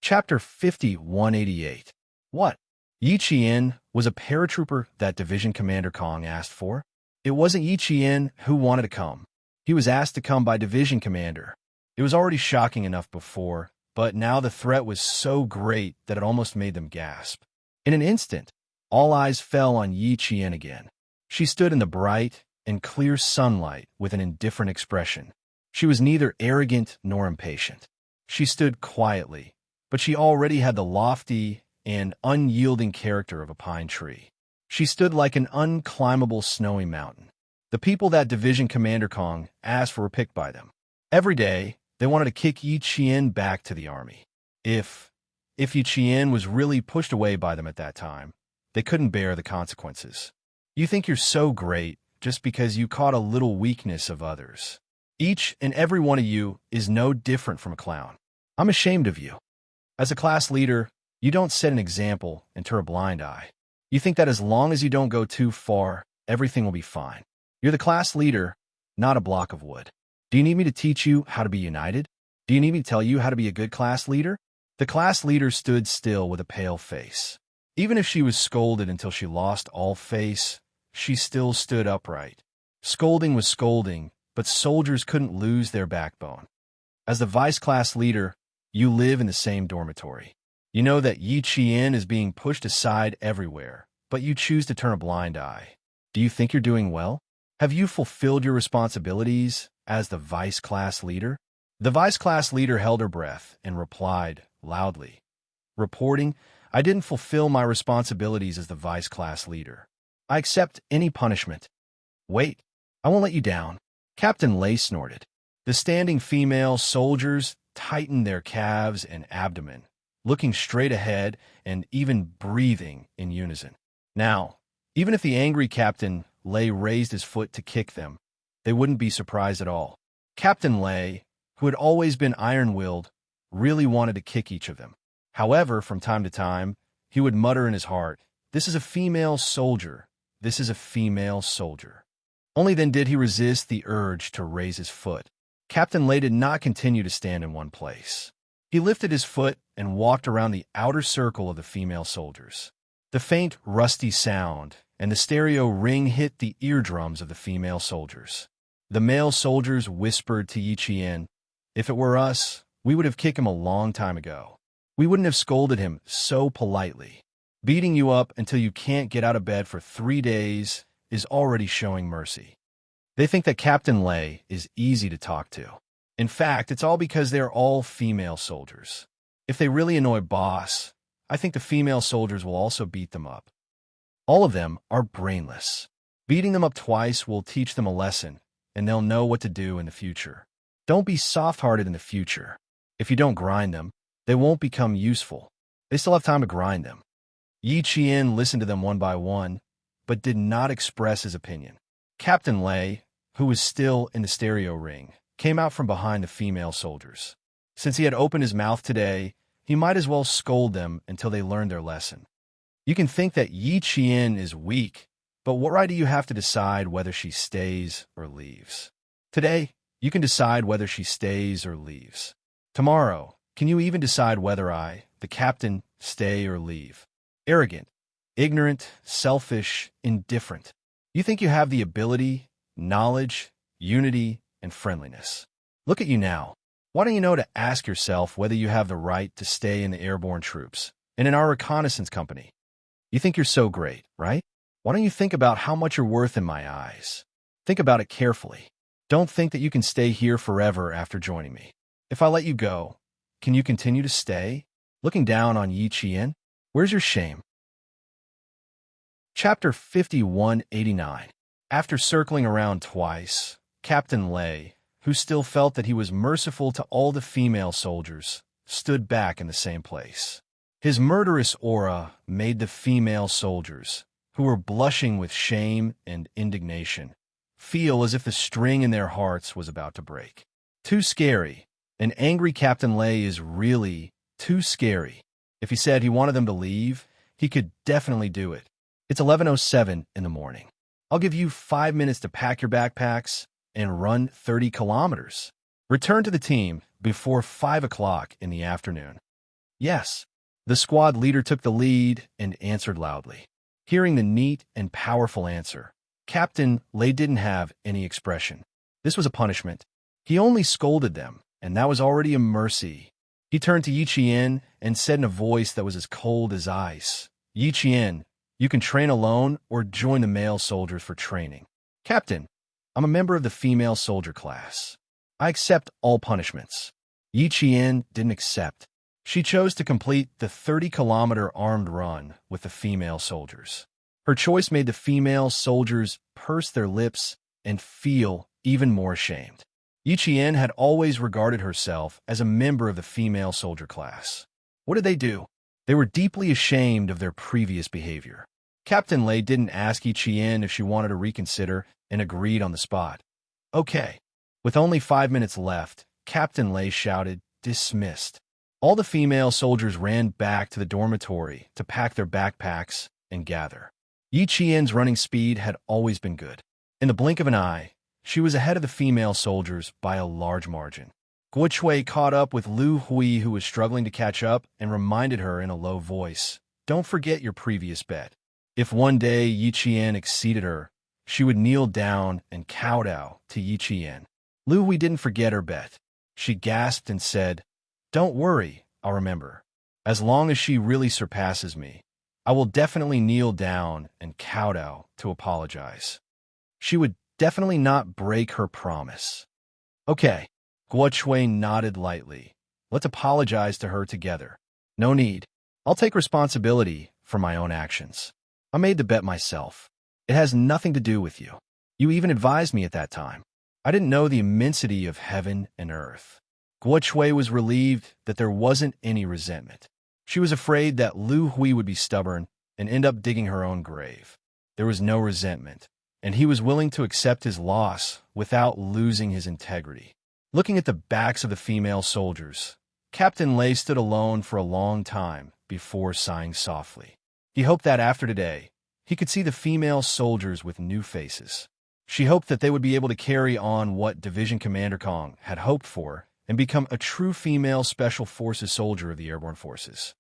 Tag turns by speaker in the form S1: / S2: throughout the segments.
S1: Chapter 5188. What? Yi Qian was a paratrooper that Division Commander Kong asked for. It wasn't Yi Qian who wanted to come. He was asked to come by Division Commander. It was already shocking enough before, but now the threat was so great that it almost made them gasp. In an instant, all eyes fell on Yi Qian again. She stood in the bright and clear sunlight with an indifferent expression. She was neither arrogant nor impatient. She stood quietly, but she already had the lofty and unyielding character of a pine tree. She stood like an unclimbable snowy mountain. The people that Division Commander Kong asked for were picked by them. Every day, they wanted to kick Yi Qian back to the army. If Yi Qian was really pushed away by them at that time, they couldn't bear the consequences. You think you're so great just because you caught a little weakness of others. Each and every one of you is no different from a clown. I'm ashamed of you. As a class leader, you don't set an example and turn a blind eye. You think that as long as you don't go too far, everything will be fine. You're the class leader, not a block of wood. Do you need me to teach you how to be united? Do you need me to tell you how to be a good class leader? The class leader stood still with a pale face. Even if she was scolded until she lost all face, she still stood upright. Scolding was scolding, but soldiers couldn't lose their backbone. As the vice class leader, you live in the same dormitory. You know that Yi Qian is being pushed aside everywhere, but you choose to turn a blind eye. Do you think you're doing well? Have you fulfilled your responsibilities as the vice class leader? The vice class leader held her breath and replied loudly, reporting, I didn't fulfill my responsibilities as the vice class leader. I accept any punishment. Wait, I won't let you down. Captain Lei snorted. The standing female soldiers tightened their calves and abdomen, looking straight ahead and even breathing in unison. Now, even if the angry Captain Lei raised his foot to kick them, they wouldn't be surprised at all. Captain Lei, who had always been iron-willed, really wanted to kick each of them. However, from time to time, he would mutter in his heart, this is a female soldier. This is a female soldier. Only then did he resist the urge to raise his foot. Captain Lei did not continue to stand in one place. He lifted his foot and walked around the outer circle of the female soldiers. The faint, rusty sound and the stereo ring hit the eardrums of the female soldiers. The male soldiers whispered to Yi Qian, if it were us, we would have kicked him a long time ago. We wouldn't have scolded him so politely. Beating you up until you can't get out of bed for 3 days is already showing mercy. They think that Captain Lei is easy to talk to. In fact, it's all because they're all female soldiers. If they really annoy Boss, I think the female soldiers will also beat them up. All of them are brainless. Beating them up twice will teach them a lesson, and they'll know what to do in the future. Don't be soft-hearted in the future. If you don't grind them, they won't become useful. They still have time to grind them. Yi Qian listened to them one by one, but did not express his opinion. Captain Lei, who was still in the stereo ring, came out from behind the female soldiers. Since he had opened his mouth today, he might as well scold them until they learned their lesson. You can think that Yi Qian is weak, but what right do you have to decide whether she stays or leaves? Today, you can decide whether she stays or leaves. Tomorrow, can you even decide whether I, the captain, stay or leave? Arrogant, ignorant, selfish, indifferent. You think you have the ability, knowledge, unity, and friendliness. Look at you now. Why don't you know to ask yourself whether you have the right to stay in the airborne troops and in our reconnaissance company? You think you're so great, right? Why don't you think about how much you're worth in my eyes? Think about it carefully. Don't think that you can stay here forever after joining me. If I let you go, can you continue to stay? Looking down on Yi Qian, where's your shame? Chapter 5189. After circling around twice, Captain Lei, who still felt that he was merciful to all the female soldiers, stood back in the same place. His murderous aura made the female soldiers, who were blushing with shame and indignation, feel as if the string in their hearts was about to break. Too scary. An angry Captain Lei is really too scary. If he said he wanted them to leave, he could definitely do it. It's 11:07 in the morning. I'll give you 5 minutes to pack your backpacks and run 30 kilometers. Return to the team before 5 o'clock in the afternoon. Yes. The squad leader took the lead and answered loudly. Hearing the neat and powerful answer, Captain Lay didn't have any expression. This was a punishment. He only scolded them, and that was already a mercy. He turned to Yi Qian and said in a voice that was as cold as ice, Yi Qian, you can train alone or join the male soldiers for training. Captain, I'm a member of the female soldier class. I accept all punishments. Yi Qian didn't accept. She chose to complete the 30-kilometer armed run with the female soldiers. Her choice made the female soldiers purse their lips and feel even more ashamed. Yi Qian had always regarded herself as a member of the female soldier class. What did they do? They were deeply ashamed of their previous behavior. Captain Lay didn't ask Yi Qian if she wanted to reconsider and agreed on the spot. Okay. With only 5 minutes left, Captain Lay shouted, dismissed. All the female soldiers ran back to the dormitory to pack their backpacks and gather. Yi Qian's running speed had always been good. In the blink of an eye, she was ahead of the female soldiers by a large margin. Guo Chui caught up with Lu Hui, who was struggling to catch up, and reminded her in a low voice, don't forget your previous bet. If one day Yi Qian exceeded her, she would kneel down and kowtow to Yi Qian. Lu Hui didn't forget her bet. She gasped and said, don't worry, I'll remember. As long as she really surpasses me, I will definitely kneel down and kowtow to apologize. She would definitely not break her promise. Okay, Guo Chui nodded lightly. Let's apologize to her together. No need. I'll take responsibility for my own actions. I made the bet myself. It has nothing to do with you. You even advised me at that time. I didn't know the immensity of heaven and earth. Guo Chui was relieved that there wasn't any resentment. She was afraid that Lu Hui would be stubborn and end up digging her own grave. There was no resentment, and he was willing to accept his loss without losing his integrity. Looking at the backs of the female soldiers, Captain Lay stood alone for a long time before sighing softly. He hoped that after today, he could see the female soldiers with new faces. She hoped that they would be able to carry on what Division Commander Kong had hoped for and become a true female Special Forces soldier of the Airborne Forces.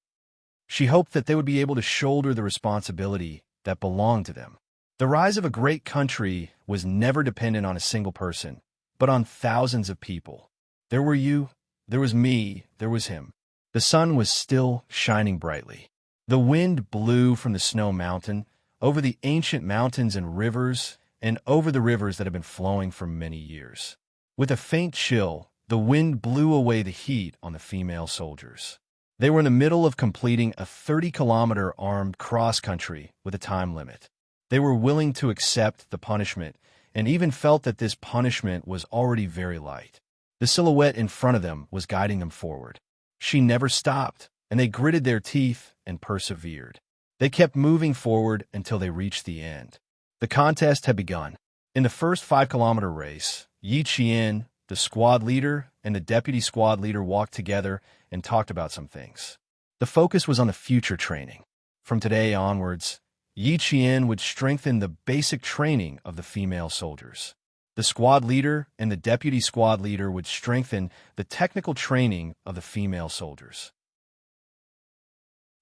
S1: She hoped that they would be able to shoulder the responsibility that belonged to them. The rise of a great country was never dependent on a single person, but on thousands of people. There were you, there was me, there was him. The sun was still shining brightly. The wind blew from the snow mountain, over the ancient mountains and rivers, and over the rivers that had been flowing for many years. With a faint chill, the wind blew away the heat on the female soldiers. They were in the middle of completing a 30-kilometer armed cross-country with a time limit. They were willing to accept the punishment and even felt that this punishment was already very light. The silhouette in front of them was guiding them forward. She never stopped, and they gritted their teeth and persevered. They kept moving forward until they reached the end. The contest had begun. In the first 5-kilometer race, Yi Qian, the squad leader, and the deputy squad leader walked together and talked about some things. The focus was on the future training. From today onwards, Yi Qian would strengthen the basic training of the female soldiers. The squad leader and the deputy squad leader would strengthen the technical training of the female soldiers.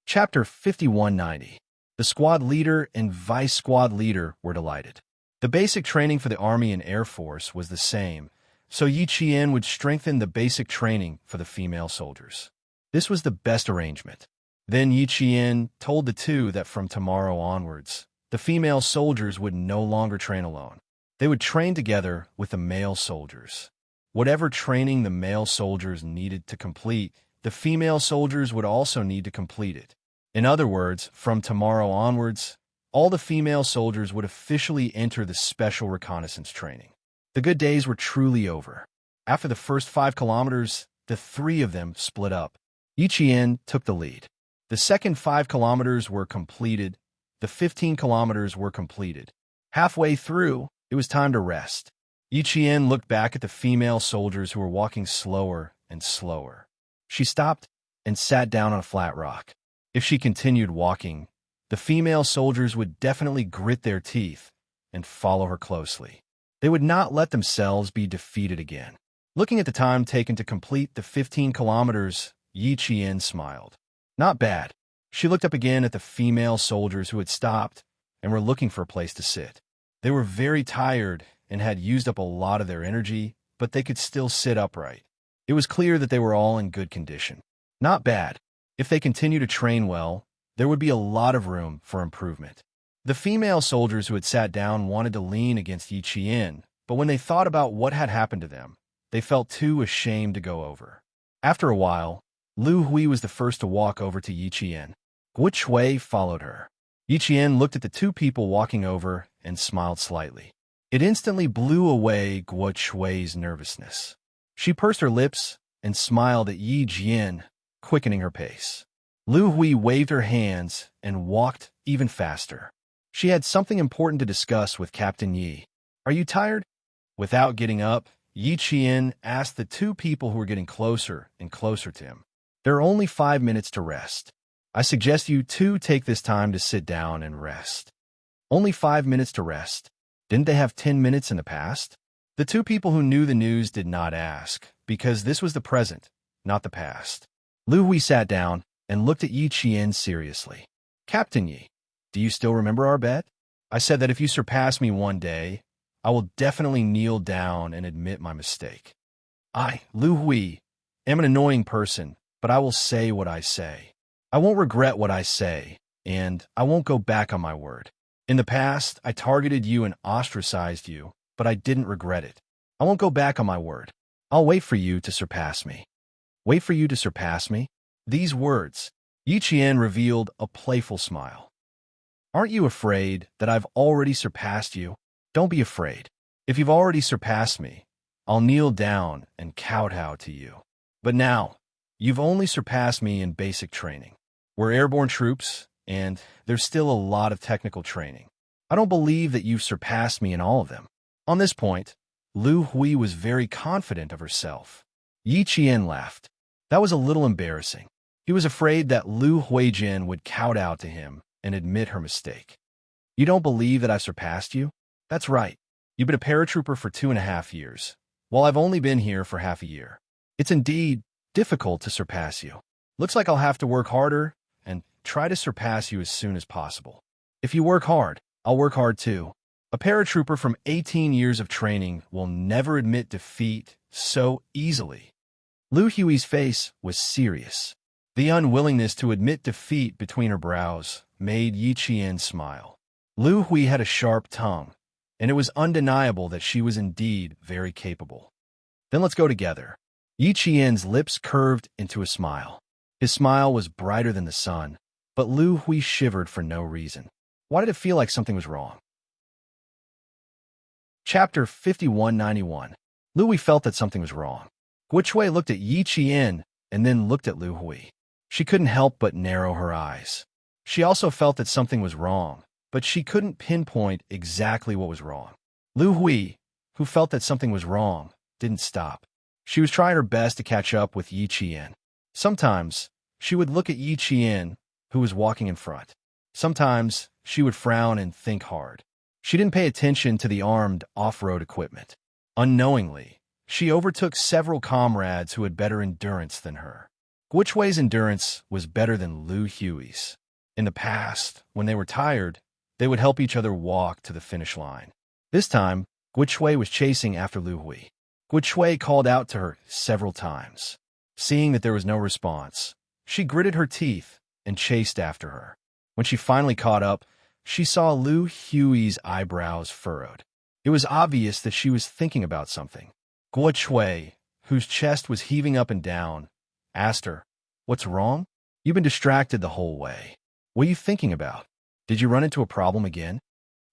S1: Chapter 5190. The squad leader and vice squad leader were delighted. The basic training for the Army and Air Force was the same, so Yi Qian would strengthen the basic training for the female soldiers. This was the best arrangement. Then Yi Qian told the two that from tomorrow onwards, the female soldiers would no longer train alone. They would train together with the male soldiers. Whatever training the male soldiers needed to complete, the female soldiers would also need to complete it. In other words, from tomorrow onwards, all the female soldiers would officially enter the special reconnaissance training. The good days were truly over. After the first 5 kilometers, the 3 of them split up. Yi Qian took the lead. The second 5 kilometers were completed. The 15 kilometers were completed. Halfway through, it was time to rest. Yi Qian looked back at the female soldiers who were walking slower and slower. She stopped and sat down on a flat rock. If she continued walking, the female soldiers would definitely grit their teeth and follow her closely. They would not let themselves be defeated again. Looking at the time taken to complete the 15 kilometers, Yi Qian smiled. Not bad. She looked up again at the female soldiers who had stopped and were looking for a place to sit. They were very tired and had used up a lot of their energy, but they could still sit upright. It was clear that they were all in good condition. Not bad. If they continue to train well, there would be a lot of room for improvement. The female soldiers who had sat down wanted to lean against Yi Qian, but when they thought about what had happened to them, they felt too ashamed to go over. After a while, Lu Hui was the first to walk over to Yi Qian. Guo Chui followed her. Yi Qian looked at the two people walking over and smiled slightly. It instantly blew away Guo Chui's nervousness. She pursed her lips and smiled at Yi Jian, quickening her pace. Lu Hui waved her hands and walked even faster. She had something important to discuss with Captain Yi. Are you tired? Without getting up, Yi Qian asked the two people who were getting closer and closer to him. There are only 5 minutes to rest. I suggest you two take this time to sit down and rest. Only 5 minutes to rest. Didn't they have 10 minutes in the past? The two people who knew the news did not ask, because this was the present, not the past. Lu Hui sat down and looked at Yi Qian seriously. Captain Yi, do you still remember our bet? I said that if you surpass me one day, I will definitely kneel down and admit my mistake. I, Lu Hui, am an annoying person, but I will say what I say. I won't regret what I say, and I won't go back on my word. In the past, I targeted you and ostracized you, but I didn't regret it. I won't go back on my word. I'll wait for you to surpass me. Wait for you to surpass me? These words, Yi Qian revealed a playful smile. Aren't you afraid that I've already surpassed you? Don't be afraid. If you've already surpassed me, I'll kneel down and kowtow to you. But now, you've only surpassed me in basic training. We're airborne troops, and there's still a lot of technical training. I don't believe that you've surpassed me in all of them. On this point, Lu Hui was very confident of herself. Yi Qian laughed. That was a little embarrassing. He was afraid that Lu Huijin would kowtow to him and admit her mistake. You don't believe that I've surpassed you? That's right. You've been a paratrooper for 2.5 years, while I've only been here for half a year. It's indeed difficult to surpass you. Looks like I'll have to work harder and try to surpass you as soon as possible. If you work hard, I'll work hard too. A paratrooper from 18 years of training will never admit defeat so easily. Lu Hui's face was serious. The unwillingness to admit defeat between her brows made Yi Qian smile. Lu Hui had a sharp tongue, and it was undeniable that she was indeed very capable. Then let's go together. Yi Qian's lips curved into a smile. His smile was brighter than the sun, but Lu Hui shivered for no reason. Why did it feel like something was wrong? Chapter 5191. Lu Hui felt that something was wrong. Guo Chui looked at Yi Qian and then looked at Lu Hui. She couldn't help but narrow her eyes. She also felt that something was wrong, but she couldn't pinpoint exactly what was wrong. Lu Hui, who felt that something was wrong, didn't stop. She was trying her best to catch up with Yi Qian. Sometimes, she would look at Yi Qian, who was walking in front. Sometimes, she would frown and think hard. She didn't pay attention to the armed off-road equipment. Unknowingly, she overtook several comrades who had better endurance than her. Guo Chui's endurance was better than Lu Hui's. In the past, when they were tired, they would help each other walk to the finish line. This time, Guo Chui was chasing after Lu Hui. Guo Chui called out to her several times. Seeing that there was no response, she gritted her teeth and chased after her. When she finally caught up, she saw Lu Hui's eyebrows furrowed. It was obvious that she was thinking about something. Guo Chui, whose chest was heaving up and down, asked her, "What's wrong? You've been distracted the whole way. What are you thinking about? Did you run into a problem again?"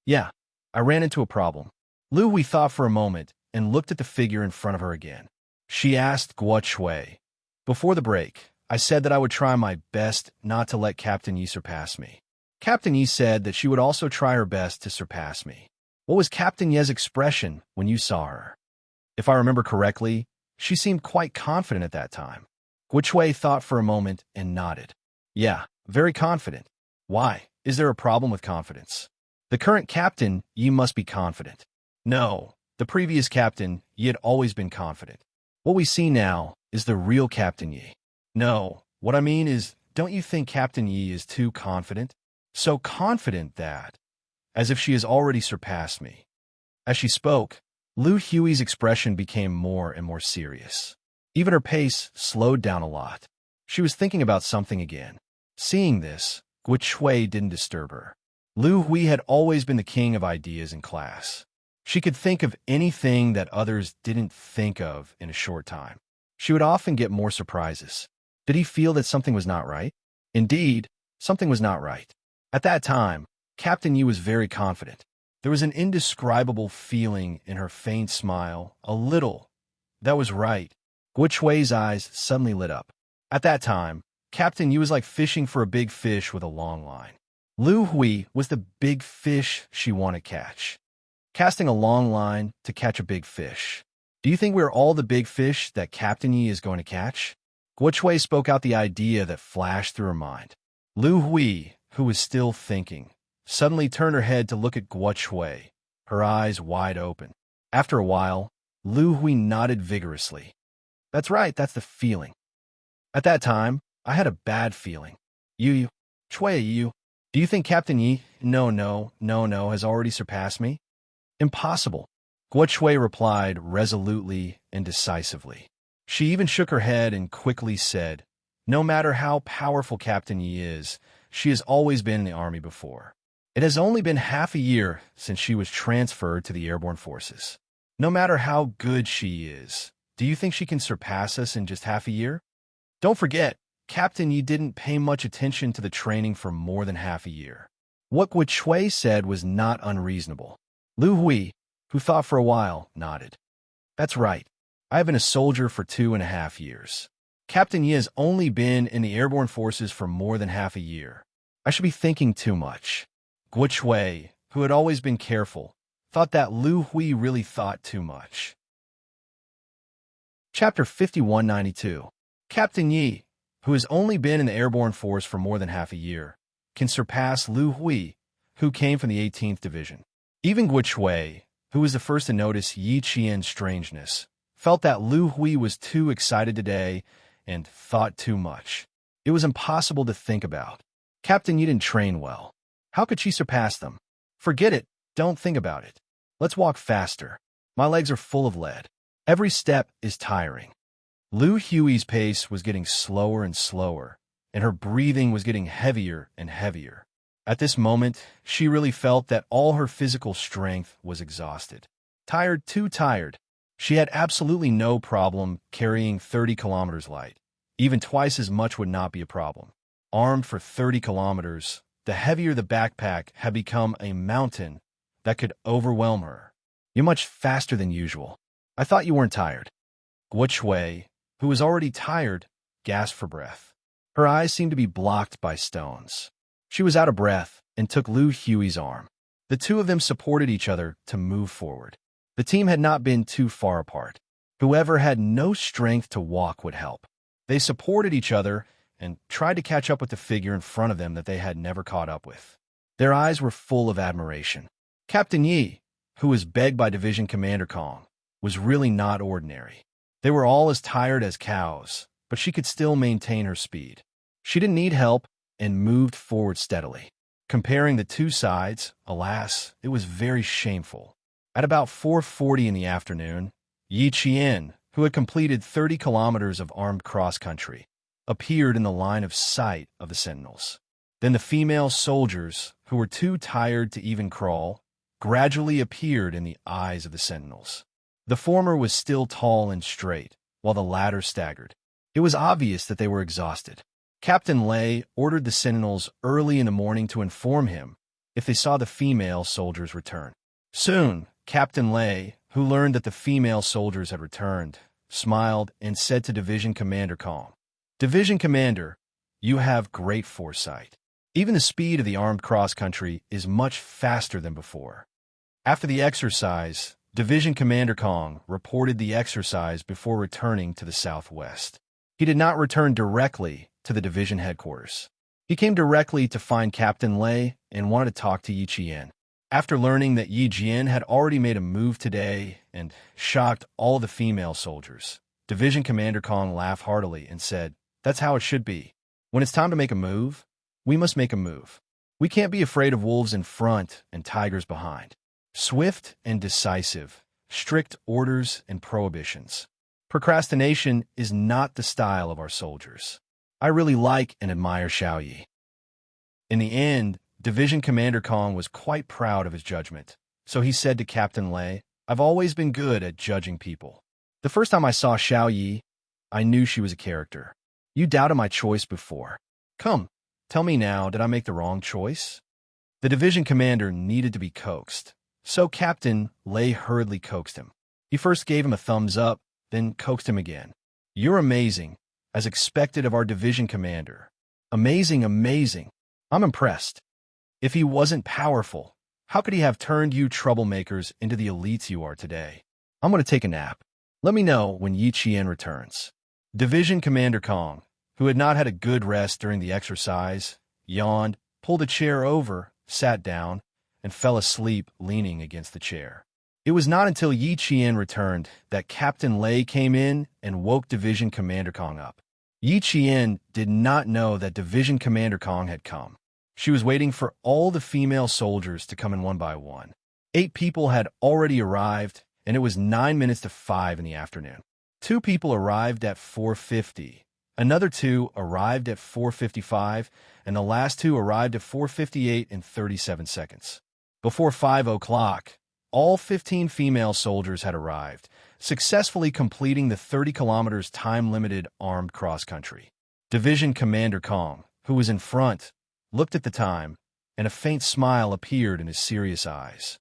S1: "Yeah, I ran into a problem." Lu Hui thought for a moment and looked at the figure in front of her again. She asked Guo Chui, "Before the break, I said that I would try my best not to let Captain Yi surpass me. Captain Yi said that she would also try her best to surpass me. What was Captain Yi's expression when you saw her?" "If I remember correctly, she seemed quite confident at that time." Guo Chui thought for a moment and nodded. "Yeah, very confident. Why? Is there a problem with confidence?" "The current captain, Yi, must be confident." "No, the previous captain, Yi, had always been confident. What we see now is the real Captain Yi." "No, what I mean is don't you think Captain Yi is too confident? So confident that, as if she has already surpassed me. As she spoke, Lu Hui's expression became more and more serious. Even her pace slowed down a lot. She was thinking about something again. Seeing this, Guo Shui didn't disturb her. Lu Hui had always been the king of ideas in class. She could think of anything that others didn't think of in a short time. She would often get more surprises. Did he feel that something was not right? Indeed, something was not right. At that time, Captain Yi was very confident. There was an indescribable feeling in her faint smile, a little. That was right. Guo Shui's eyes suddenly lit up. At that time, Captain Yi was like fishing for a big fish with a long line. Lu Hui was the big fish she wanted to catch. Casting a long line to catch a big fish. Do you think we're all the big fish that Captain Yi is going to catch? Guo Shui spoke out the idea that flashed through her mind. Lu Hui, who was still thinking, suddenly turned her head to look at Guo Shui, her eyes wide open. After a while, Lu Hui nodded vigorously. That's right, that's the feeling. At that time, I had a bad feeling. You, Shui, do you think Captain Yi, no, has already surpassed me? Impossible. Guo Shui replied resolutely and decisively. She even shook her head and quickly said, no matter how powerful Captain Yi is, she has always been in the army before. It has only been half a year since she was transferred to the airborne forces. No matter how good she is, do you think she can surpass us in just half a year? Don't forget, Captain Yi didn't pay much attention to the training for more than half a year. What Guo Shui said was not unreasonable. Lu Hui, who thought for a while, nodded. That's right. I have been a soldier for 2.5 years. Captain Yi has only been in the airborne forces for more than half a year. I should be thinking too much. Guo Shui, who had always been careful, thought that Lu Hui really thought too much. Chapter 5192. Captain Yi, who has only been in the airborne force for more than half a year, can surpass Lu Hui, who came from the 18th Division. Even Guo Shui, who was the first to notice Yi Qian's strangeness, felt that Lu Hui was too excited today and thought too much. It was impossible to think about. Captain Yi didn't train well. How could she surpass them? Forget it. Don't think about it. Let's walk faster. My legs are full of lead. Every step is tiring. Lu Hui's pace was getting slower and slower, and her breathing was getting heavier and heavier. At this moment, she really felt that all her physical strength was exhausted. Tired, too tired. She had absolutely no problem carrying 30 kilometers light. Even twice as much would not be a problem. Armed for 30 kilometers, the heavier the backpack had become a mountain that could overwhelm her. You're much faster than usual. I thought you weren't tired. Guo Shui, who was already tired, gasped for breath. Her eyes seemed to be blocked by stones. She was out of breath and took Lu Hui's arm. The two of them supported each other to move forward. The team had not been too far apart. Whoever had no strength to walk would help. They supported each other and tried to catch up with the figure in front of them that they had never caught up with. Their eyes were full of admiration. Captain Yi, who was begged by Division Commander Kong, was really not ordinary. They were all as tired as cows, but she could still maintain her speed. She didn't need help and moved forward steadily. Comparing the two sides, alas, it was very shameful. At about 4:40 in the afternoon, Yi Qian, who had completed 30 kilometers of armed cross-country, appeared in the line of sight of the sentinels. Then the female soldiers, who were too tired to even crawl, gradually appeared in the eyes of the sentinels. The former was still tall and straight, while the latter staggered. It was obvious that they were exhausted. Captain Lei ordered the sentinels early in the morning to inform him if they saw the female soldiers return. Soon, Captain Lei, who learned that the female soldiers had returned, smiled and said to Division Commander Kong, "Division Commander, you have great foresight. Even the speed of the armed cross-country is much faster than before." After the exercise, Division Commander Kong reported the exercise before returning to the southwest. He did not return directly to the division headquarters. He came directly to find Captain Lei and wanted to talk to Yi Qian. After learning that Yi Qian had already made a move today and shocked all the female soldiers, Division Commander Kong laughed heartily and said, "That's how it should be. When it's time to make a move, we must make a move. We can't be afraid of wolves in front and tigers behind. Swift and decisive, strict orders and prohibitions. Procrastination is not the style of our soldiers. I really like and admire Xiao Yi. In the end, Division Commander Kong was quite proud of his judgment. So he said to Captain Lei, "I've always been good at judging people. The first time I saw Xiao Yi, I knew she was a character. You doubted my choice before. Come, tell me now, did I make the wrong choice?" The division commander needed to be coaxed. So Captain Lei hurriedly coaxed him. He first gave him a thumbs up, then coaxed him again. "You're amazing, as expected of our division commander. Amazing, amazing. I'm impressed. If he wasn't powerful, how could he have turned you troublemakers into the elites you are today? I'm going to take a nap. Let me know when Yi Qian returns." Division Commander Kong, who had not had a good rest during the exercise, yawned, pulled a chair over, sat down, and fell asleep leaning against the chair. It was not until Yi Qian returned that Captain Lei came in and woke Division Commander Kong up. Yi Qian did not know that Division Commander Kong had come. She was waiting for all the female soldiers to come in one by one. 8 people had already arrived, and it was 9 minutes to 5 in the afternoon. 2 people arrived at 4:50. Another 2 arrived at 4:55, and the last 2 arrived at 4:58 in 37 seconds. Before 5 o'clock, all 15 female soldiers had arrived, successfully completing the 30 kilometers time-limited armed cross-country. Division Commander Kong, who was in front, looked at the time, and a faint smile appeared in his serious eyes.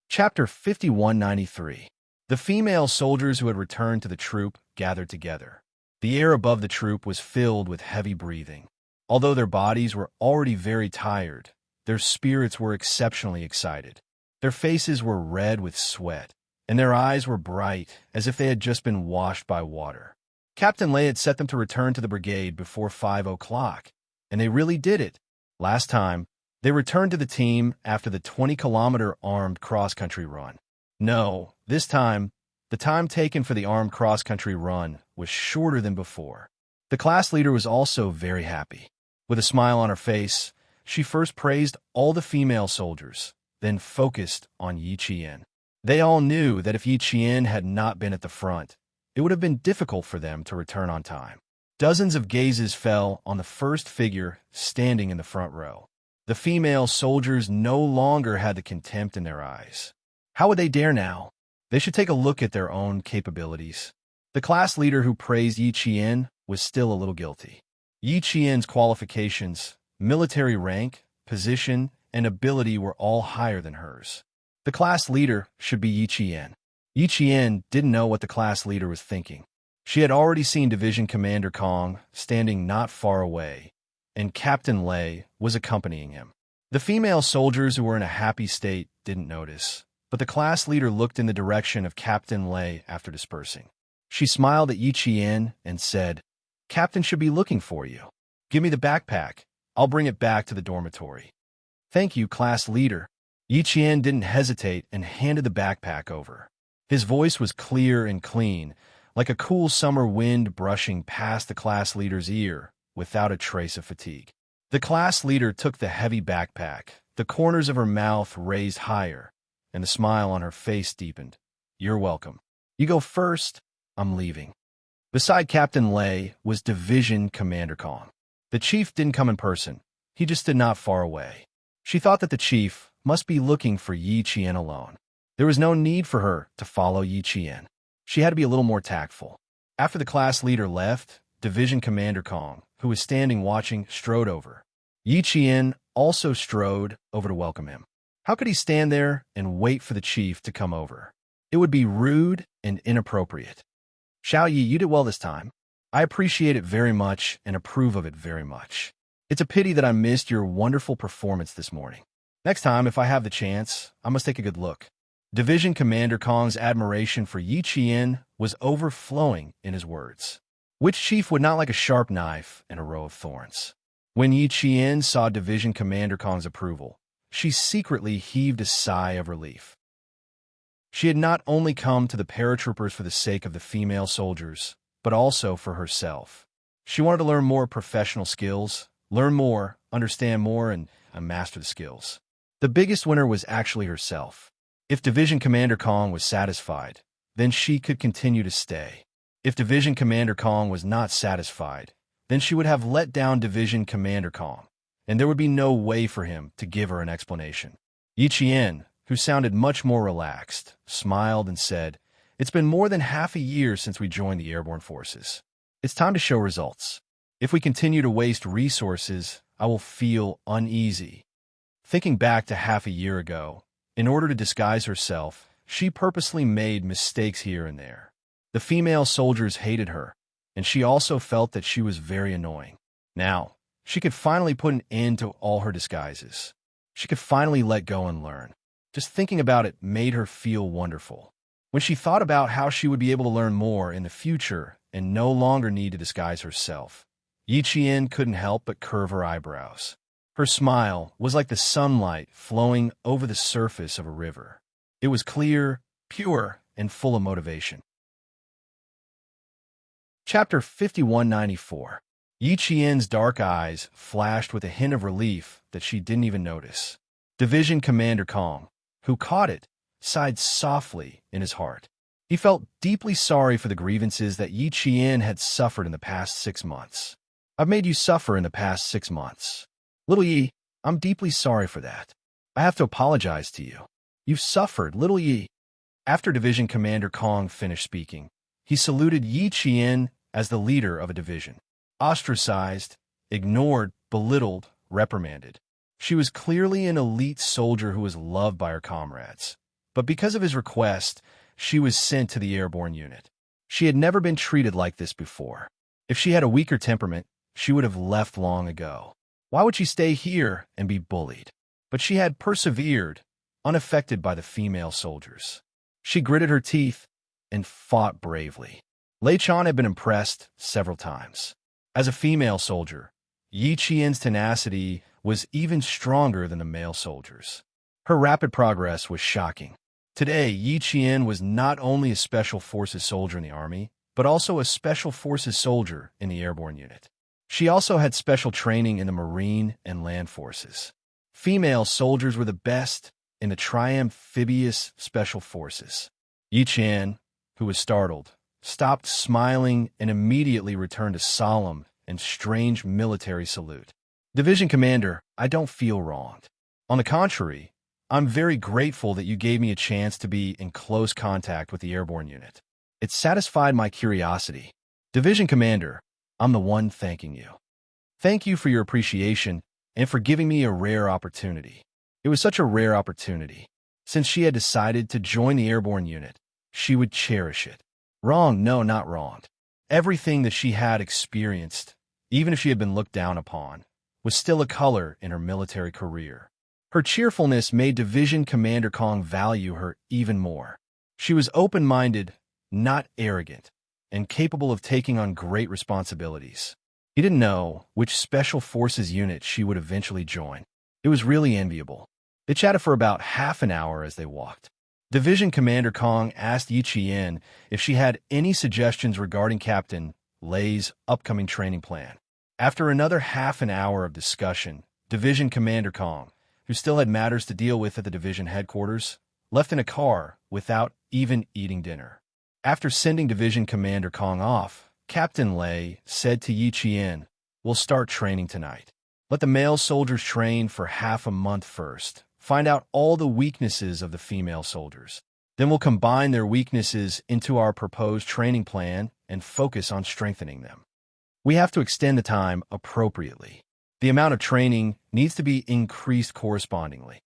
S1: Chapter 5193. The female soldiers who had returned to the troop gathered together. The air above the troop was filled with heavy breathing. Although their bodies were already very tired, their spirits were exceptionally excited. Their faces were red with sweat, and their eyes were bright, as if they had just been washed by water. Captain Lei had set them to return to the brigade before 5 o'clock, and they really did it. Last time, they returned to the team after the 20-kilometer armed cross-country run. No, this time, the time taken for the armed cross-country run was shorter than before. The class leader was also very happy. With a smile on her face, she first praised all the female soldiers, then focused on Yi Qian. They all knew that if Yi Qian had not been at the front, it would have been difficult for them to return on time. Dozens of gazes fell on the first figure standing in the front row. The female soldiers no longer had the contempt in their eyes. How would they dare now? They should take a look at their own capabilities. The class leader who praised Yi Qian was still a little guilty. Yi Qian's qualifications, military rank, position, and ability were all higher than hers. The class leader should be Yi Qian. Yi Qian didn't know what the class leader was thinking. She had already seen Division Commander Kong standing not far away, and Captain Lei was accompanying him. The female soldiers who were in a happy state didn't notice, but the class leader looked in the direction of Captain Lei after dispersing. She smiled at Yi Qian and said, "Captain should be looking for you. Give me the backpack. I'll bring it back to the dormitory." "Thank you, class leader." Yi Qian didn't hesitate and handed the backpack over. His voice was clear and clean, like a cool summer wind brushing past the class leader's ear without a trace of fatigue. The class leader took the heavy backpack, the corners of her mouth raised higher, and the smile on her face deepened. "You're welcome. You go first. I'm leaving." Beside Captain Lei was Division Commander Kong. The chief didn't come in person. He just stood not far away. She thought that the chief must be looking for Yi Qian alone. There was no need for her to follow Yi Qian. She had to be a little more tactful. After the class leader left, Division Commander Kong, who was standing watching, strode over. Yi Qian also strode over to welcome him. How could he stand there and wait for the chief to come over? It would be rude and inappropriate. "Xiao Yi, you did well this time. I appreciate it very much and approve of it very much. It's a pity that I missed your wonderful performance this morning. Next time, if I have the chance, I must take a good look." Division Commander Kong's admiration for Yi Qian was overflowing in his words. Which chief would not like a sharp knife and a row of thorns? When Yi Qian saw Division Commander Kong's approval, she secretly heaved a sigh of relief. She had not only come to the paratroopers for the sake of the female soldiers, but also for herself. She wanted to learn more professional skills, learn more, understand more, and master the skills. The biggest winner was actually herself. If Division Commander Kong was satisfied, then she could continue to stay. If Division Commander Kong was not satisfied, then she would have let down Division Commander Kong, and there would be no way for him to give her an explanation. Yi Qian, who sounded much more relaxed, smiled and said, "It's been more than half a year since we joined the airborne forces. It's time to show results. If we continue to waste resources, I will feel uneasy." Thinking back to half a year ago, in order to disguise herself, she purposely made mistakes here and there. The female soldiers hated her, and she also felt that she was very annoying. Now, she could finally put an end to all her disguises. She could finally let go and learn. Just thinking about it made her feel wonderful. When she thought about how she would be able to learn more in the future and no longer need to disguise herself, Yi Qian couldn't help but curve her eyebrows. Her smile was like the sunlight flowing over the surface of a river. It was clear, pure, and full of motivation. Chapter 5194. Yi Qian's dark eyes flashed with a hint of relief that she didn't even notice. Division Commander Kong, who caught it, sighed softly in his heart. He felt deeply sorry for the grievances that Yi Qian had suffered in the past 6 months. "I've made you suffer in the past 6 months. Little Yi, I'm deeply sorry for that. I have to apologize to you. You've suffered, little Yi." After Division Commander Kong finished speaking, he saluted Yi Qian as the leader of a division. Ostracized, ignored, belittled, reprimanded. She was clearly an elite soldier who was loved by her comrades. But because of his request, she was sent to the airborne unit. She had never been treated like this before. If she had a weaker temperament, she would have left long ago. Why would she stay here and be bullied? But she had persevered, unaffected by the female soldiers. She gritted her teeth and fought bravely. Lei Chan had been impressed several times. As a female soldier, Yi Qian's tenacity was even stronger than the male soldiers. Her rapid progress was shocking. Today, Yi Qian was not only a Special Forces soldier in the Army, but also a Special Forces soldier in the airborne unit. She also had special training in the Marine and Land Forces. Female soldiers were the best in the Triamphibious Special Forces. Yi Qian, who was startled, stopped smiling and immediately returned a solemn and strange military salute. "Division Commander, I don't feel wronged. On the contrary, I'm very grateful that you gave me a chance to be in close contact with the airborne unit. It satisfied my curiosity. Division Commander, I'm the one thanking you. Thank you for your appreciation and for giving me a rare opportunity." It was such a rare opportunity. Since she had decided to join the airborne unit, she would cherish it. Wrong, no, not wronged. Everything that she had experienced, even if she had been looked down upon, was still a color in her military career. Her cheerfulness made Division Commander Kong value her even more. She was open-minded, not arrogant, and capable of taking on great responsibilities. He didn't know which Special Forces unit she would eventually join. It was really enviable. They chatted for about half an hour as they walked. Division Commander Kong asked Yi Qian if she had any suggestions regarding Captain Lei's upcoming training plan. After another half an hour of discussion, Division Commander Kong, who still had matters to deal with at the division headquarters, left in a car without even eating dinner. After sending Division Commander Kong off, Captain Lei said to Yi Qian, "We'll start training tonight. Let the male soldiers train for half a month first. Find out all the weaknesses of the female soldiers. Then we'll combine their weaknesses into our proposed training plan and focus on strengthening them. We have to extend the time appropriately. The amount of training needs to be increased correspondingly.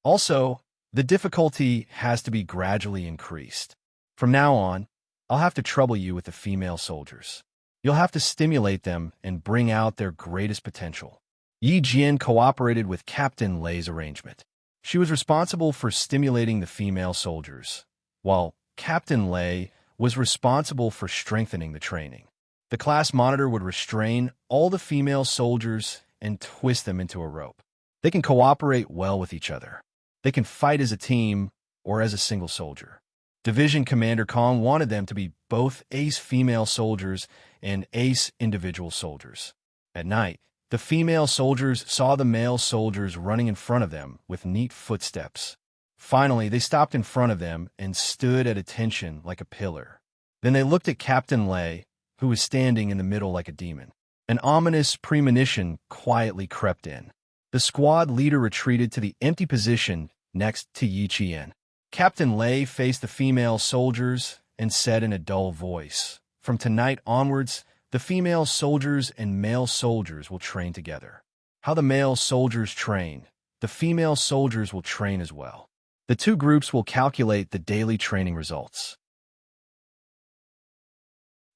S1: Also, the difficulty has to be gradually increased. From now on, I'll have to trouble you with the female soldiers. You'll have to stimulate them and bring out their greatest potential." Yi Jian cooperated with Captain Lei's arrangement. She was responsible for stimulating the female soldiers, while Captain Lei was responsible for strengthening the training. The class monitor would restrain all the female soldiers and twist them into a rope. They can cooperate well with each other. They can fight as a team or as a single soldier. Division Commander Kong wanted them to be both ace female soldiers and ace individual soldiers. At night, the female soldiers saw the male soldiers running in front of them with neat footsteps. Finally, they stopped in front of them and stood at attention like a pillar. Then they looked at Captain Lei, who was standing in the middle like a demon. An ominous premonition quietly crept in. The squad leader retreated to the empty position next to Yi Qian. Captain Lei faced the female soldiers and said in a dull voice, "From tonight onwards, the female soldiers and male soldiers will train together. How the male soldiers train, the female soldiers will train as well. The two groups will calculate the daily training results."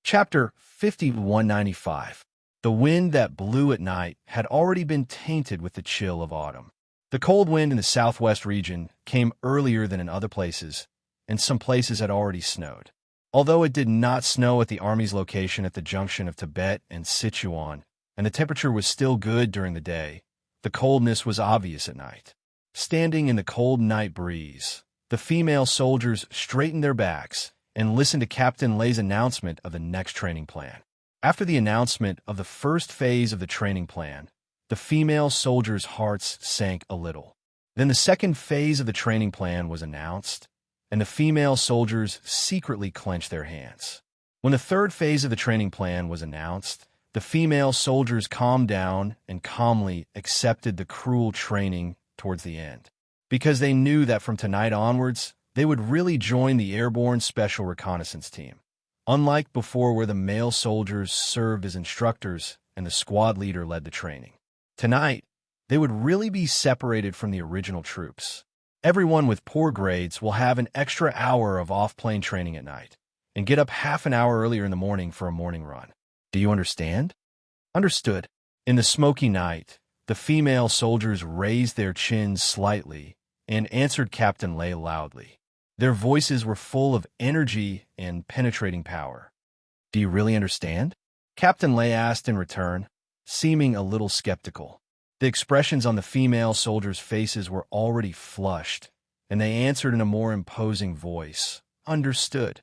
S1: Chapter 5195. The wind that blew at night had already been tainted with the chill of autumn. The cold wind in the southwest region came earlier than in other places, and some places had already snowed. Although it did not snow at the Army's location at the junction of Tibet and Sichuan, and the temperature was still good during the day, the coldness was obvious at night. Standing in the cold night breeze, the female soldiers straightened their backs and listened to Captain Lei's announcement of the next training plan. After the announcement of the first phase of the training plan, the female soldiers' hearts sank a little. Then the second phase of the training plan was announced, and the female soldiers secretly clenched their hands. When the third phase of the training plan was announced, the female soldiers calmed down and calmly accepted the cruel training towards the end, because they knew that from tonight onwards, they would really join the Airborne Special Reconnaissance Team. Unlike before where the male soldiers served as instructors and the squad leader led the training. Tonight, they would really be separated from the original troops. Everyone with poor grades will have an extra hour of off-plane training at night and get up half an hour earlier in the morning for a morning run. Do you understand? Understood. In the smoky night, the female soldiers raised their chins slightly and answered Captain Lei loudly. Their voices were full of energy and penetrating power. Do you really understand? Captain Lei asked in return, seeming a little skeptical. The expressions on the female soldiers' faces were already flushed, and they answered in a more imposing voice, "Understood."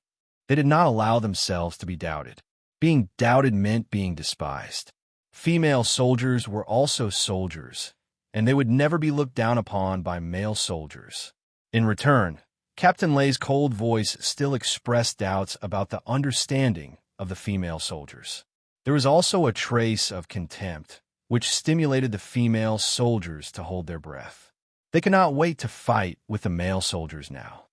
S1: They did not allow themselves to be doubted. Being doubted meant being despised. Female soldiers were also soldiers, and they would never be looked down upon by male soldiers. In return, Captain Lei's cold voice still expressed doubts about the understanding of the female soldiers. There was also a trace of contempt, which stimulated the female soldiers to hold their breath. They could not wait to fight with the male soldiers now.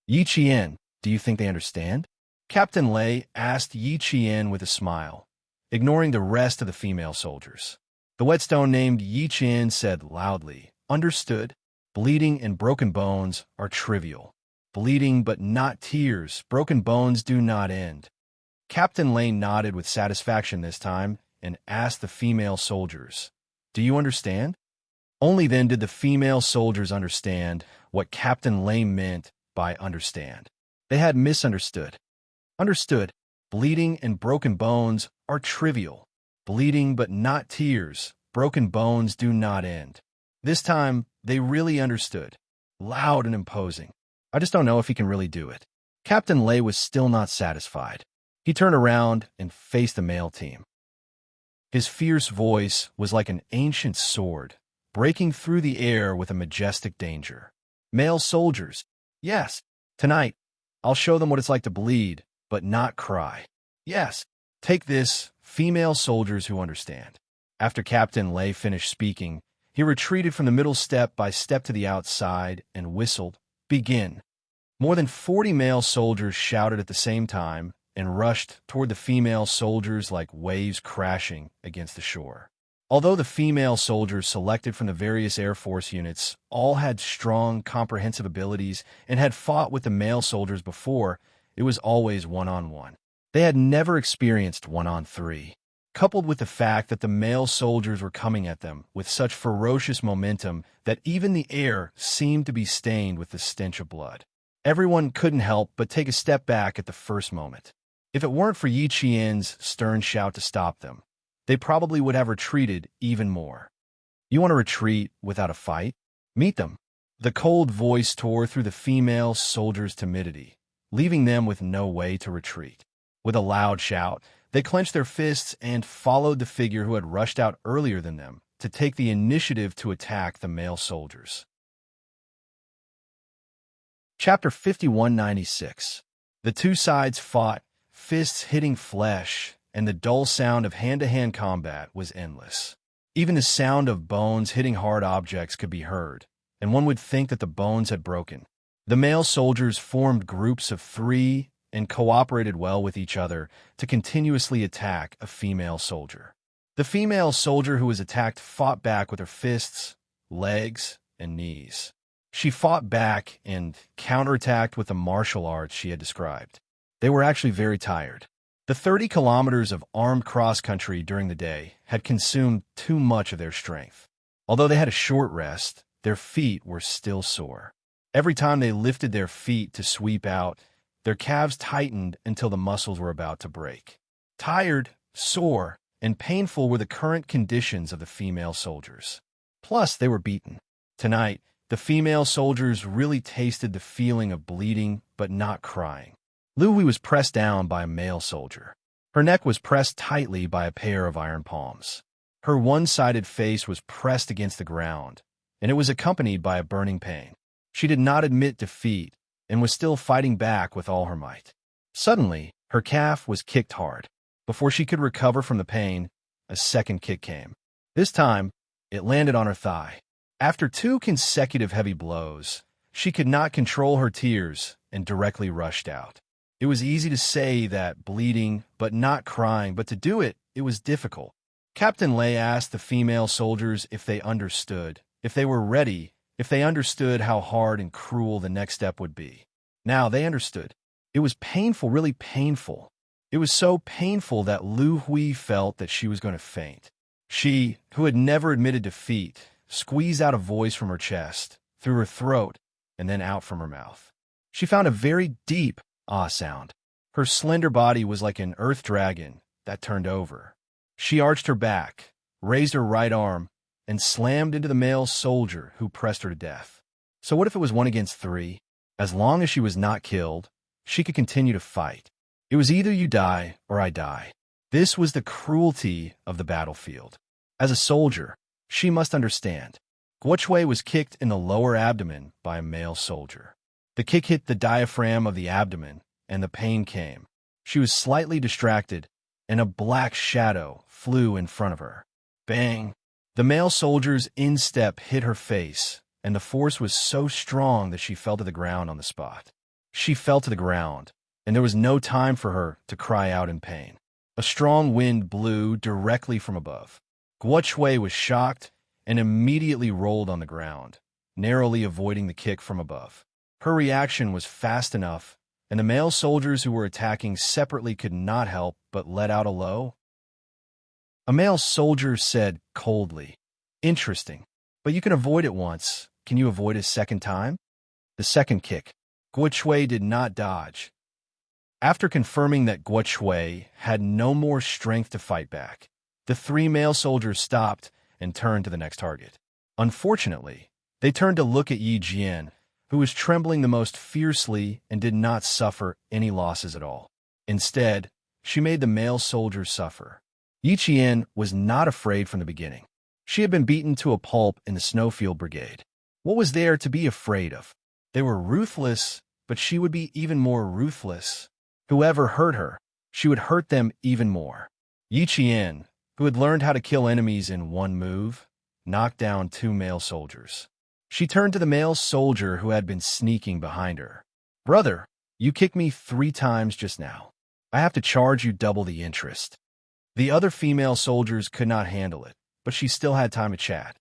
S1: Yi Qian, do you think they understand? Captain Lei asked Yi Qian with a smile, ignoring the rest of the female soldiers. The whetstone named Yi Qian said loudly, "Understood. Bleeding and broken bones are trivial. Bleeding but not tears, broken bones do not end." Captain Lei nodded with satisfaction this time and asked the female soldiers, "Do you understand?" Only then did the female soldiers understand what Captain Lei meant by understand. They had misunderstood. Understood. Bleeding and broken bones are trivial. Bleeding but not tears, broken bones do not end. This time, they really understood. Loud and imposing. I just don't know if he can really do it. Captain Lei was still not satisfied. He turned around and faced the male team. His fierce voice was like an ancient sword, breaking through the air with a majestic danger. "Male soldiers, yes, tonight, I'll show them what it's like to bleed, but not cry. Yes, take this, female soldiers who understand." After Captain Lei finished speaking, he retreated from the middle step by step to the outside and whistled, "Begin." More than 40 male soldiers shouted at the same time and rushed toward the female soldiers like waves crashing against the shore. Although the female soldiers selected from the various Air Force units all had strong, comprehensive abilities and had fought with the male soldiers before, it was always one-on-one. They had never experienced one-on-three. Coupled with the fact that the male soldiers were coming at them with such ferocious momentum that even the air seemed to be stained with the stench of blood. Everyone couldn't help but take a step back at the first moment. If it weren't for Yi Qian's stern shout to stop them, they probably would have retreated even more. You want to retreat without a fight? Meet them. The cold voice tore through the female soldiers' timidity, leaving them with no way to retreat. With a loud shout, They clenched their fists and followed the figure who had rushed out earlier than them to take the initiative to attack the male soldiers. Chapter 5196. The two sides fought, fists hitting flesh, and the dull sound of hand-to-hand combat was endless. Even the sound of bones hitting hard objects could be heard, and one would think that the bones had broken. The male soldiers formed groups of 3 and cooperated well with each other to continuously attack a female soldier. The female soldier who was attacked fought back with her fists, legs, and knees. She fought back and counterattacked with the martial arts she had described. They were actually very tired. The 30 kilometers of armed cross-country during the day had consumed too much of their strength. Although they had a short rest, their feet were still sore. Every time they lifted their feet to sweep out, their calves tightened until the muscles were about to break. Tired, sore, and painful were the current conditions of the female soldiers. Plus, they were beaten. Tonight, the female soldiers really tasted the feeling of bleeding but not crying. Louis was pressed down by a male soldier. Her neck was pressed tightly by a pair of iron palms. Her one-sided face was pressed against the ground, and it was accompanied by a burning pain. She did not admit defeat and was still fighting back with all her might. Suddenly, her calf was kicked hard. Before she could recover from the pain, a second kick came. This time, it landed on her thigh. After 2 consecutive heavy blows, she could not control her tears and directly rushed out. It was easy to say that, bleeding, but not crying, but to do it, it was difficult. Captain Lay asked the female soldiers if they understood, if they were ready, if they understood how hard and cruel the next step would be. Now they understood. It was painful, really painful. It was so painful that Lu Hui felt that she was going to faint. She, who had never admitted defeat, squeezed out a voice from her chest, through her throat, and then out from her mouth. She found a very deep ah sound. Her slender body was like an earth dragon that turned over. She arched her back, raised her right arm, and slammed into the male soldier who pressed her to death. So what if it was 1 against 3? As long as she was not killed, she could continue to fight. It was either you die or I die. This was the cruelty of the battlefield. As a soldier, she must understand. Guo Chui was kicked in the lower abdomen by a male soldier. The kick hit the diaphragm of the abdomen, and the pain came. She was slightly distracted, and a black shadow flew in front of her. Bang! The male soldier's instep hit her face, and the force was so strong that she fell to the ground on the spot. She fell to the ground, and there was no time for her to cry out in pain. A strong wind blew directly from above. Guo Chui was shocked and immediately rolled on the ground, narrowly avoiding the kick from above. Her reaction was fast enough, and the male soldiers who were attacking separately could not help but let out a low. A male soldier said coldly, "Interesting, but you can avoid it once. Can you avoid a second time?" The second kick. Guo Chui did not dodge. After confirming that Guo Chui had no more strength to fight back, the 3 male soldiers stopped and turned to the next target. Unfortunately, they turned to look at Yi Jian, who was trembling the most fiercely and did not suffer any losses at all. Instead, she made the male soldiers suffer. Yi Jian was not afraid from the beginning. She had been beaten to a pulp in the Snowfield Brigade. What was there to be afraid of? They were ruthless, but she would be even more ruthless. Whoever hurt her, she would hurt them even more. Yi Jian, who had learned how to kill enemies in one move, knocked down 2 male soldiers. She turned to the male soldier who had been sneaking behind her. "Brother, you kicked me 3 times just now. I have to charge you double the interest." The other female soldiers could not handle it, but she still had time to chat.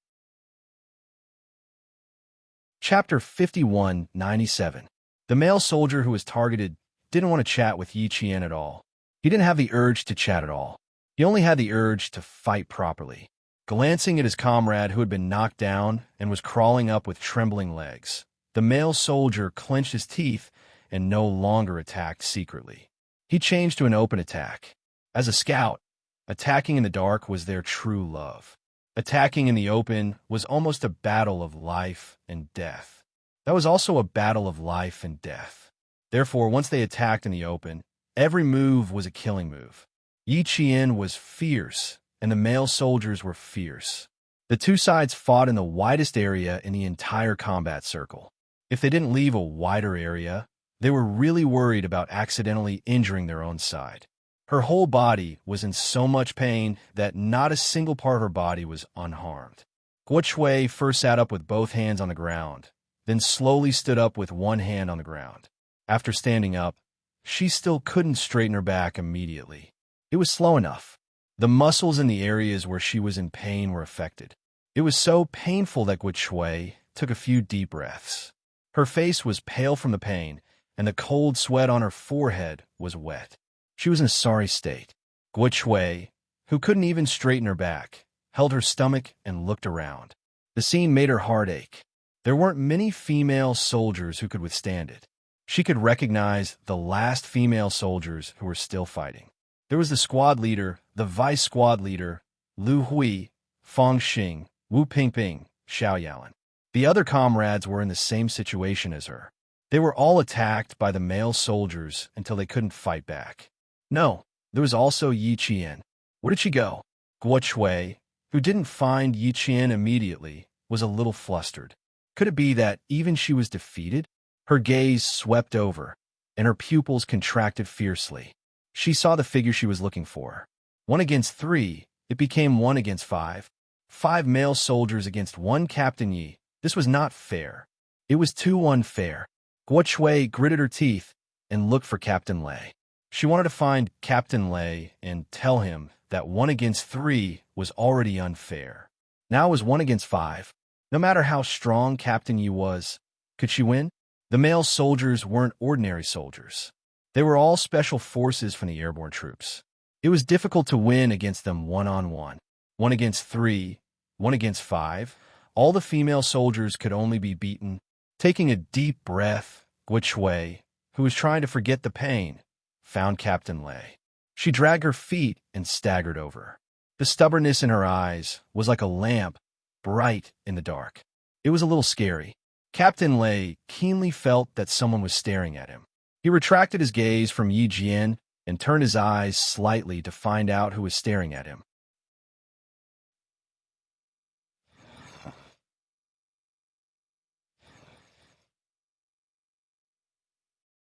S1: Chapter 5197. The male soldier who was targeted didn't want to chat with Yi Qian at all. He didn't have the urge to chat at all. He only had the urge to fight properly. Glancing at his comrade who had been knocked down and was crawling up with trembling legs, the male soldier clenched his teeth and no longer attacked secretly. He changed to an open attack. As a scout, attacking in the dark was their true love. Attacking in the open was almost a battle of life and death. That was also a battle of life and death. Therefore, once they attacked in the open, every move was a killing move. Yi Qian was fierce, and the male soldiers were fierce. The two sides fought in the widest area in the entire combat circle. If they didn't leave a wider area, they were really worried about accidentally injuring their own side. Her whole body was in so much pain that not a single part of her body was unharmed. Guo Shui first sat up with both hands on the ground, then slowly stood up with one hand on the ground. After standing up, she still couldn't straighten her back immediately. It was slow enough. The muscles in the areas where she was in pain were affected. It was so painful that Guo Shui took a few deep breaths. Her face was pale from the pain, and the cold sweat on her forehead was wet. She was in a sorry state. Guo Shui, who couldn't even straighten her back, held her stomach and looked around. The scene made her heart ache. There weren't many female soldiers who could withstand it. She could recognize the last female soldiers who were still fighting. There was the squad leader, the vice squad leader, Lu Hui, Fang Xing, Wu Pingping, Xiao Yalan. The other comrades were in the same situation as her. They were all attacked by the male soldiers until they couldn't fight back. No, there was also Yi Qian. Where did she go? Guo Shui, who didn't find Yi Qian immediately, was a little flustered. Could it be that even she was defeated? Her gaze swept over, and her pupils contracted fiercely. She saw the figure she was looking for. 1 against 3, it became 1 against 5. 5 male soldiers against 1 Captain Yi. This was not fair. It was too unfair. Guo Shui gritted her teeth and looked for Captain Lei. She wanted to find Captain Lei and tell him that 1 against 3 was already unfair. Now it was 1 against 5. No matter how strong Captain Yi was, could she win? The male soldiers weren't ordinary soldiers. They were all special forces from the airborne troops. It was difficult to win against them one-on-one. 1 against 3, 1 against 5. All the female soldiers could only be beaten. Taking a deep breath, Guo Shui, who was trying to forget the pain, found Captain Lei. She dragged her feet and staggered over. The stubbornness in her eyes was like a lamp, bright in the dark. It was a little scary. Captain Lei keenly felt that someone was staring at him. He retracted his gaze from Yi Qian and turned his eyes slightly to find out who was staring at him.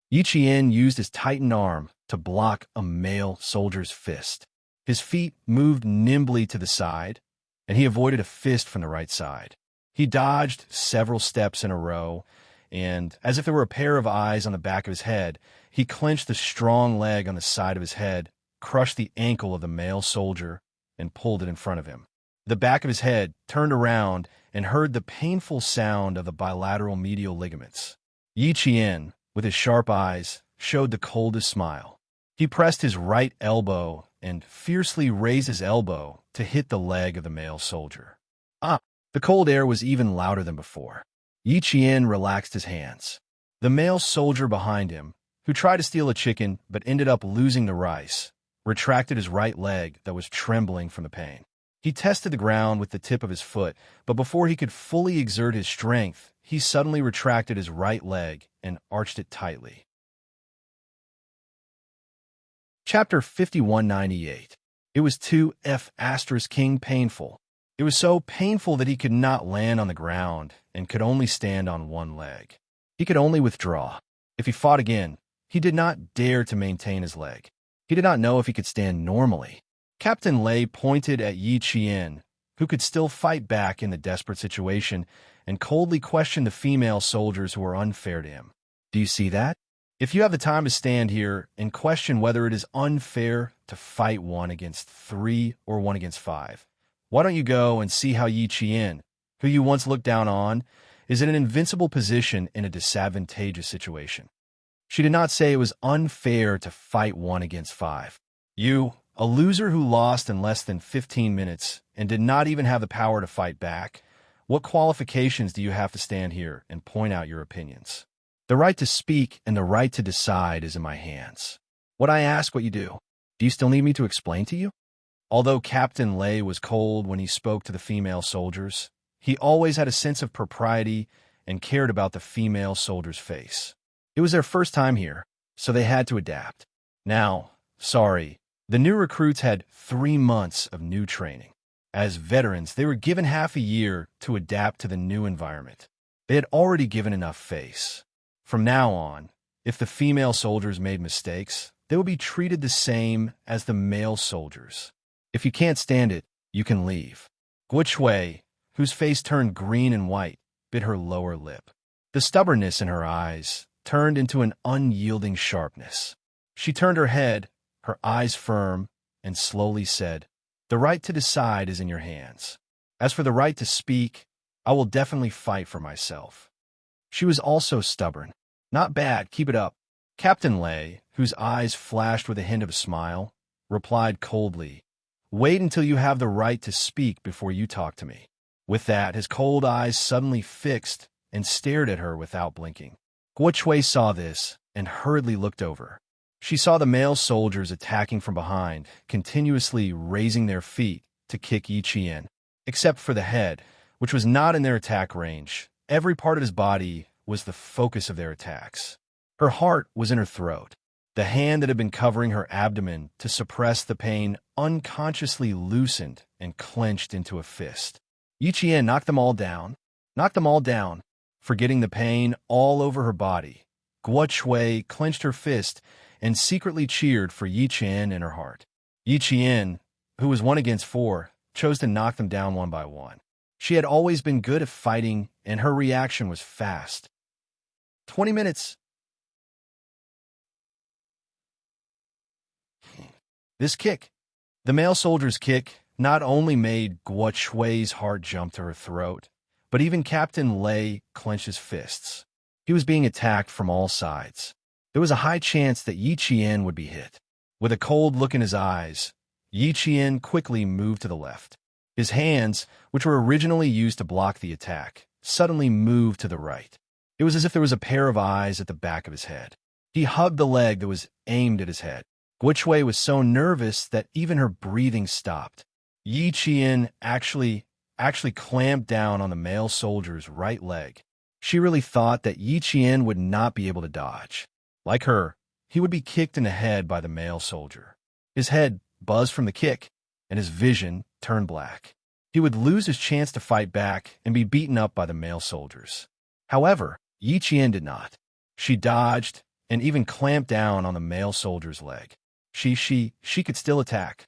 S1: Yi Qian used his tightened arm to block a male soldier's fist. His feet moved nimbly to the side, and he avoided a fist from the right side. He dodged several steps in a row, and, as if there were a pair of eyes on the back of his head, he clenched the strong leg on the side of his head, crushed the ankle of the male soldier, and pulled it in front of him. The back of his head turned around and heard the painful sound of the bilateral medial ligaments. Yi Qian, with his sharp eyes, showed the coldest smile. He pressed his right elbow and fiercely raised his elbow to hit the leg of the male soldier. Ah! The cold air was even louder than before. Yi Qian relaxed his hands. The male soldier behind him, who tried to steal a chicken but ended up losing the rice, retracted his right leg that was trembling from the pain. He tested the ground with the tip of his foot, but before he could fully exert his strength, he suddenly retracted his right leg and arched it tightly. Chapter 5198. It was 2F** King painful. It was so painful that he could not land on the ground and could only stand on one leg. He could only withdraw. If he fought again, he did not dare to maintain his leg. He did not know if he could stand normally. Captain Lei pointed at Yi Qian, who could still fight back in the desperate situation, and coldly questioned the female soldiers who were unfair to him. Do you see that? If you have the time to stand here and question whether it is unfair to fight 1 against 3 or 1 against 5, why don't you go and see how Yi Qian, who you once looked down on, is in an invincible position in a disadvantageous situation? She did not say it was unfair to fight 1 against 5. You, a loser who lost in less than 15 minutes and did not even have the power to fight back, what qualifications do you have to stand here and point out your opinions? The right to speak and the right to decide is in my hands. What I ask, what you do. Do you still need me to explain to you? Although Captain Lei was cold when he spoke to the female soldiers, he always had a sense of propriety and cared about the female soldier's face. It was their first time here, so they had to adapt. Now, sorry, The new recruits had 3 months of new training. As veterans, they were given half a year to adapt to the new environment. They had already given enough face. From now on, if the female soldiers made mistakes, they would be treated the same as the male soldiers. If you can't stand it, you can leave. Guo Shui, whose face turned green and white, bit her lower lip. The stubbornness in her eyes turned into an unyielding sharpness. She turned her head, her eyes firm, and slowly said, "The right to decide is in your hands. As for the right to speak, I will definitely fight for myself." She was also stubborn. "Not bad, keep it up." Captain Lei, whose eyes flashed with a hint of a smile, replied coldly, "Wait until you have the right to speak before you talk to me." With that, his cold eyes suddenly fixed and stared at her without blinking. Guo Shui saw this and hurriedly looked over. She saw the male soldiers attacking from behind, continuously raising their feet to kick Yi Qian. Except for the head, which was not in their attack range, every part of his body was the focus of their attacks. Her heart was in her throat. The hand that had been covering her abdomen to suppress the pain unconsciously loosened and clenched into a fist. Yi Qian knocked them all down, forgetting the pain all over her body. Guo Shui clenched her fist and secretly cheered for Yi Qian in her heart. Yi Qian, who was 1 against 4, chose to knock them down one by one. She had always been good at fighting, and her reaction was fast. 20 minutes. This kick. The male soldier's kick not only made Guo Shui's heart jump to her throat, but even Captain Lei clenched his fists. He was being attacked from all sides. There was a high chance that Yi Qian would be hit. With a cold look in his eyes, Yi Qian quickly moved to the left. His hands, which were originally used to block the attack, suddenly moved to the right. It was as if there was a pair of eyes at the back of his head. He hugged the leg that was aimed at his head. Guo Shui was so nervous that even her breathing stopped. Yi Qian actually clamped down on the male soldier's right leg. She really thought that Yi Qian would not be able to dodge. Like her, he would be kicked in the head by the male soldier. His head buzzed from the kick, and his vision turned black. He would lose his chance to fight back and be beaten up by the male soldiers. However, Yi Qian did not. She dodged and even clamped down on the male soldier's leg. She could still attack.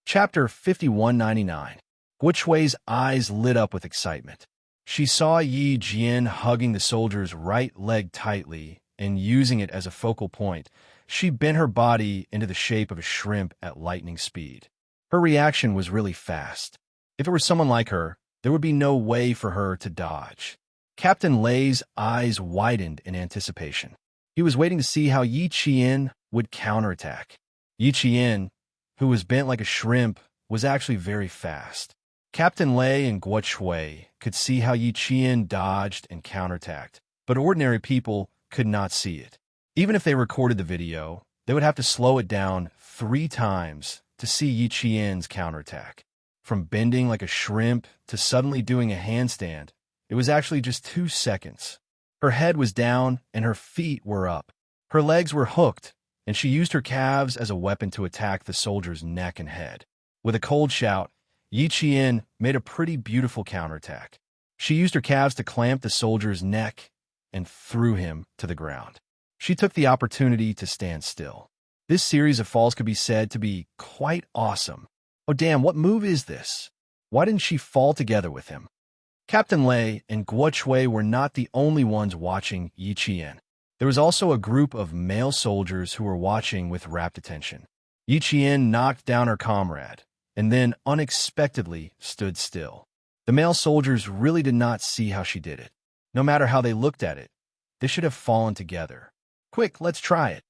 S1: Chapter 5199. Guo Shui's eyes lit up with excitement. She saw Yi Qian hugging the soldier's right leg tightly and using it as a focal point. She bent her body into the shape of a shrimp at lightning speed. Her reaction was really fast. If it were someone like her, there would be no way for her to dodge. Captain Lei's eyes widened in anticipation. He was waiting to see how Yi Qian would counterattack. Yi Qian, who was bent like a shrimp, was actually very fast. Captain Lei and Guo Shui could see how Yi Qian dodged and counterattacked, but ordinary people could not see it. Even if they recorded the video, they would have to slow it down 3 times to see Yi Qian's counterattack. From bending like a shrimp to suddenly doing a handstand, it was actually just 2 seconds. Her head was down and her feet were up. Her legs were hooked, and she used her calves as a weapon to attack the soldier's neck and head. With a cold shout, Yi Qian made a pretty beautiful counterattack. She used her calves to clamp the soldier's neck and threw him to the ground. She took the opportunity to stand still. This series of falls could be said to be quite awesome. Oh damn, what move is this? Why didn't she fall together with him? Captain Lei and Guo Shui were not the only ones watching Yi Qian. There was also a group of male soldiers who were watching with rapt attention. Yi Qian knocked down her comrade, and then unexpectedly stood still. The male soldiers really did not see how she did it. No matter how they looked at it, they should have fallen together. Quick, let's try it.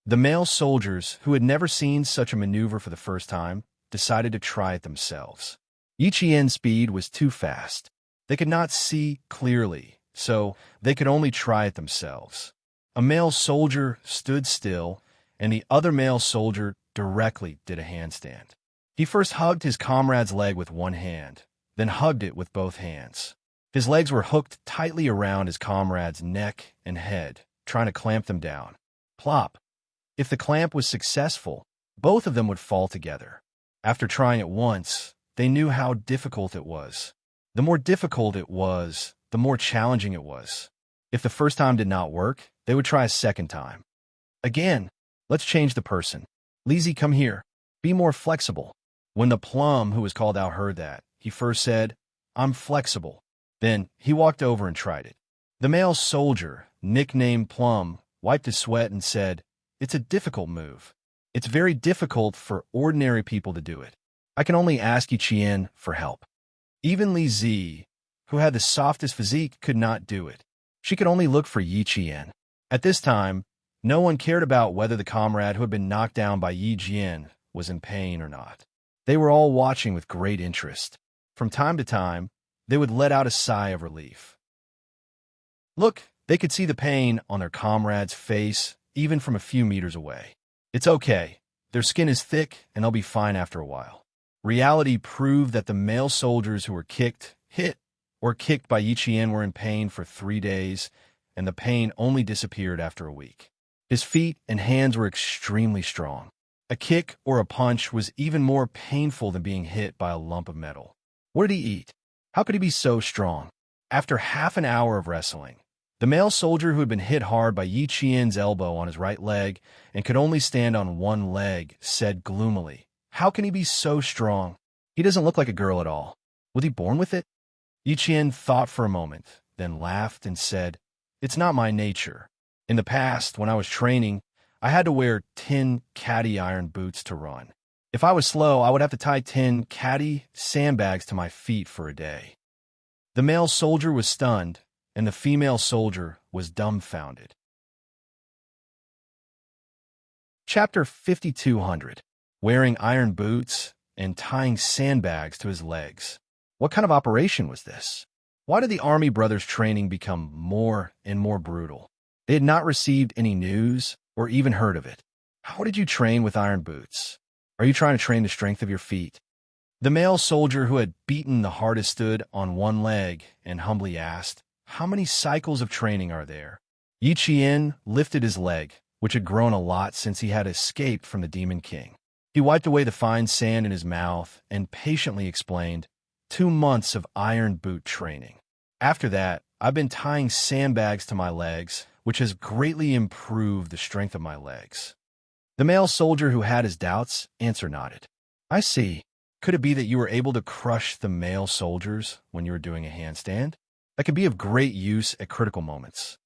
S1: The male soldiers, who had never seen such a maneuver for the first time, decided to try it themselves. Yi Qian's speed was too fast. They could not see clearly, so they could only try it themselves. A male soldier stood still, and the other male soldier directly did a handstand. He first hugged his comrade's leg with one hand, then hugged it with both hands. His legs were hooked tightly around his comrade's neck and head, trying to clamp them down. Plop! If the clamp was successful, both of them would fall together. After trying it once, they knew how difficult it was. The more difficult it was, the more challenging it was. If the first time did not work, they would try a second time. Again, let's change the person. Lizzie, come here. Be more flexible. When the plum who was called out heard that, he first said, I'm flexible. Then he walked over and tried it. The male soldier, nicknamed Plum, wiped his sweat and said, It's a difficult move. It's very difficult for ordinary people to do it. I can only ask Yichien for help. Even Li Zi, who had the softest physique, could not do it. She could only look for Yichien. At this time, no one cared about whether the comrade who had been knocked down by Yi Jian was in pain or not. They were all watching with great interest. From time to time, they would let out a sigh of relief. Look, they could see the pain on their comrade's face, even from a few meters away. It's okay. Their skin is thick, and they'll be fine after a while. Reality proved that the male soldiers who were kicked, hit, or kicked by Yichien were in pain for 3 days, and the pain only disappeared after a week. His feet and hands were extremely strong. A kick or a punch was even more painful than being hit by a lump of metal. What did he eat? How could he be so strong? After half an hour of wrestling, the male soldier who had been hit hard by Yichien's elbow on his right leg and could only stand on one leg said gloomily, How can he be so strong? He doesn't look like a girl at all. Was he born with it? Yichien thought for a moment, then laughed and said, It's not my nature. In the past, when I was training, I had to wear 10 caddy iron boots to run. If I was slow, I would have to tie 10 caddy sandbags to my feet for a day. The male soldier was stunned, and the female soldier was dumbfounded. Chapter 5200. Wearing iron boots and tying sandbags to his legs. What kind of operation was this? Why did the Army brothers' training become more and more brutal? They had not received any news or even heard of it. How did you train with iron boots? Are you trying to train the strength of your feet? The male soldier who had beaten the hardest stood on one leg and humbly asked, How many cycles of training are there? Yichien lifted his leg, which had grown a lot since he had escaped from the Demon King. He wiped away the fine sand in his mouth and patiently explained, 2 months of iron boot training. After that, I've been tying sandbags to my legs, which has greatly improved the strength of my legs. The male soldier who had his doubts nodded. I see. Could it be that you were able to crush the male soldiers when you were doing a handstand? That could be of great use at critical moments.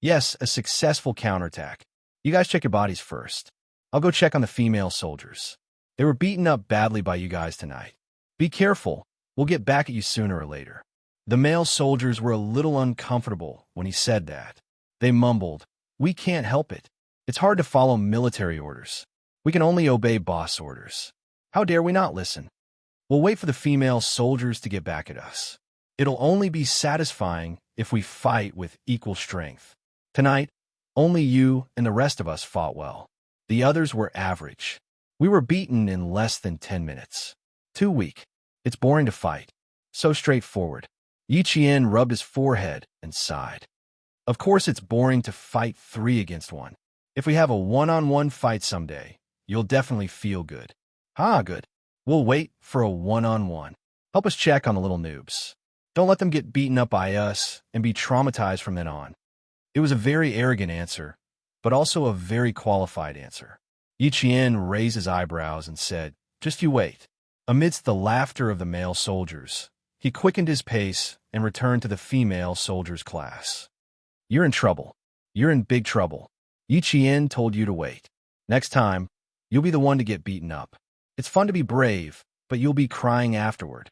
S1: Yes, a successful counterattack. You guys check your bodies first. I'll go check on the female soldiers. They were beaten up badly by you guys tonight. Be careful. We'll get back at you sooner or later. The male soldiers were a little uncomfortable when he said that. They mumbled, We can't help it. It's hard to follow military orders. We can only obey boss orders. How dare we not listen? We'll wait for the female soldiers to get back at us. It'll only be satisfying if we fight with equal strength. Tonight, only you and the rest of us fought well. The others were average. We were beaten in less than 10 minutes. Too weak. It's boring to fight. So straightforward. Yichien rubbed his forehead and sighed. Of course it's boring to fight 3 against 1. If we have a one-on-one fight someday, you'll definitely feel good. Good. We'll wait for a one-on-one. Help us check on the little noobs. Don't let them get beaten up by us and be traumatized from then on. It was a very arrogant answer, but also a very qualified answer. Yichien raised his eyebrows and said, Just you wait. Amidst the laughter of the male soldiers, he quickened his pace and returned to the female soldiers' class. You're in trouble. You're in big trouble. Yichien told you to wait. Next time, you'll be the one to get beaten up. It's fun to be brave, but you'll be crying afterward.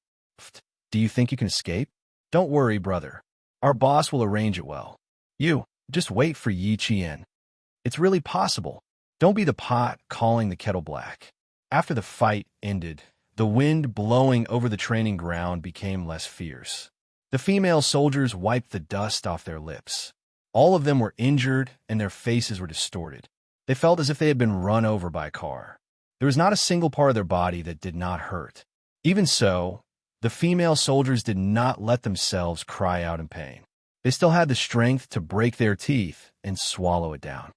S1: Do you think you can escape? Don't worry, brother. Our boss will arrange it well. You, just wait for Yichien. It's really possible. Don't be the pot calling the kettle black. After the fight ended, the wind blowing over the training ground became less fierce. The female soldiers wiped the dust off their lips. All of them were injured and their faces were distorted. They felt as if they had been run over by a car. There was not a single part of their body that did not hurt. Even so, the female soldiers did not let themselves cry out in pain. They still had the strength to break their teeth and swallow it down.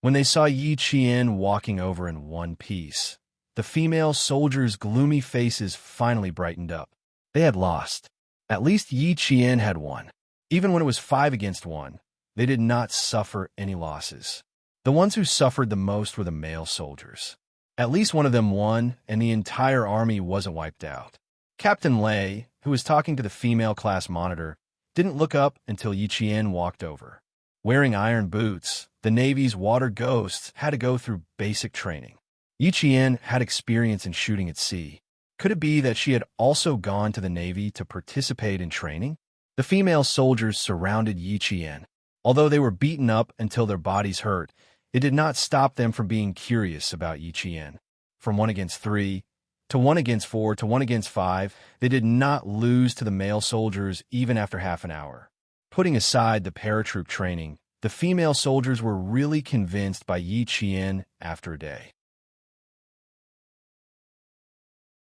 S1: When they saw Yi Qian walking over in one piece, the female soldiers' gloomy faces finally brightened up. They had lost. At least Yi Qian had won. Even when it was 5 against 1, they did not suffer any losses. The ones who suffered the most were the male soldiers. At least one of them won, and the entire army wasn't wiped out. Captain Lei, who was talking to the female class monitor, didn't look up until Yi Qian walked over. Wearing iron boots, the Navy's water ghosts had to go through basic training. Yi Qian had experience in shooting at sea. Could it be that she had also gone to the Navy to participate in training? The female soldiers surrounded Yi Qian. Although they were beaten up until their bodies hurt, it did not stop them from being curious about Yi Qian. From 1 against 3, to 1 against 4, to 1 against 5, they did not lose to the male soldiers even after half an hour. Putting aside the paratroop training, the female soldiers were really convinced by Yi Qian after a day.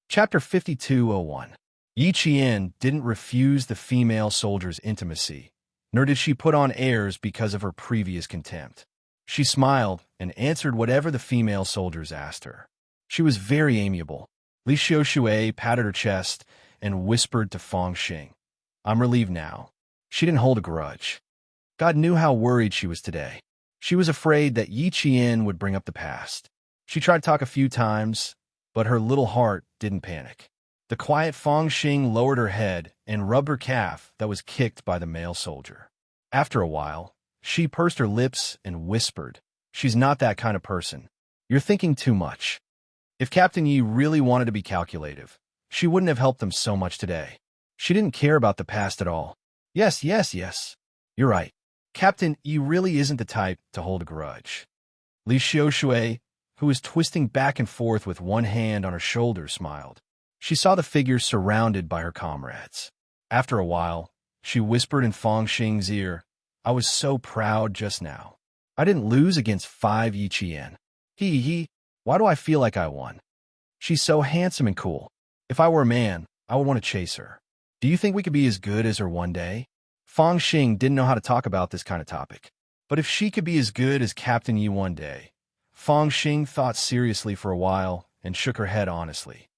S1: Chapter 5201. Yi Qian didn't refuse the female soldiers' intimacy, nor did she put on airs because of her previous contempt. She smiled and answered whatever the female soldiers asked her. She was very amiable. Li Xiaoshui patted her chest and whispered to Fang Xing, "I'm relieved now." She didn't hold a grudge. God knew how worried she was today. She was afraid that Yi Qian would bring up the past. She tried to talk a few times, but her little heart didn't panic. The quiet Fang Xing lowered her head and rubbed her calf that was kicked by the male soldier. After a while, she pursed her lips and whispered, "She's not that kind of person. You're thinking too much." If Captain Yi really wanted to be calculative, she wouldn't have helped them so much today. She didn't care about the past at all. Yes. You're right. Captain Yi really isn't the type to hold a grudge. Li Xiaoshui, who was twisting back and forth with one hand on her shoulder, smiled. She saw the figure surrounded by her comrades. After a while, she whispered in Fang Xing's ear, "I was so proud just now. I didn't lose against 5 Yi Qian. Why do I feel like I won? She's so handsome and cool. If I were a man, I would want to chase her. Do you think we could be as good as her one day?" Fang Xing didn't know how to talk about this kind of topic. But if she could be as good as Captain Yi one day, Fang Xing thought seriously for a while and shook her head honestly.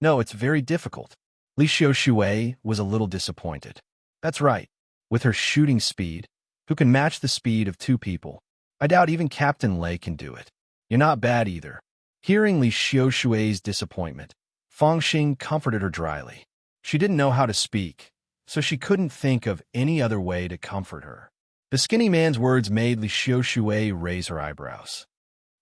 S1: "No, it's very difficult." Li Xiaoshui was a little disappointed. "That's right. With her shooting speed, who can match the speed of 2 people? I doubt even Captain Lei can do it. You're not bad either." Hearing Li Xiaoshui's disappointment, Fang Xing comforted her dryly. She didn't know how to speak, so she couldn't think of any other way to comfort her. The skinny man's words made Li Xiaoshui raise her eyebrows.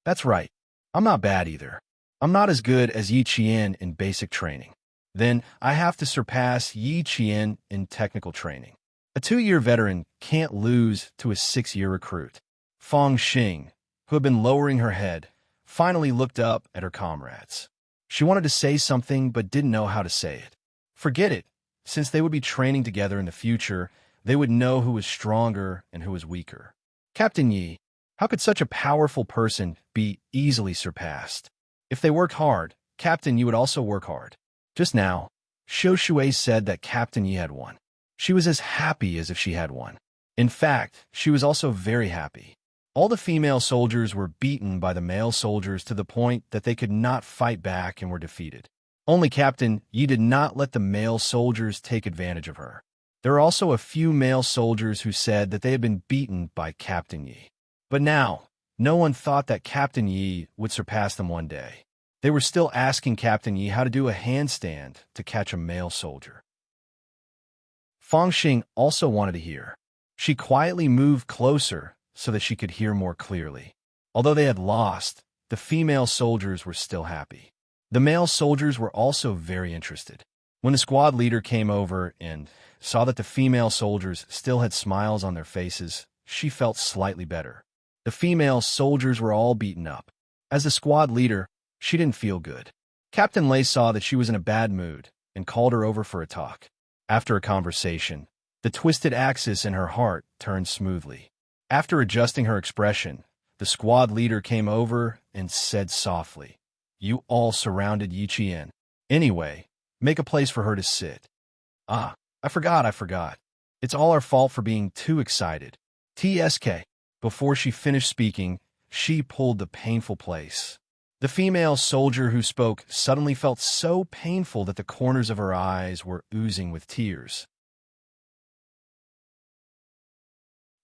S1: "That's right. I'm not bad either. I'm not as good as Yi Qian in basic training. Then I have to surpass Yi Qian in technical training. A 2-year veteran can't lose to a 6-year recruit." Fang Xing, who had been lowering her head, finally looked up at her comrades. She wanted to say something but didn't know how to say it. Forget it. Since they would be training together in the future, they would know who was stronger and who was weaker. "Captain Yi, how could such a powerful person be easily surpassed? If they worked hard, Captain Yi would also work hard." Just now, Xiaoshui said that Captain Yi had won. She was as happy as if she had won. In fact, she was also very happy. All the female soldiers were beaten by the male soldiers to the point that they could not fight back and were defeated. Only Captain Yi did not let the male soldiers take advantage of her. There were also a few male soldiers who said that they had been beaten by Captain Yi. But now, no one thought that Captain Yi would surpass them one day. They were still asking Captain Yi how to do a handstand to catch a male soldier. Fang Xing also wanted to hear. She quietly moved closer so that she could hear more clearly. Although they had lost, the female soldiers were still happy. The male soldiers were also very interested. When the squad leader came over and saw that the female soldiers still had smiles on their faces, she felt slightly better. The female soldiers were all beaten up. As the squad leader, she didn't feel good. Captain Lei saw that she was in a bad mood and called her over for a talk. After a conversation, the twisted axis in her heart turned smoothly. After adjusting her expression, the squad leader came over and said softly, "You all surrounded Yi Qian. Anyway, make a place for her to sit." "Ah, I forgot. It's all our fault for being too excited." TSK. Before she finished speaking, she pulled the painful place. The female soldier who spoke suddenly felt so painful that the corners of her eyes were oozing with tears.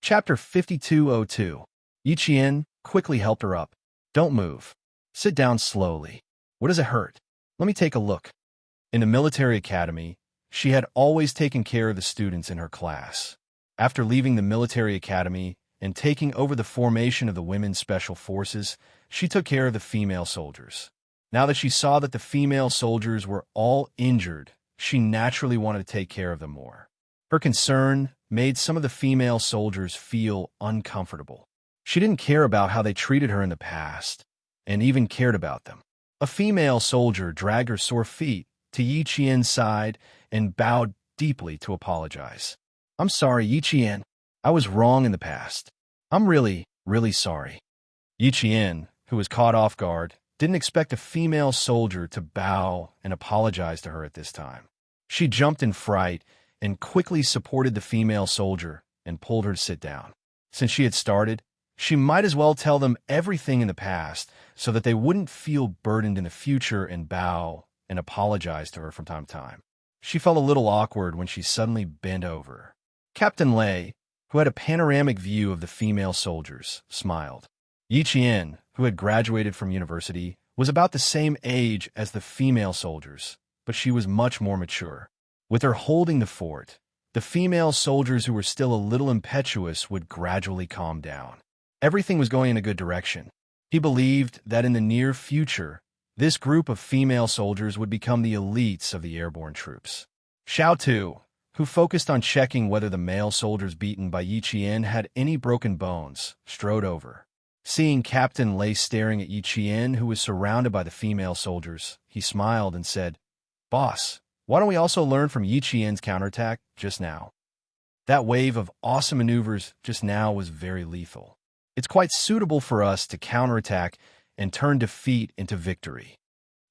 S1: Chapter 5202. Yiqian quickly helped her up. Don't move. Sit down slowly. What does it hurt? Let me take a look. In the military academy, she had always taken care of the students in her class. After leaving the military academy and taking over the formation of the women's special forces, she took care of the female soldiers. Now that she saw that the female soldiers were all injured, she naturally wanted to take care of them more. Her concern made some of the female soldiers feel uncomfortable. She didn't care about how they treated her in the past, and even cared about them. A female soldier dragged her sore feet to Yiqian's side and bowed deeply to apologize. I'm sorry, Yiqian. I was wrong in the past. I'm really, really sorry. Yiqian, who was caught off guard, didn't expect a female soldier to bow and apologize to her at this time. She jumped in fright and quickly supported the female soldier and pulled her to sit down. Since she had started, she might as well tell them everything in the past so that they wouldn't feel burdened in the future and bow and apologize to her from time to time. She felt a little awkward when she suddenly bent over. Captain Lei, who had a panoramic view of the female soldiers, smiled. Yiqian, who had graduated from university, was about the same age as the female soldiers, but she was much more mature. With her holding the fort, the female soldiers who were still a little impetuous would gradually calm down. Everything was going in a good direction. He believed that in the near future, this group of female soldiers would become the elites of the airborne troops. Xiao Tu, who focused on checking whether the male soldiers beaten by Yiqian had any broken bones, strode over. Seeing Captain Lei staring at Yiqian, who was surrounded by the female soldiers, he smiled and said, "Boss, why don't we also learn from Yiqian's counterattack just now?" That wave of awesome maneuvers just now was very lethal. It's quite suitable for us to counterattack and turn defeat into victory.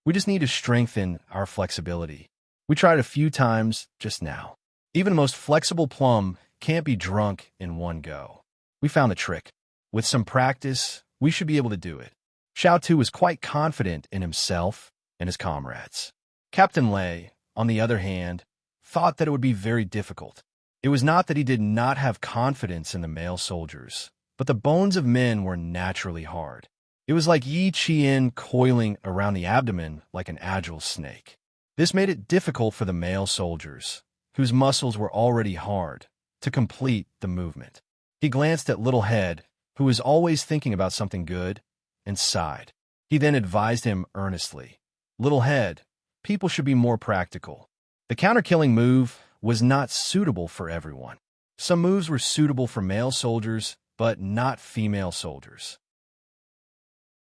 S1: We just need to strengthen our flexibility. We tried a few times just now. Even the most flexible plum can't be drunk in one go. We found the trick. With some practice, we should be able to do it. Xiao Tu was quite confident in himself and his comrades. Captain Lei, on the other hand, thought that it would be very difficult. It was not that he did not have confidence in the male soldiers, but the bones of men were naturally hard. It was like Yiqian coiling around the abdomen like an agile snake. This made it difficult for the male soldiers, whose muscles were already hard, to complete the movement. He glanced at Little Head, who was always thinking about something good, and sighed. He then advised him earnestly, "Little Head, people should be more practical. The counter-killing move was not suitable for everyone. Some moves were suitable for male soldiers, but not female soldiers.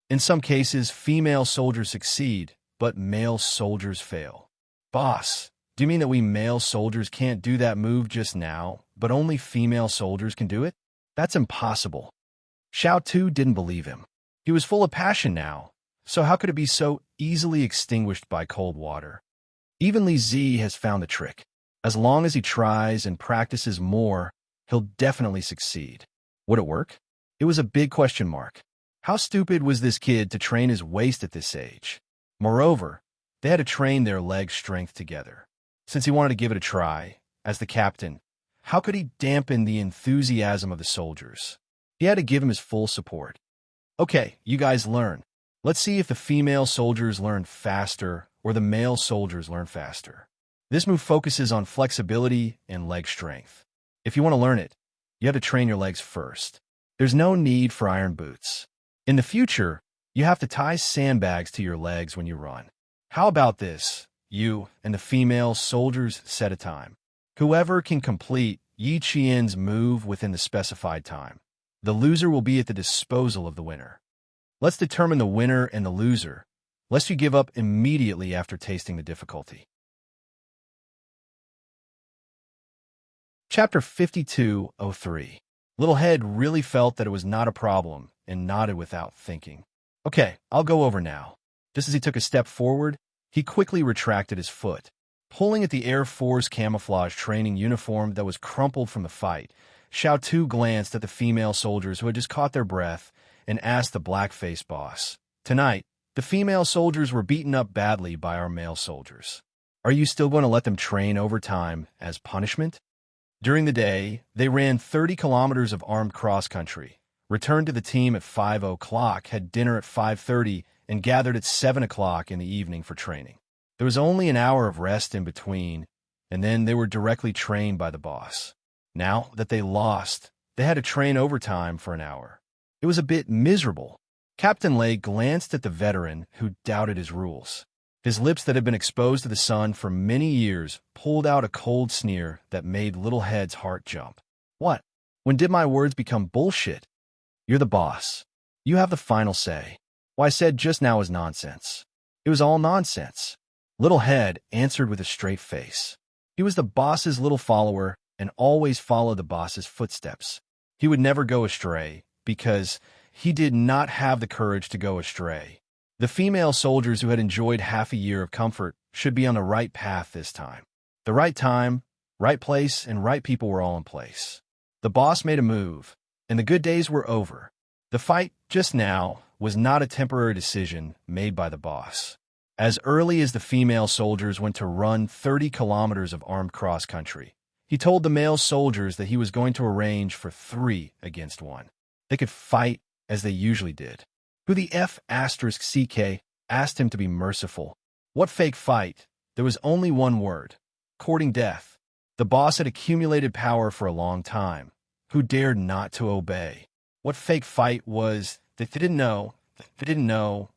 S1: In some cases, female soldiers succeed, but male soldiers fail." "Boss, do you mean that we male soldiers can't do that move just now, but only female soldiers can do it? That's impossible." Xiao Tu didn't believe him. He was full of passion now, so how could it be so easily extinguished by cold water? Even Li Zi has found the trick. As long as he tries and practices more, he'll definitely succeed. Would it work? It was a big question mark. How stupid was this kid to train his waist at this age? Moreover, they had to train their leg strength together. Since he wanted to give it a try, as the captain, how could he dampen the enthusiasm of the soldiers? He had to give him his full support. "Okay, you guys learn. Let's see if the female soldiers learn faster or the male soldiers learn faster." This move focuses on flexibility and leg strength. If you want to learn it, you have to train your legs first. There's no need for iron boots. In the future, you have to tie sandbags to your legs when you run. How about this? You and the female soldiers set a time. Whoever can complete Yiqian's move within the specified time, the loser will be at the disposal of the winner. Let's determine the winner and the loser, lest you give up immediately after tasting the difficulty. Chapter 5203. Little Head really felt that it was not a problem and nodded without thinking. "Okay, I'll go over now." Just as he took a step forward, he quickly retracted his foot. Pulling at the Air Force camouflage training uniform that was crumpled from the fight, Xiao Tu glanced at the female soldiers who had just caught their breath and asked the black-faced boss, "Tonight, the female soldiers were beaten up badly by our male soldiers. Are you still going to let them train overtime as punishment?" During the day, they ran 30 kilometers of armed cross-country, returned to the team at 5 o'clock, had dinner at 5:30, and gathered at 7 o'clock in the evening for training. There was only an hour of rest in between, and then they were directly trained by the boss. Now that they lost, they had to train overtime for an hour. It was a bit miserable. Captain Lay glanced at the veteran who doubted his rules. His lips that had been exposed to the sun for many years pulled out a cold sneer that made Little Head's heart jump. "What? When did my words become bullshit? You're the boss. You have the final say. What I said just now was nonsense. It was all nonsense." Little Head answered with a straight face. He was the boss's little follower and always followed the boss's footsteps. He would never go astray because he did not have the courage to go astray. The female soldiers who had enjoyed half a year of comfort should be on the right path this time. The right time, right place, and right people were all in place. The boss made a move, and the good days were over. The fight just now was not a temporary decision made by the boss. As early as the female soldiers went to run 30 kilometers of armed cross-country, he told the male soldiers that he was going to arrange for 3 against 1. They could fight as they usually did. Who the F***CK asked him to be merciful? What fake fight? There was only one word: courting death. The boss had accumulated power for a long time. Who dared not to obey? What fake fight was that they didn't know?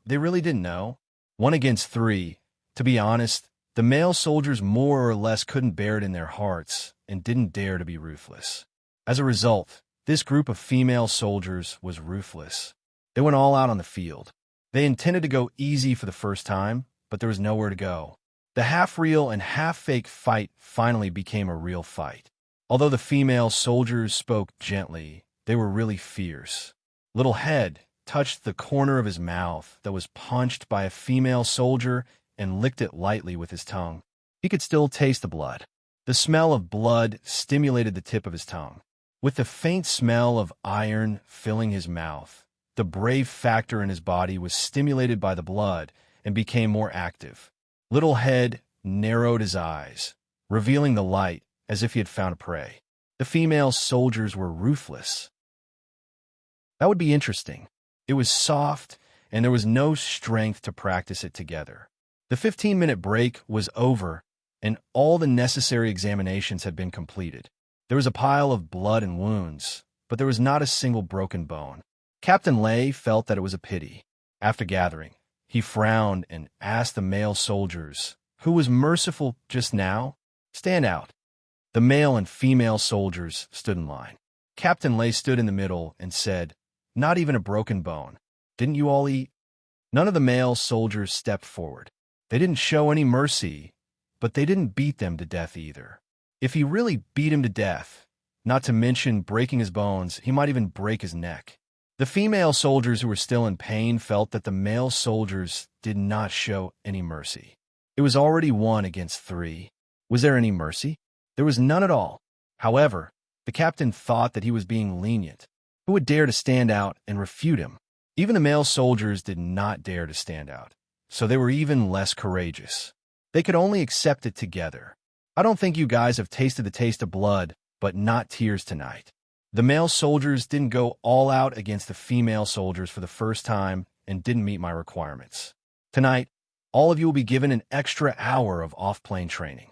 S1: They really didn't know. 1 against 3. To be honest, the male soldiers more or less couldn't bear it in their hearts and didn't dare to be ruthless. As a result, this group of female soldiers was ruthless. They went all out on the field. They intended to go easy for the first time, but there was nowhere to go. The half-real and half-fake fight finally became a real fight. Although the female soldiers spoke gently, they were really fierce. Little Head touched the corner of his mouth that was punched by a female soldier and licked it lightly with his tongue. He could still taste the blood. The smell of blood stimulated the tip of his tongue. With the faint smell of iron filling his mouth, the brave factor in his body was stimulated by the blood and became more active. Little Head narrowed his eyes, revealing the light as if he had found a prey. The female soldiers were ruthless. That would be interesting. It was soft, and there was no strength to practice it together. The 15-minute break was over, and all the necessary examinations had been completed. There was a pile of blood and wounds, but there was not a single broken bone. Captain Lay felt that it was a pity. After gathering, he frowned and asked the male soldiers, "Who was merciful just now? Stand out." The male and female soldiers stood in line. Captain Lay stood in the middle and said, "Not even a broken bone. Didn't you all eat?" None of the male soldiers stepped forward. They didn't show any mercy, but they didn't beat them to death either. If he really beat him to death, not to mention breaking his bones, he might even break his neck. The female soldiers who were still in pain felt that the male soldiers did not show any mercy. It was already 1 against 3. Was there any mercy? There was none at all. However, the captain thought that he was being lenient. Who would dare to stand out and refute him? Even the male soldiers did not dare to stand out, so they were even less courageous. They could only accept it together. I don't think you guys have tasted the taste of blood, but not tears tonight. The male soldiers didn't go all out against the female soldiers for the first time and didn't meet my requirements. Tonight, all of you will be given an extra hour of off-plane training.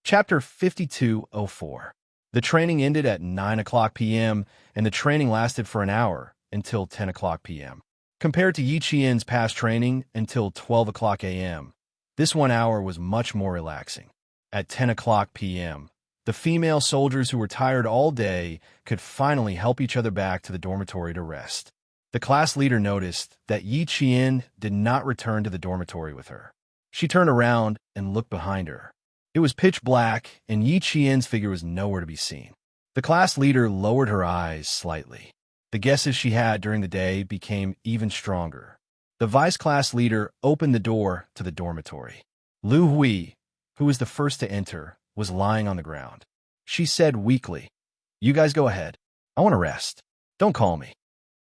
S1: Chapter 5204. The training ended at 9 o'clock p.m., and the training lasted for an hour until 10 o'clock p.m. Compared to Yi Qian's past training until 12 o'clock a.m., this 1 hour was much more relaxing. At 10 o'clock p.m., the female soldiers who were tired all day could finally help each other back to the dormitory to rest. The class leader noticed that Yi Qian did not return to the dormitory with her. She turned around and looked behind her. It was pitch black, and Yi Qian's figure was nowhere to be seen. The class leader lowered her eyes slightly. The guesses she had during the day became even stronger. The vice class leader opened the door to the dormitory. Lu Hui, who was the first to enter, was lying on the ground. She said weakly, "You guys go ahead. I want to rest. Don't call me.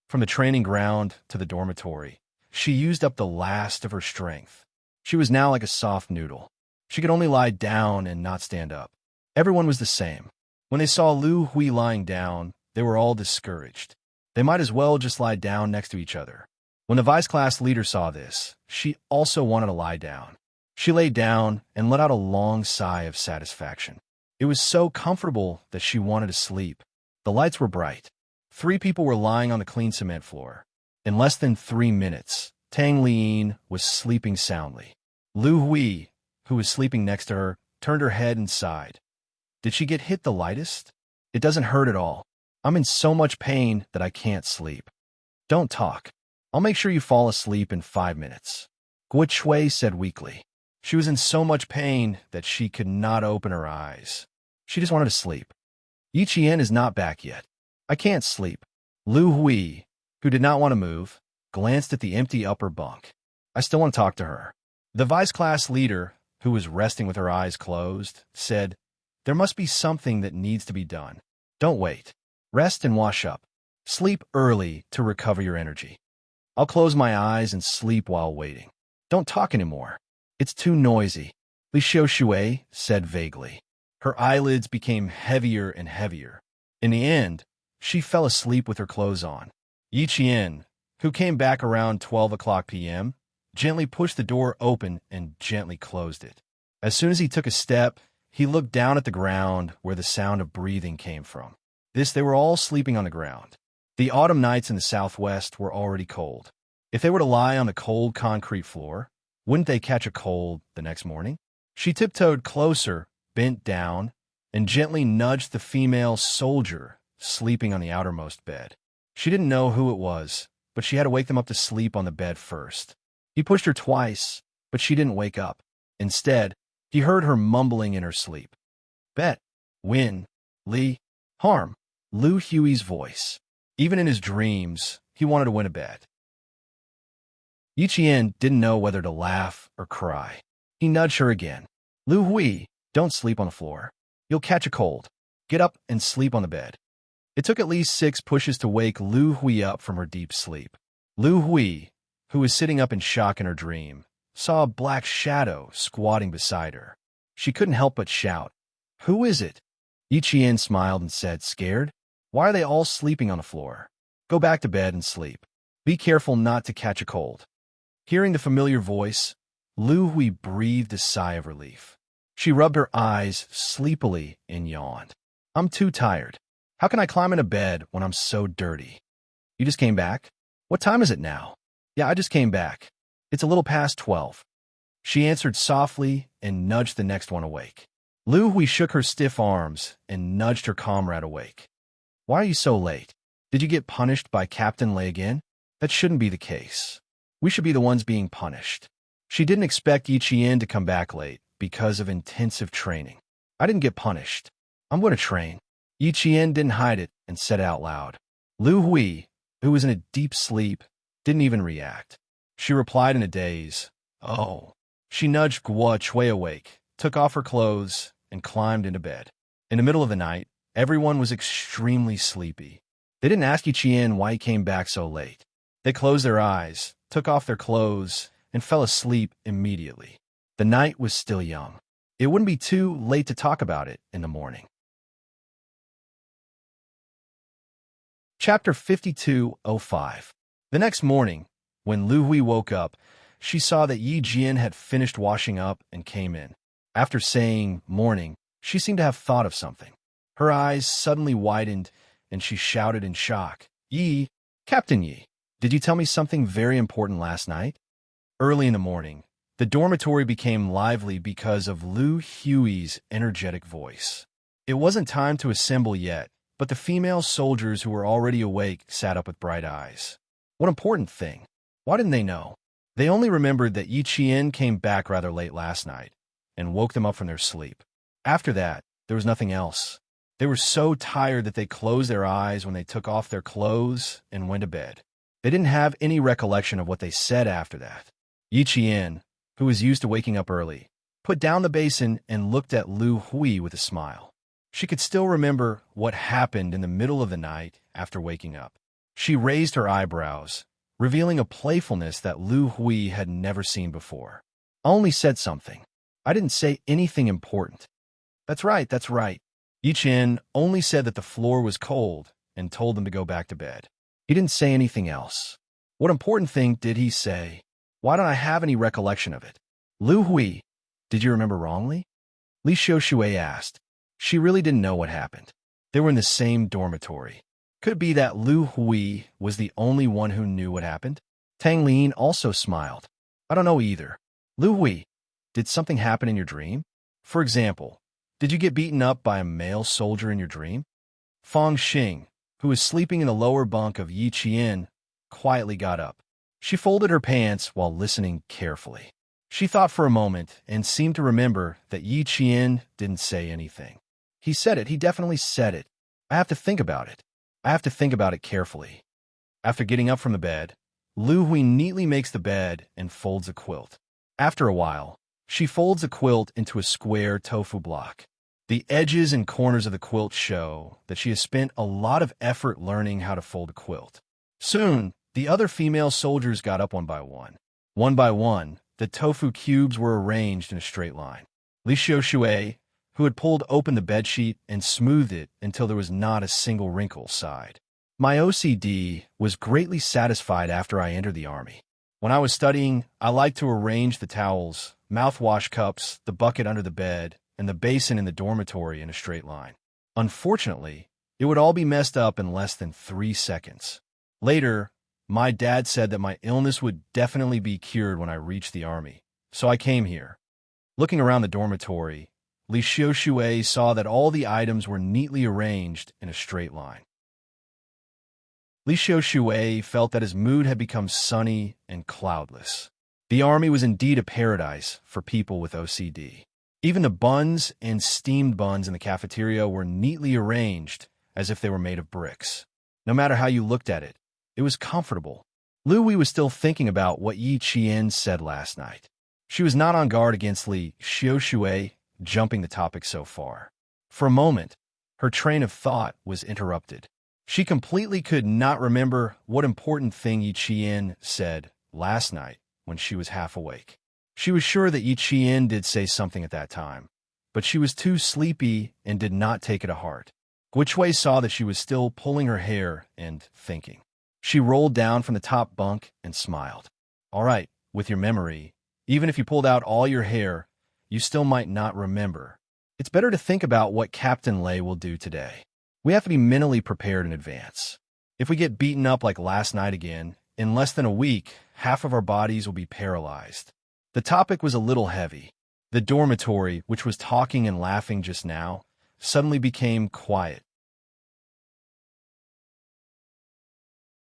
S1: From the training ground to the dormitory, she used up the last of her strength. She was now like a soft noodle. She could only lie down and not stand up. Everyone was the same. When they saw Lu Hui lying down, they were all discouraged. They might as well just lie down next to each other. When the vice class leader saw this, she also wanted to lie down. She lay down and let out a long sigh of satisfaction. It was so comfortable that she wanted to sleep. The lights were bright. 3 people were lying on the clean cement floor. In less than 3 minutes, Tang Liyin was sleeping soundly. Lu Hui, who was sleeping next to her, turned her head and sighed. Did she get hit the lightest? It doesn't hurt at all. I'm in so much pain that I can't sleep. Don't talk. I'll make sure you fall asleep in 5 minutes. Guo Chui said weakly. She was in so much pain that she could not open her eyes. She just wanted to sleep. Yi Qian is not back yet. I can't sleep. Lu Hui, who did not want to move, glanced at the empty upper bunk. I still want to talk to her. The vice class leader, who was resting with her eyes closed, said, There must be something that needs to be done. Don't wait. Rest and wash up. Sleep early to recover your energy. I'll close my eyes and sleep while waiting. Don't talk anymore. It's too noisy, Li Xiaoshui said vaguely. Her eyelids became heavier and heavier. In the end, she fell asleep with her clothes on. Yi Qian, who came back around 12 o'clock p.m., gently pushed the door open and gently closed it. As soon as he took a step, he looked down at the ground where the sound of breathing came from. They were all sleeping on the ground. The autumn nights in the southwest were already cold. If they were to lie on the cold concrete floor, wouldn't they catch a cold the next morning? She tiptoed closer, bent down, and gently nudged the female soldier sleeping on the outermost bed. She didn't know who it was, but she had to wake them up to sleep on the bed first. He pushed her twice, but she didn't wake up. Instead, he heard her mumbling in her sleep. Bet, win, Li, harm, Lu Hui's voice. Even in his dreams, he wanted to win a bet. Yi Qian didn't know whether to laugh or cry. He nudged her again. Lu Hui, don't sleep on the floor. You'll catch a cold. Get up and sleep on the bed. It took at least 6 pushes to wake Lu Hui up from her deep sleep. Lu Hui, who was sitting up in shock in her dream, saw a black shadow squatting beside her. She couldn't help but shout, Who is it? Yi Qian smiled and said, Scared? Why are they all sleeping on the floor? Go back to bed and sleep. Be careful not to catch a cold. Hearing the familiar voice, Lu Hui breathed a sigh of relief. She rubbed her eyes sleepily and yawned. I'm too tired. How can I climb into bed when I'm so dirty? You just came back? What time is it now? Yeah, I just came back. It's a little past 12. She answered softly and nudged the next one awake. Lu Hui shook her stiff arms and nudged her comrade awake. Why are you so late? Did you get punished by Captain Lei again? That shouldn't be the case. We should be the ones being punished. She didn't expect Yi Qian to come back late because of intensive training. I didn't get punished. I'm going to train. Yi Qian didn't hide it and said it out loud. Lu Hui, who was in a deep sleep, didn't even react. She replied in a daze, Oh. She nudged Guo Chui awake, took off her clothes, and climbed into bed. In the middle of the night, everyone was extremely sleepy. They didn't ask Yi Qian why he came back so late. They closed their eyes, took off their clothes, and fell asleep immediately. The night was still young. It wouldn't be too late to talk about it in the morning. Chapter 52:05. The next morning, when Lu Hui woke up, she saw that Yi Jian had finished washing up and came in. After saying morning, she seemed to have thought of something. Her eyes suddenly widened, and she shouted in shock, Yi, Captain Yi, did you tell me something very important last night? Early in the morning, the dormitory became lively because of Lu Hui's energetic voice. It wasn't time to assemble yet, but the female soldiers who were already awake sat up with bright eyes. What important thing? Why didn't they know? They only remembered that Yi Qian came back rather late last night and woke them up from their sleep. After that, there was nothing else. They were so tired that they closed their eyes when they took off their clothes and went to bed. They didn't have any recollection of what they said after that. Yi Qian, who was used to waking up early, put down the basin and looked at Lu Hui with a smile. She could still remember what happened in the middle of the night after waking up. She raised her eyebrows, revealing a playfulness that Lu Hui had never seen before. "I only said something. I didn't say anything important." That's right, that's right. Yi Qian only said that the floor was cold and told them to go back to bed. He didn't say anything else. What important thing did he say? Why don't I have any recollection of it? Lu Hui, did you remember wrongly? Li Xiaoshui asked. She really didn't know what happened. They were in the same dormitory. Could it be that Lu Hui was the only one who knew what happened? Tang Lin also smiled. I don't know either. Lu Hui, did something happen in your dream? For example, did you get beaten up by a male soldier in your dream? Fang Xing, who was sleeping in the lower bunk of Yi Qian, quietly got up. She folded her pants while listening carefully. She thought for a moment and seemed to remember that Yi Qian didn't say anything. He said it. He definitely said it. I have to think about it. I have to think about it carefully. After getting up from the bed, Lu Hui neatly makes the bed and folds a quilt. After a while, she folds the quilt into a square tofu block. The edges and corners of the quilt show that she has spent a lot of effort learning how to fold a quilt. Soon, the other female soldiers got up one by one. One by one, the tofu cubes were arranged in a straight line. Li Xiaoshui, who had pulled open the bedsheet and smoothed it until there was not a single wrinkle, sighed. My OCD was greatly satisfied after I entered the army. When I was studying, I liked to arrange the towels, mouthwash cups, the bucket under the bed, and the basin in the dormitory in a straight line. Unfortunately, it would all be messed up in less than 3 seconds. Later, my dad said that my illness would definitely be cured when I reached the army, so I came here. Looking around the dormitory, Li Xiaoshui saw that all the items were neatly arranged in a straight line. Li Xiaoshui felt that his mood had become sunny and cloudless. The army was indeed a paradise for people with OCD. Even the buns and steamed buns in the cafeteria were neatly arranged as if they were made of bricks. No matter how you looked at it, it was comfortable. Lu Hui was still thinking about what Yi Qian said last night. She was not on guard against Li Xiaoshui jumping the topic so far. For a moment, her train of thought was interrupted. She completely could not remember what important thing Yi Qian said last night when she was half awake. She was sure that Yi Qian did say something at that time, but she was too sleepy and did not take it to heart. Guichui saw that she was still pulling her hair and thinking. She rolled down from the top bunk and smiled. All right, with your memory, even if you pulled out all your hair, you still might not remember. It's better to think about what Captain Lei will do today. We have to be mentally prepared in advance. If we get beaten up like last night again, in less than a week, half of our bodies will be paralyzed. The topic was a little heavy. The dormitory, which was talking and laughing just now, suddenly became quiet.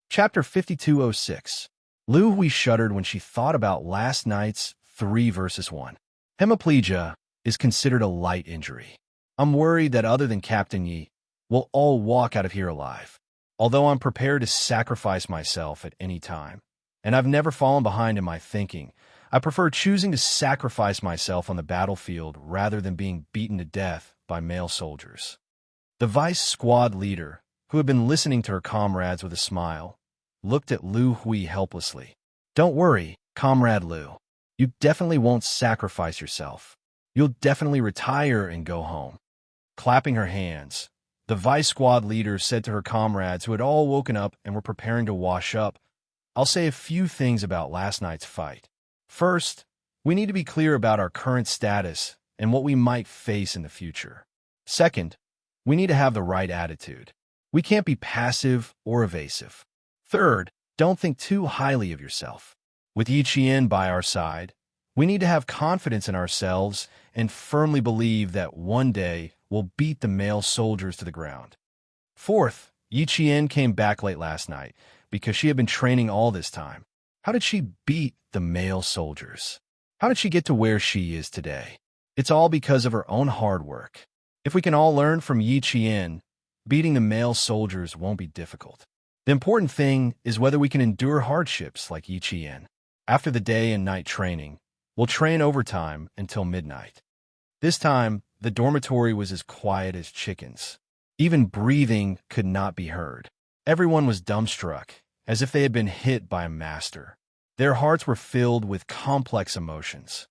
S1: Chapter 5206. Lu Hui shuddered when she thought about last night's 3 versus 1. Hemiplegia is considered a light injury. I'm worried that other than Captain Yi, we'll all walk out of here alive. Although I'm prepared to sacrifice myself at any time, and I've never fallen behind in my thinking, I prefer choosing to sacrifice myself on the battlefield rather than being beaten to death by male soldiers. The vice squad leader, who had been listening to her comrades with a smile, looked at Lu Hui helplessly. Don't worry, Comrade Lu. You definitely won't sacrifice yourself. You'll definitely retire and go home. Clapping her hands, the vice squad leader said to her comrades who had all woken up and were preparing to wash up, I'll say a few things about last night's fight. First, we need to be clear about our current status and what we might face in the future. Second, we need to have the right attitude. We can't be passive or evasive. Third, don't think too highly of yourself. With Yi Qian by our side, we need to have confidence in ourselves and firmly believe that one day we'll beat the male soldiers to the ground. Fourth, Yi Qian came back late last night because she had been training all this time. How did she beat the male soldiers? How did she get to where she is today? It's all because of her own hard work. If we can all learn from Yi Qian, beating the male soldiers won't be difficult. The important thing is whether we can endure hardships like Yi Qian. After the day and night training, we'll train overtime until midnight. This time, the dormitory was as quiet as chickens. Even breathing could not be heard. Everyone was dumbstruck, as if they had been hit by a master. Their hearts were filled with complex emotions.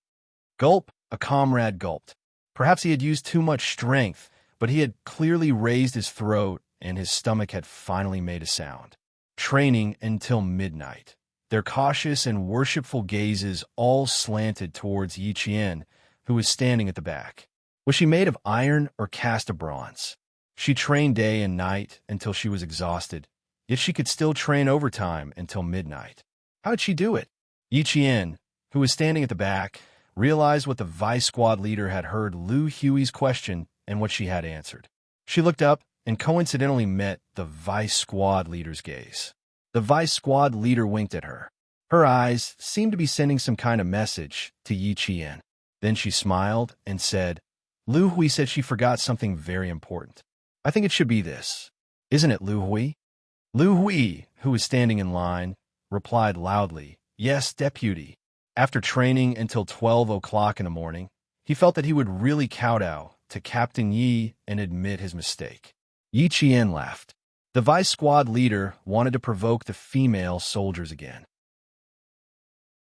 S1: Gulp, a comrade gulped. Perhaps he had used too much strength, but he had clearly raised his throat and his stomach had finally made a sound. Training until midnight. Their cautious and worshipful gazes all slanted towards Yi Qian, who was standing at the back. Was she made of iron or cast of bronze? She trained day and night until she was exhausted, yet she could still train overtime until midnight. How did she do it? Yi Qian, who was standing at the back, realized what the vice squad leader had heard Lu Hui's question and what she had answered. She looked up and coincidentally met the vice squad leader's gaze. The vice squad leader winked at her. Her eyes seemed to be sending some kind of message to Yi Qian. Then she smiled and said, Lu Hui said she forgot something very important. I think it should be this. Isn't it, Lu Hui? Lu Hui, who was standing in line, replied loudly, Yes, deputy. After training until 12 o'clock in the morning, he felt that he would really kowtow to Captain Yi and admit his mistake. Yi Qian laughed. The vice squad leader wanted to provoke the female soldiers again.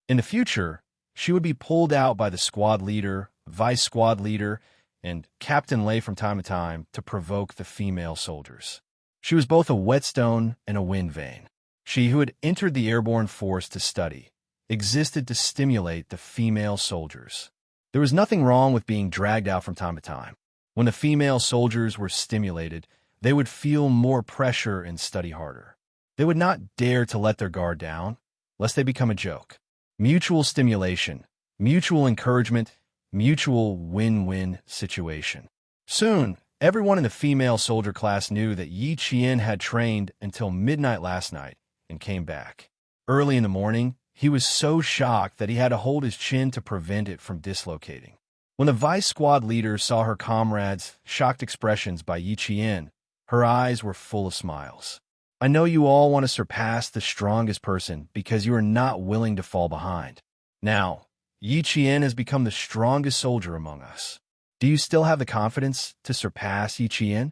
S1: In the future, she would be pulled out by the squad leader, vice squad leader, and Captain Lei from time to time to provoke the female soldiers. She was both a whetstone and a wind vane. She, who had entered the airborne force to study, existed to stimulate the female soldiers. There was nothing wrong with being dragged out from time to time. When the female soldiers were stimulated, they would feel more pressure and study harder. They would not dare to let their guard down, lest they become a joke. Mutual stimulation, mutual encouragement, mutual win-win situation. Soon, everyone in the female soldier class knew that Yi Qian had trained until midnight last night and came back. Early in the morning, he was so shocked that he had to hold his chin to prevent it from dislocating. When the vice squad leader saw her comrades' shocked expressions by Yi Qian, her eyes were full of smiles. I know you all want to surpass the strongest person because you are not willing to fall behind. Now, Yi Qian has become the strongest soldier among us. Do you still have the confidence to surpass Yi Qian?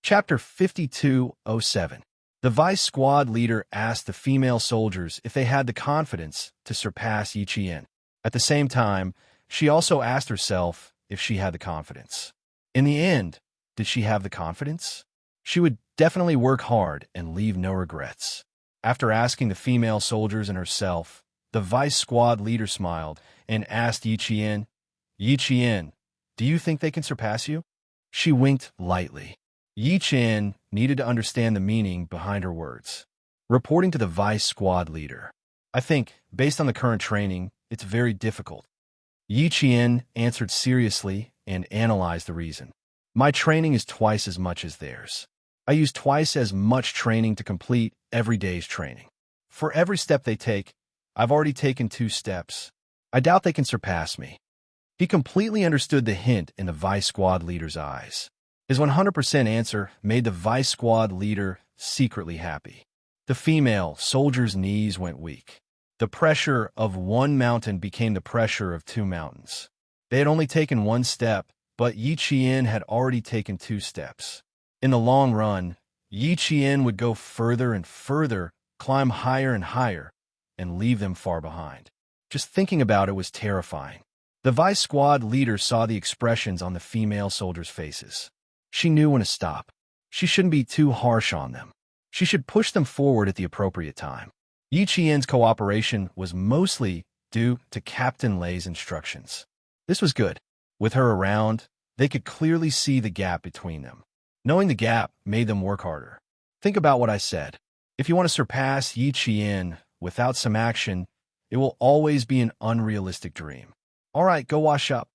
S1: Chapter 52:07. The vice squad leader asked the female soldiers if they had the confidence to surpass Yi Qian. At the same time, she also asked herself if she had the confidence. In the end, did she have the confidence? She would definitely work hard and leave no regrets. After asking the female soldiers and herself, the vice squad leader smiled and asked Yi Qian, do you think they can surpass you? She winked lightly. Yi Qian needed to understand the meaning behind her words. Reporting to the vice squad leader, I think, based on the current training, it's very difficult. Yi Qian answered seriously and analyzed the reason. My training is twice as much as theirs. I use twice as much training to complete every day's training. For every step they take, I've already taken 2 steps. I doubt they can surpass me. He completely understood the hint in the vice squad leader's eyes. His 100% answer made the vice squad leader secretly happy. The female soldier's knees went weak. The pressure of one mountain became the pressure of 2 mountains. They had only taken 1 step, but Yi Qian had already taken 2 steps. In the long run, Yi Qian would go further and further, climb higher and higher, and leave them far behind. Just thinking about it was terrifying. The vice squad leader saw the expressions on the female soldiers' faces. She knew when to stop. She shouldn't be too harsh on them. She should push them forward at the appropriate time. Yi Qian's cooperation was mostly due to Captain Lei's instructions. This was good. With her around, they could clearly see the gap between them. Knowing the gap made them work harder. Think about what I said. If you want to surpass Yi Qian without some action, it will always be an unrealistic dream. All right, go wash up.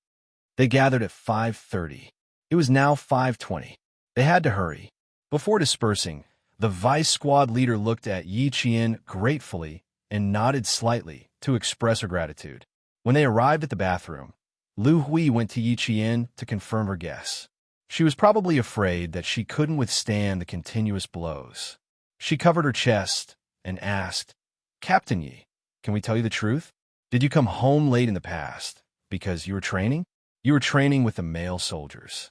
S1: They gathered at 5:30. It was now 5:20. They had to hurry. Before dispersing, the vice squad leader looked at Yi Qian gratefully and nodded slightly to express her gratitude. When they arrived at the bathroom, Lu Hui went to Yi Qian to confirm her guess. She was probably afraid that she couldn't withstand the continuous blows. She covered her chest and asked, Captain Yi, can we tell you the truth? Did you come home late in the past because you were training? You were training with the male soldiers.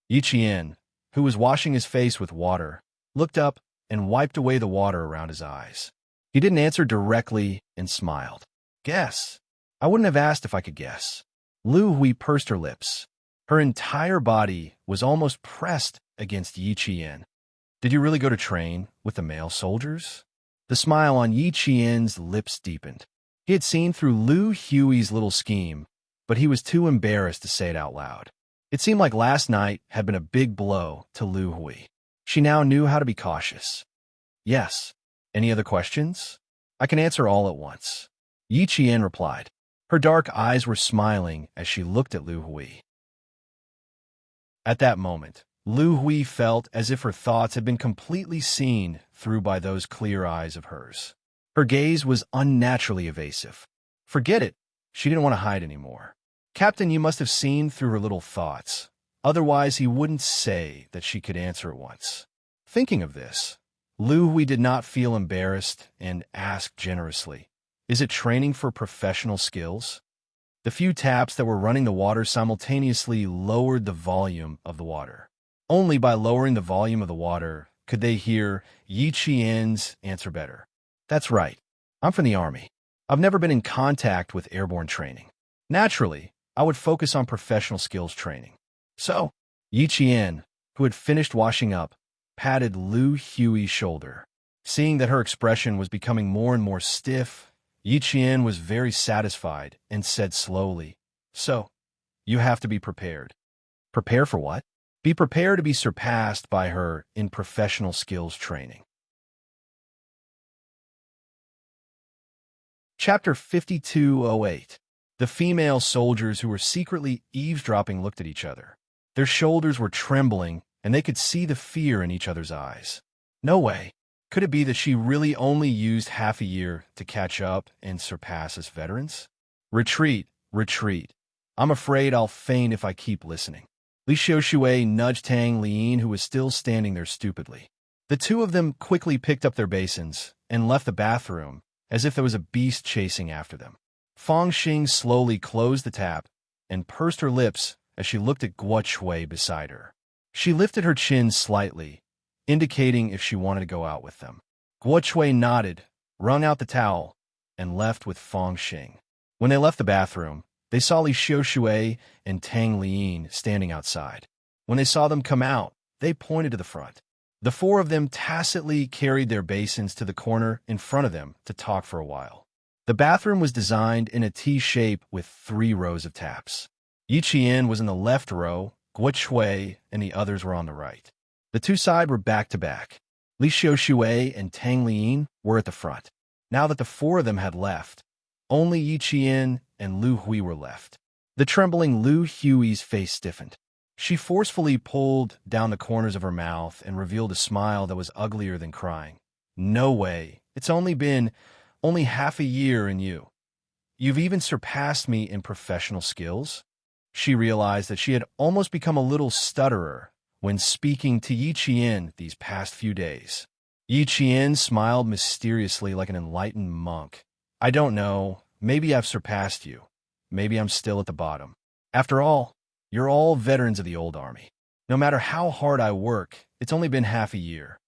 S1: Yi, who was washing his face with water, looked up and wiped away the water around his eyes. He didn't answer directly and smiled. Guess. I wouldn't have asked if I could guess. Lu Hui pursed her lips. Her entire body was almost pressed against Yi. Did you really go to train with the male soldiers? The smile on Yi lips deepened. He had seen through Lu Hui's little scheme, but he was too embarrassed to say it out loud. It seemed like last night had been a big blow to Lu Hui. She now knew how to be cautious. Yes. Any other questions? I can answer all at once. Yi replied. Her dark eyes were smiling as she looked at Lu Hui. At that moment, Lu Hui felt as if her thoughts had been completely seen through by those clear eyes of hers. Her gaze was unnaturally evasive. Forget it. She didn't want to hide anymore. Captain, you must have seen through her little thoughts. Otherwise, he wouldn't say that she could answer at once. Thinking of this, Lu Hui did not feel embarrassed and asked generously, Is it training for professional skills? The few taps that were running the water simultaneously lowered the volume of the water. Only by lowering the volume of the water could they hear Yi Qian's answer better. That's right. I'm from the Army. I've never been in contact with airborne training. Naturally, I would focus on professional skills training. So, Yi Qian, who had finished washing up, patted Lu Hui's shoulder. Seeing that her expression was becoming more and more stiff, Yi Qian was very satisfied and said slowly, So, you have to be prepared. Prepare for what? Be prepared to be surpassed by her in professional skills training. Chapter 5208. The female soldiers who were secretly eavesdropping looked at each other. Their shoulders were trembling, and they could see the fear in each other's eyes. No way. Could it be that she really only used half a year to catch up and surpass us veterans? Retreat, retreat. I'm afraid I'll faint if I keep listening. Li Xiaoshui nudged Tang Liyin, who was still standing there stupidly. The two of them quickly picked up their basins and left the bathroom, as if there was a beast chasing after them. Fang Xing slowly closed the tap and pursed her lips as she looked at Guo Chui beside her. She lifted her chin slightly, indicating if she wanted to go out with them. Guo Chui nodded, wrung out the towel, and left with Fang Xing. When they left the bathroom, they saw Li Xiaoshui and Tang Liyin standing outside. When they saw them come out, they pointed to the front. The four of them tacitly carried their basins to the corner in front of them to talk for a while. The bathroom was designed in a T shape with 3 rows of taps. Yi Qian was in the left row, Guo Chui and the others were on the right. The two sides were back to back. Li Xiaoshui and Tang Liyin were at the front. Now that the 4 of them had left, only Yi Qian and Lu Hui were left. The trembling Lu Hui's face stiffened. She forcefully pulled down the corners of her mouth and revealed a smile that was uglier than crying. No way. It's only been half a year and you've even surpassed me in professional skills? She realized that she had almost become a little stutterer when speaking to Yi Qian these past few days. Yi Qian smiled mysteriously like an enlightened monk. I don't know. Maybe I've surpassed you. Maybe I'm still at the bottom. After all, you're all veterans of the old army. No matter how hard I work, it's only been half a year.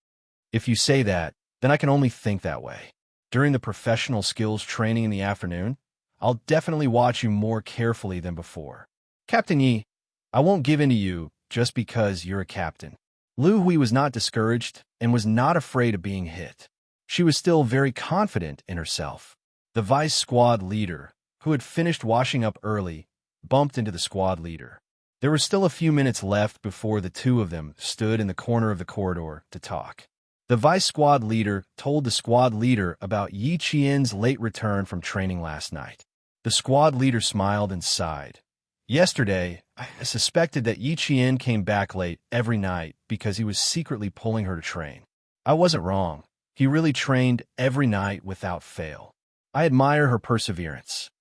S1: If you say that, then I can only think that way. During the professional skills training in the afternoon, I'll definitely watch you more carefully than before. Captain Yi, I won't give in to you just because you're a captain. Lu Hui was not discouraged and was not afraid of being hit. She was still very confident in herself. The vice squad leader, who had finished washing up early, bumped into the squad leader. There were still a few minutes left before the two of them stood in the corner of the corridor to talk. The vice squad leader told the squad leader about Yi Qian's late return from training last night. The squad leader smiled and sighed. Yesterday, I suspected that Yi Qian came back late every night because he was secretly pulling her to train. I wasn't wrong. He really trained every night without fail. I admire her perseverance.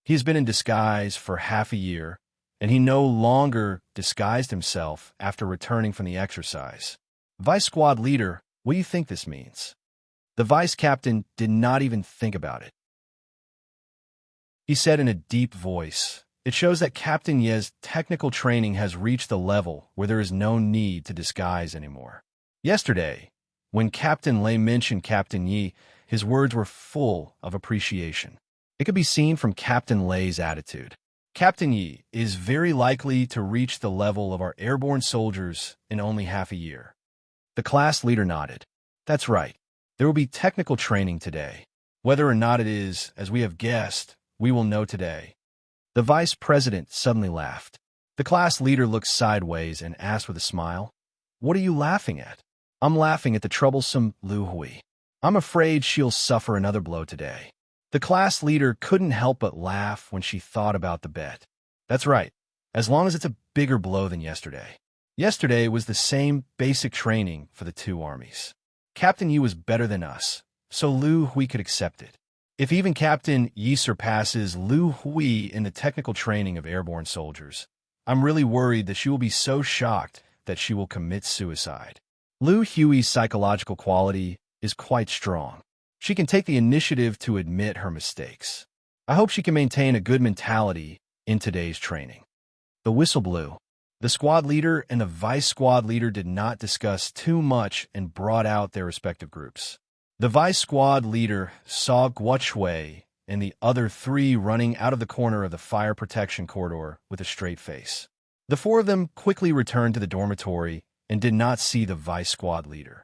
S1: He has been in disguise for half a year, and he no longer disguised himself after returning from the exercise. Vice squad leader, what do you think this means? The vice captain did not even think about it. he said in a deep voice. It shows that Captain Ye's technical training has reached the level where there is no need to disguise anymore. Yesterday, when Captain Lei mentioned Captain Yi, his words were full of appreciation. It could be seen from Captain Lei's attitude. Captain Yi is very likely to reach the level of our airborne soldiers in only half a year. The class leader nodded. That's right. There will be technical training today. Whether or not it is, as we have guessed, we will know today. The vice president suddenly laughed. The class leader looked sideways and asked with a smile, "What are you laughing at?" "I'm laughing at the troublesome Lu Hui. I'm afraid she'll suffer another blow today." The class leader couldn't help but laugh when she thought about the bet. That's right, as long as it's a bigger blow than yesterday. Yesterday was the same basic training for the two armies. Captain Yi was better than us, so Lu Hui could accept it. If even Captain Yi surpasses Lu Hui in the technical training of airborne soldiers, I'm really worried that she will be so shocked that she will commit suicide. Lu Hui's psychological quality is quite strong. She can take the initiative to admit her mistakes. I hope she can maintain a good mentality in today's training. The whistle blew. The squad leader and the vice squad leader did not discuss too much and brought out their respective groups. The vice squad leader saw Guo Chui and the other three running out of the corner of the fire protection corridor with a straight face. The four of them quickly returned to the dormitory and did not see the vice squad leader.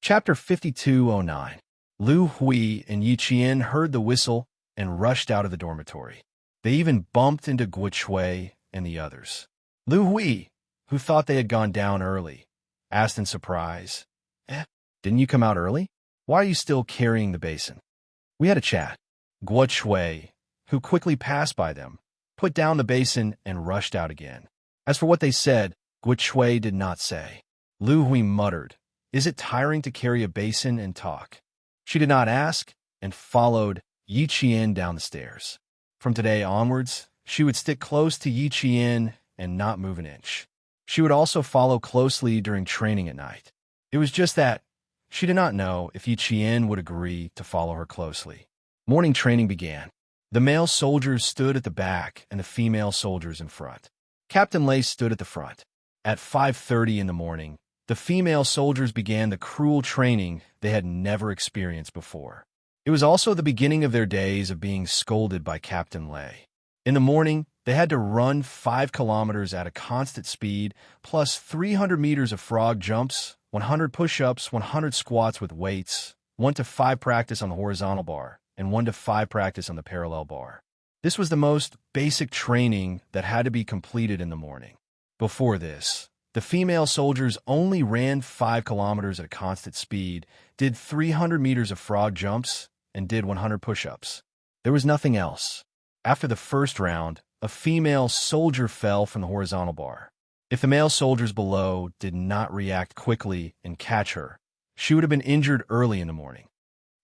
S1: Chapter 5209. Lu Hui and Yi Qian heard the whistle and rushed out of the dormitory. They even bumped into Guo Chui and the others. Lu Hui, who thought they had gone down early, asked in surprise, Didn't you come out early? Why are you still carrying the basin?" "We had a chat." Guo Chui, who quickly passed by them, put down the basin and rushed out again. As for what they said, Guo Chui did not say. Lu Hui muttered, "Is it tiring to carry a basin and talk?" She did not ask and followed Yi Qian down the stairs. From today onwards, she would stick close to Yi Qian and not move an inch. She would also follow closely during training at night. It was just that she did not know if Yi Qian would agree to follow her closely. Morning training began. The male soldiers stood at the back and the female soldiers in front. Captain Lei stood at the front. At 5:30 in the morning, the female soldiers began the cruel training they had never experienced before. It was also the beginning of their days of being scolded by Captain Lei. In the morning, they had to run 5 kilometers at a constant speed, plus 300 meters of frog jumps, 100 push-ups, 100 squats with weights, 1 to 5 practice on the horizontal bar, and 1 to 5 practice on the parallel bar. This was the most basic training that had to be completed in the morning. Before this, the female soldiers only ran 5 kilometers at a constant speed, did 300 meters of frog jumps, and did 100 push-ups. There was nothing else. After the first round, a female soldier fell from the horizontal bar. If the male soldiers below did not react quickly and catch her, she would have been injured early in the morning.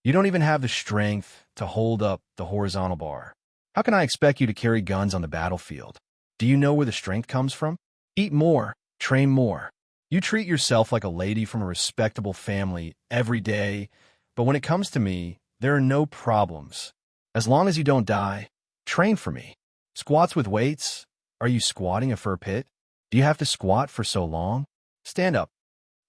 S1: You don't even have the strength to hold up the horizontal bar. How can I expect you to carry guns on the battlefield? Do you know where the strength comes from? Eat more, train more. You treat yourself like a lady from a respectable family every day, but when it comes to me, there are no problems. As long as you don't die, train for me. Squats with weights? Are you squatting a fur pit? Do you have to squat for so long? Stand up.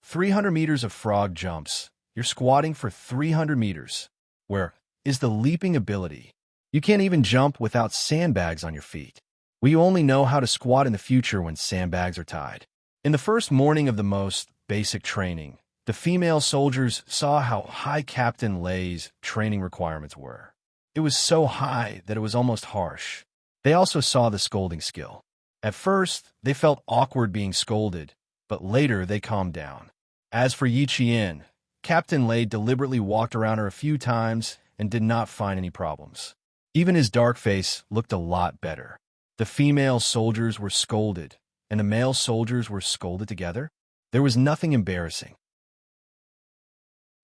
S1: 300 meters of frog jumps. You're squatting for 300 meters. Where is the leaping ability? You can't even jump without sandbags on your feet. Will you only know how to squat in the future when sandbags are tied? In the first morning of the most basic training, the female soldiers saw how high Captain Lei's training requirements were. It was so high that it was almost harsh. They also saw the scolding skill. At first, they felt awkward being scolded, but later they calmed down. As for Yi Qian, Captain Lei deliberately walked around her a few times and did not find any problems. Even his dark face looked a lot better. The female soldiers were scolded, and the male soldiers were scolded together. There was nothing embarrassing.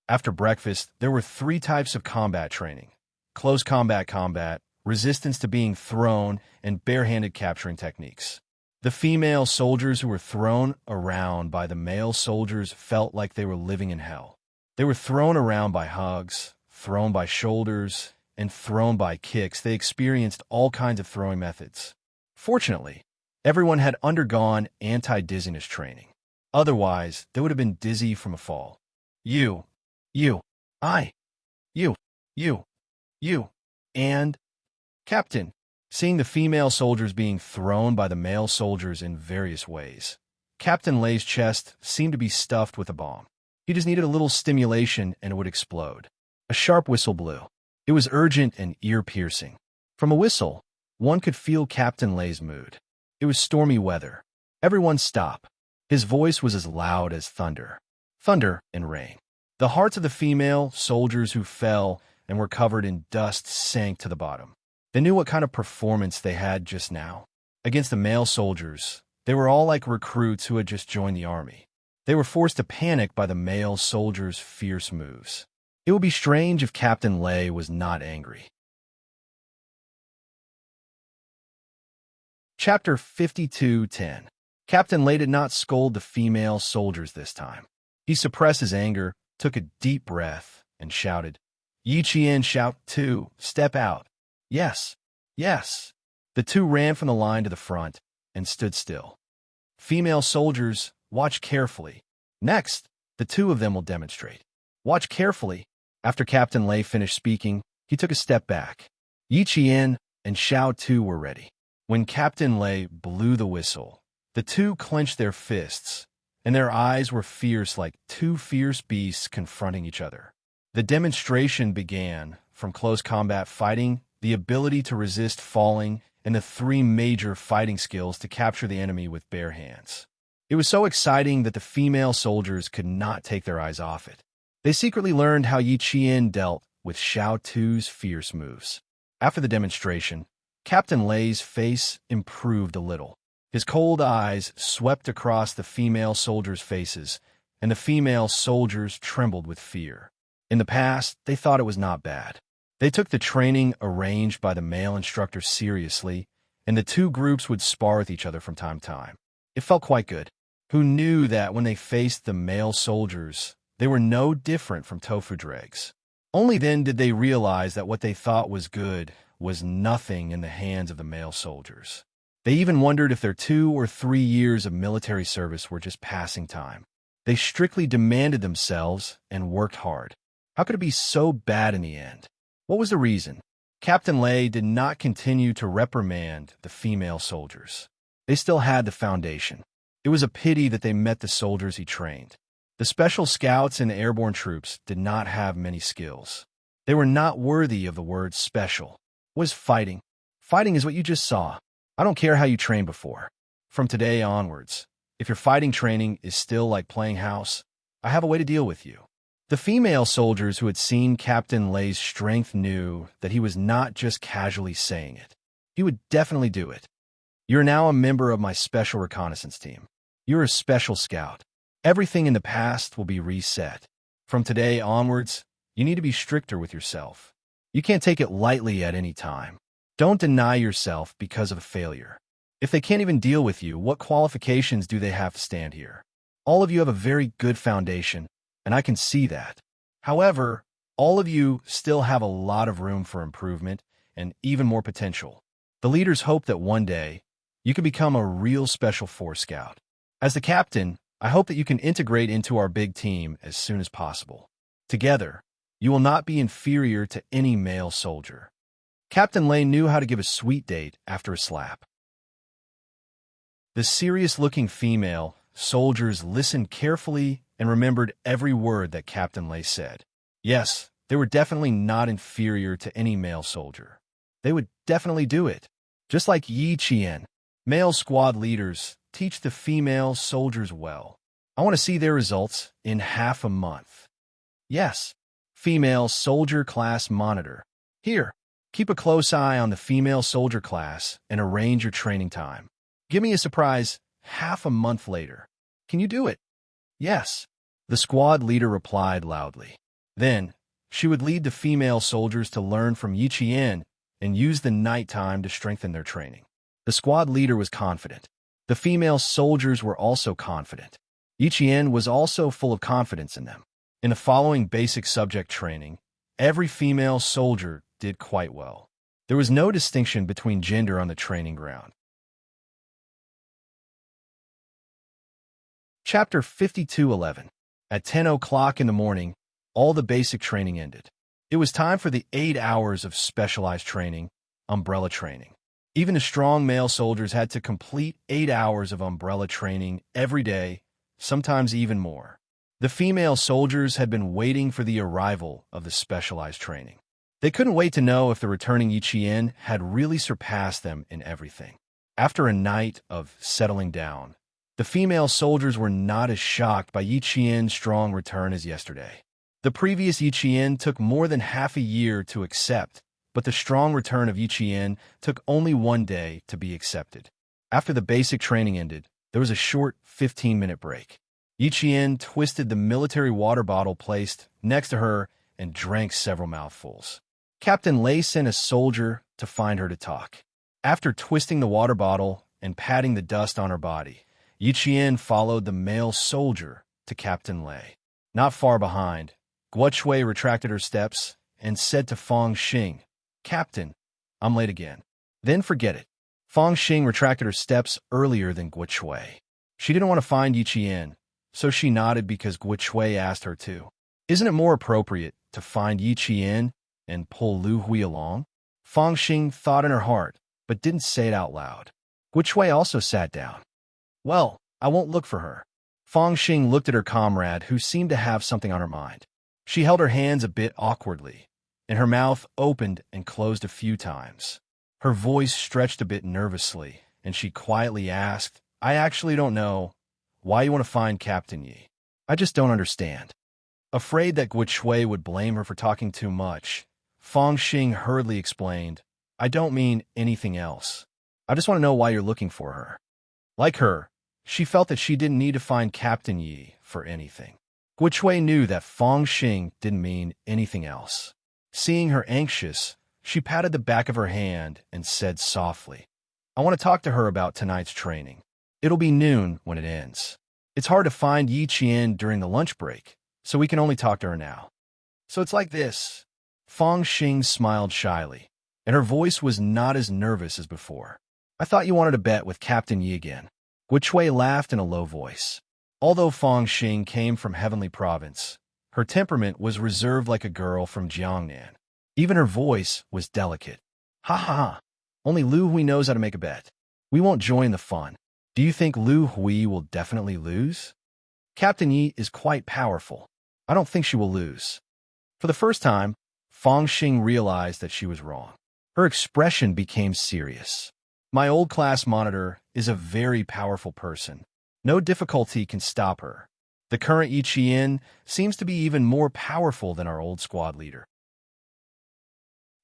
S1: After breakfast, there were 3 types of combat training: close combat, resistance to being thrown, and barehanded capturing techniques. The female soldiers who were thrown around by the male soldiers felt like they were living in hell. They were thrown around by hugs, thrown by shoulders, and thrown by kicks. They experienced all kinds of throwing methods. Fortunately, everyone had undergone anti-dizziness training. Otherwise, they would have been dizzy from a fall. You, I, you, you, and Captain, seeing the female soldiers being thrown by the male soldiers in various ways. Captain Lay's chest seemed to be stuffed with a bomb. He just needed a little stimulation and it would explode. A sharp whistle blew. It was urgent and ear-piercing. From a whistle, one could feel Captain Lay's mood. It was stormy weather. Everyone stop. His voice was as loud as thunder. Thunder and rain. The hearts of the female soldiers who fell and were covered in dust sank to the bottom. They knew what kind of performance they had just now. Against the male soldiers, they were all like recruits who had just joined the army. They were forced to panic by the male soldiers' fierce moves. It would be strange if Captain Lay was not angry. Chapter 52:10. Captain Lay did not scold the female soldiers this time. He suppressed his anger, took a deep breath, and shouted, "Yi Qian, shout 2, step out." Yes, yes. The two ran from the line to the front and stood still. Female soldiers, watch carefully. Next, the two of them will demonstrate. Watch carefully. After Captain Lay finished speaking, he took a step back. Yi Qian and Xiao Tu were ready. When Captain Lay blew the whistle, the two clenched their fists, and their eyes were fierce like two fierce beasts confronting each other. The demonstration began from close combat fighting, the ability to resist falling, and the three major fighting skills to capture the enemy with bare hands. It was so exciting that the female soldiers could not take their eyes off it. They secretly learned how Yi Qian dealt with Xiao Tu's fierce moves. After the demonstration, Captain Lay's face improved a little. His cold eyes swept across the female soldiers' faces, and the female soldiers trembled with fear. In the past, they thought it was not bad. They took the training arranged by the male instructor seriously, and the two groups would spar with each other from time to time. It felt quite good. Who knew that when they faced the male soldiers, they were no different from tofu dregs? Only then did they realize that what they thought was good was nothing in the hands of the male soldiers. They even wondered if their 2 or 3 years of military service were just passing time. They strictly demanded themselves and worked hard. How could it be so bad in the end? What was the reason? Captain Lay did not continue to reprimand the female soldiers. They still had the foundation. It was a pity that they met the soldiers he trained. The special scouts and airborne troops did not have many skills. They were not worthy of the word special. What is fighting? Fighting is what you just saw. I don't care how you trained before. From today onwards, if your fighting training is still like playing house, I have a way to deal with you. The female soldiers who had seen Captain Lay's strength knew that he was not just casually saying it. He would definitely do it. You're now a member of my special reconnaissance team. You're a special scout. Everything in the past will be reset. From today onwards, you need to be stricter with yourself. You can't take it lightly at any time. Don't deny yourself because of a failure. If they can't even deal with you, what qualifications do they have to stand here? All of you have a very good foundation, and I can see that. However, all of you still have a lot of room for improvement and even more potential. The leaders hope that one day you can become a real Special Force scout. As the captain, I hope that you can integrate into our big team as soon as possible. Together, you will not be inferior to any male soldier. Captain Lay knew how to give a sweet date after a slap. The serious-looking female soldiers listened carefully and remembered every word that Captain Lay said. Yes, they were definitely not inferior to any male soldier. They would definitely do it. Just like Yi Qian, male squad leaders teach the female soldiers well. I want to see their results in half a month. Yes, female soldier class monitor. Here, keep a close eye on the female soldier class and arrange your training time. Give me a surprise half a month later. Can you do it? Yes, the squad leader replied loudly. Then, she would lead the female soldiers to learn from Yi Qian and use the nighttime to strengthen their training. The squad leader was confident. The female soldiers were also confident. Yi Qian was also full of confidence in them. In the following basic subject training, Every female soldier did quite well. There was no distinction between gender on the training ground. Chapter 52:11. At 10 o'clock in the morning, all the basic training ended. It was time for the 8 hours of specialized training, umbrella training. Even the strong male soldiers had to complete 8 hours of umbrella training every day, sometimes even more. The female soldiers had been waiting for the arrival of the specialized training. They couldn't wait to know if the returning Yichien had really surpassed them in everything. After a night of settling down, the female soldiers were not as shocked by Yichien's strong return as yesterday. The previous Yichien took more than half a year to accept, but the strong return of Yichien took only 1 day to be accepted. After the basic training ended, there was a short 15-minute break. Yichien twisted the military water bottle placed next to her and drank several mouthfuls. Captain Lei sent a soldier to find her to talk. After twisting the water bottle and patting the dust on her body, Yichien followed the male soldier to Captain Lei. Not far behind, Guo retracted her steps and said to Fong Xing, "Captain, I'm late again." Then forget it. Fong Xing retracted her steps earlier than Guo. She didn't want to find Yichien, so she nodded because Guo asked her to. Isn't it more appropriate to find Yichien and pull Lu Hui along? Fong Xing thought in her heart, but didn't say it out loud. Guo also sat down. Well, I won't look for her. Fong Xing looked at her comrade, who seemed to have something on her mind. She held her hands a bit awkwardly, and her mouth opened and closed a few times. Her voice stretched a bit nervously, and she quietly asked, "I actually don't know why you want to find Captain Yi. I just don't understand." Afraid that Guo would blame her for talking too much, Fong Xing hurriedly explained, "I don't mean anything else. I just want to know why you're looking for her." Like her, she felt that she didn't need to find Captain Yi for anything. Guo knew that Fong Xing didn't mean anything else. Seeing her anxious, she patted the back of her hand and said softly, "I want to talk to her about tonight's training. It'll be noon when it ends. It's hard to find Yichien during the lunch break, so we can only talk to her now. So it's like this." Fong Xing smiled shyly, and her voice was not as nervous as before. "I thought you wanted to bet with Captain Yi again." Guo laughed in a low voice. Although Fong Xing came from Heavenly Province, her temperament was reserved like a girl from Jiangnan. Even her voice was delicate. "Ha ha ha. Only Lu Hui knows how to make a bet. We won't join the fun. Do you think Lu Hui will definitely lose? Captain Yi is quite powerful. I don't think she will lose." For the first time, Fong Xing realized that she was wrong. Her expression became serious. "My old class monitor is a very powerful person. No difficulty can stop her. The current Yichien seems to be even more powerful than our old squad leader."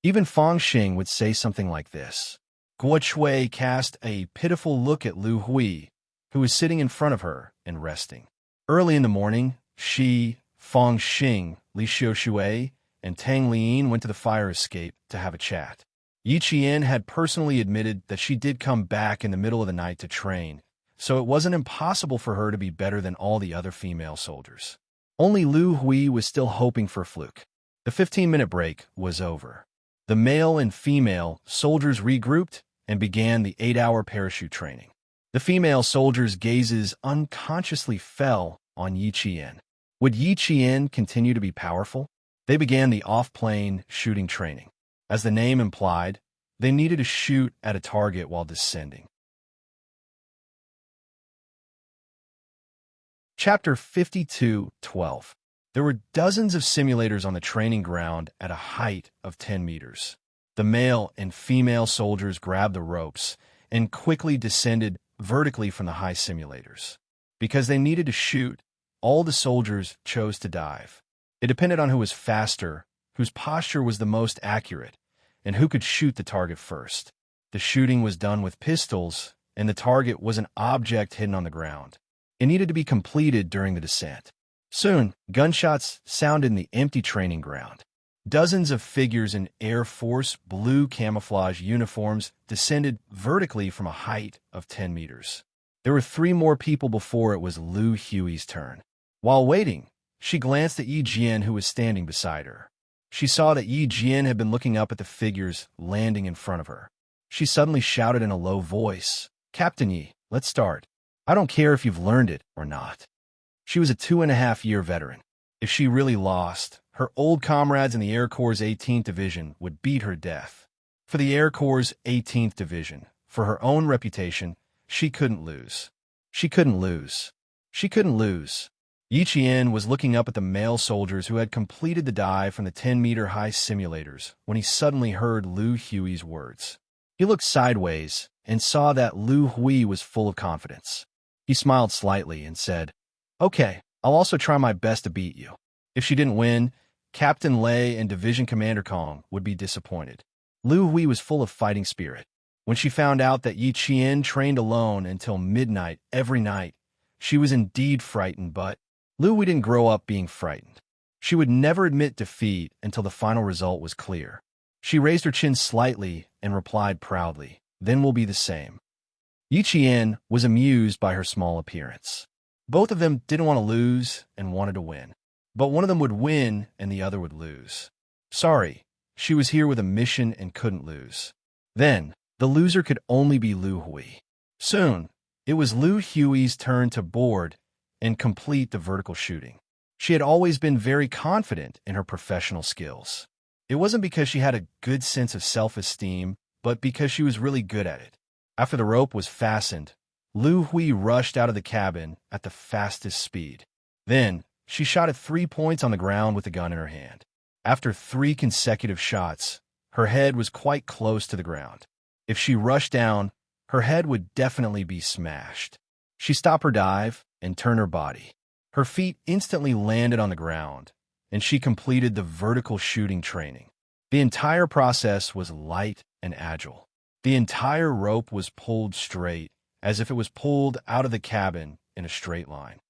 S1: Even Fong Xing would say something like this. Guo cast a pitiful look at Lu Hui, who was sitting in front of her and resting. Early in the morning, she, Fong Xing, Li Xiushui, and Tang Liyin went to the fire escape to have a chat. Yichien had personally admitted that she did come back in the middle of the night to train, so it wasn't impossible for her to be better than all the other female soldiers. Only Lu Hui was still hoping for a fluke. The 15-minute break was over. The male and female soldiers regrouped and began the 8-hour parachute training. The female soldiers' gazes unconsciously fell on Yichien. Would Yichien continue to be powerful? They began the off-plane shooting training. As the name implied, they needed to shoot at a target while descending. Chapter 52:12. There were dozens of simulators on the training ground at a height of 10 meters. The male and female soldiers grabbed the ropes and quickly descended vertically from the high simulators. Because they needed to shoot, all the soldiers chose to dive. It depended on who was faster, whose posture was the most accurate, and who could shoot the target first. The shooting was done with pistols, and the target was an object hidden on the ground. It needed to be completed during the descent. Soon, gunshots sounded in the empty training ground. Dozens of figures in Air Force blue camouflage uniforms descended vertically from a height of 10 meters. There were 3 more people before it was Lu Hui's turn. While waiting, she glanced at Yi Jian, who was standing beside her. She saw that Yi Jian had been looking up at the figures landing in front of her. She suddenly shouted in a low voice, "Captain Yi, let's start. I don't care if you've learned it or not." She was a 2.5-year veteran. If she really lost, her old comrades in the Air Corps' 18th Division would beat her death. For the Air Corps' 18th Division, for her own reputation, she couldn't lose. She couldn't lose. She couldn't lose. Yi Qian was looking up at the male soldiers who had completed the dive from the 10-meter-high simulators when he suddenly heard Lu Hui's words. He looked sideways and saw that Lu Hui was full of confidence. He smiled slightly and said, "Okay, I'll also try my best to beat you." If she didn't win, Captain Lei and Division Commander Kong would be disappointed. Lu Hui was full of fighting spirit. When she found out that Yi Qian trained alone until midnight every night, she was indeed frightened, but Lu Hui didn't grow up being frightened. She would never admit defeat until the final result was clear. She raised her chin slightly and replied proudly, "Then we'll be the same." Yi Qian was amused by her small appearance. Both of them didn't want to lose and wanted to win. But one of them would win and the other would lose. Sorry, she was here with a mission and couldn't lose. Then, the loser could only be Lu Hui. Soon, it was Lu Hui's turn to board and complete the vertical shooting. She had always been very confident in her professional skills. It wasn't because she had a good sense of self-esteem, but because she was really good at it. After the rope was fastened, Lu Hui rushed out of the cabin at the fastest speed. Then, she shot at 3 points on the ground with the gun in her hand. After 3 consecutive shots, her head was quite close to the ground. If she rushed down, her head would definitely be smashed. She stopped her dive and turned her body. Her feet instantly landed on the ground, and she completed the vertical shooting training. The entire process was light and agile. The entire rope was pulled straight, as if it was pulled out of the cabin in a straight line.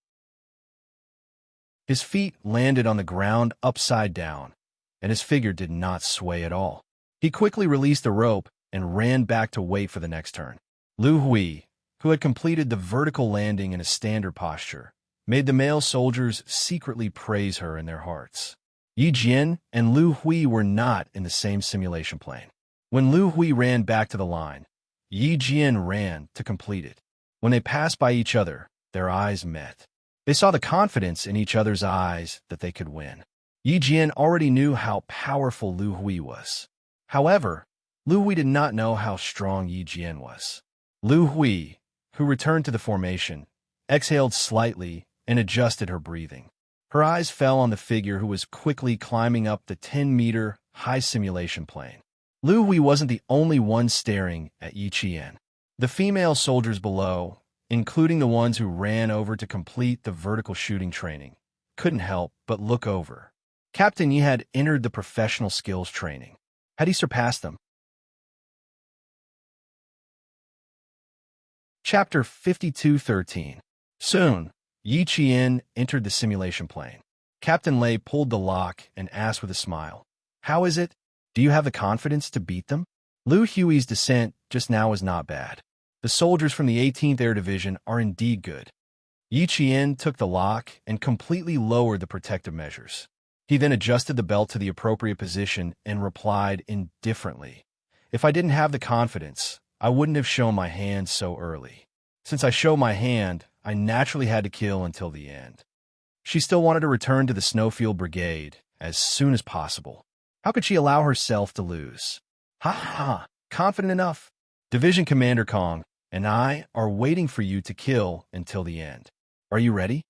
S1: His feet landed on the ground upside down, and his figure did not sway at all. He quickly released the rope and ran back to wait for the next turn. Lu Hui, who had completed the vertical landing in a standard posture, made the male soldiers secretly praise her in their hearts. Yi Jian and Lu Hui were not in the same simulation plane. When Lu Hui ran back to the line, Yi Jian ran to complete it. When they passed by each other, their eyes met. They saw the confidence in each other's eyes that they could win. Yi Jian already knew how powerful Lu Hui was. However, Lu Hui did not know how strong Yi Jian was. Lu Hui, who returned to the formation, exhaled slightly and adjusted her breathing. Her eyes fell on the figure who was quickly climbing up the 10-meter high simulation plane. Lu Hui wasn't the only one staring at Yi Qian. The female soldiers below, including the ones who ran over to complete the vertical shooting training, couldn't help but look over. Captain Yi had entered the professional skills training. Had he surpassed them? Chapter 52:13. Soon, Yi Qian entered the simulation plane. Captain Lei pulled the lock and asked with a smile, "How is it? Do you have the confidence to beat them?" Lu Hui's descent just now was not bad. The soldiers from the 18th Air Division are indeed good. Yi Qian took the lock and completely lowered the protective measures. He then adjusted the belt to the appropriate position and replied indifferently, "If I didn't have the confidence, I wouldn't have shown my hand so early. Since I showed my hand, I naturally had to kill until the end." She still wanted to return to the Snowfield Brigade as soon as possible. How could she allow herself to lose? Ha ha, confident enough. Division Commander Kong and I are waiting for you to kill until the end. Are you ready?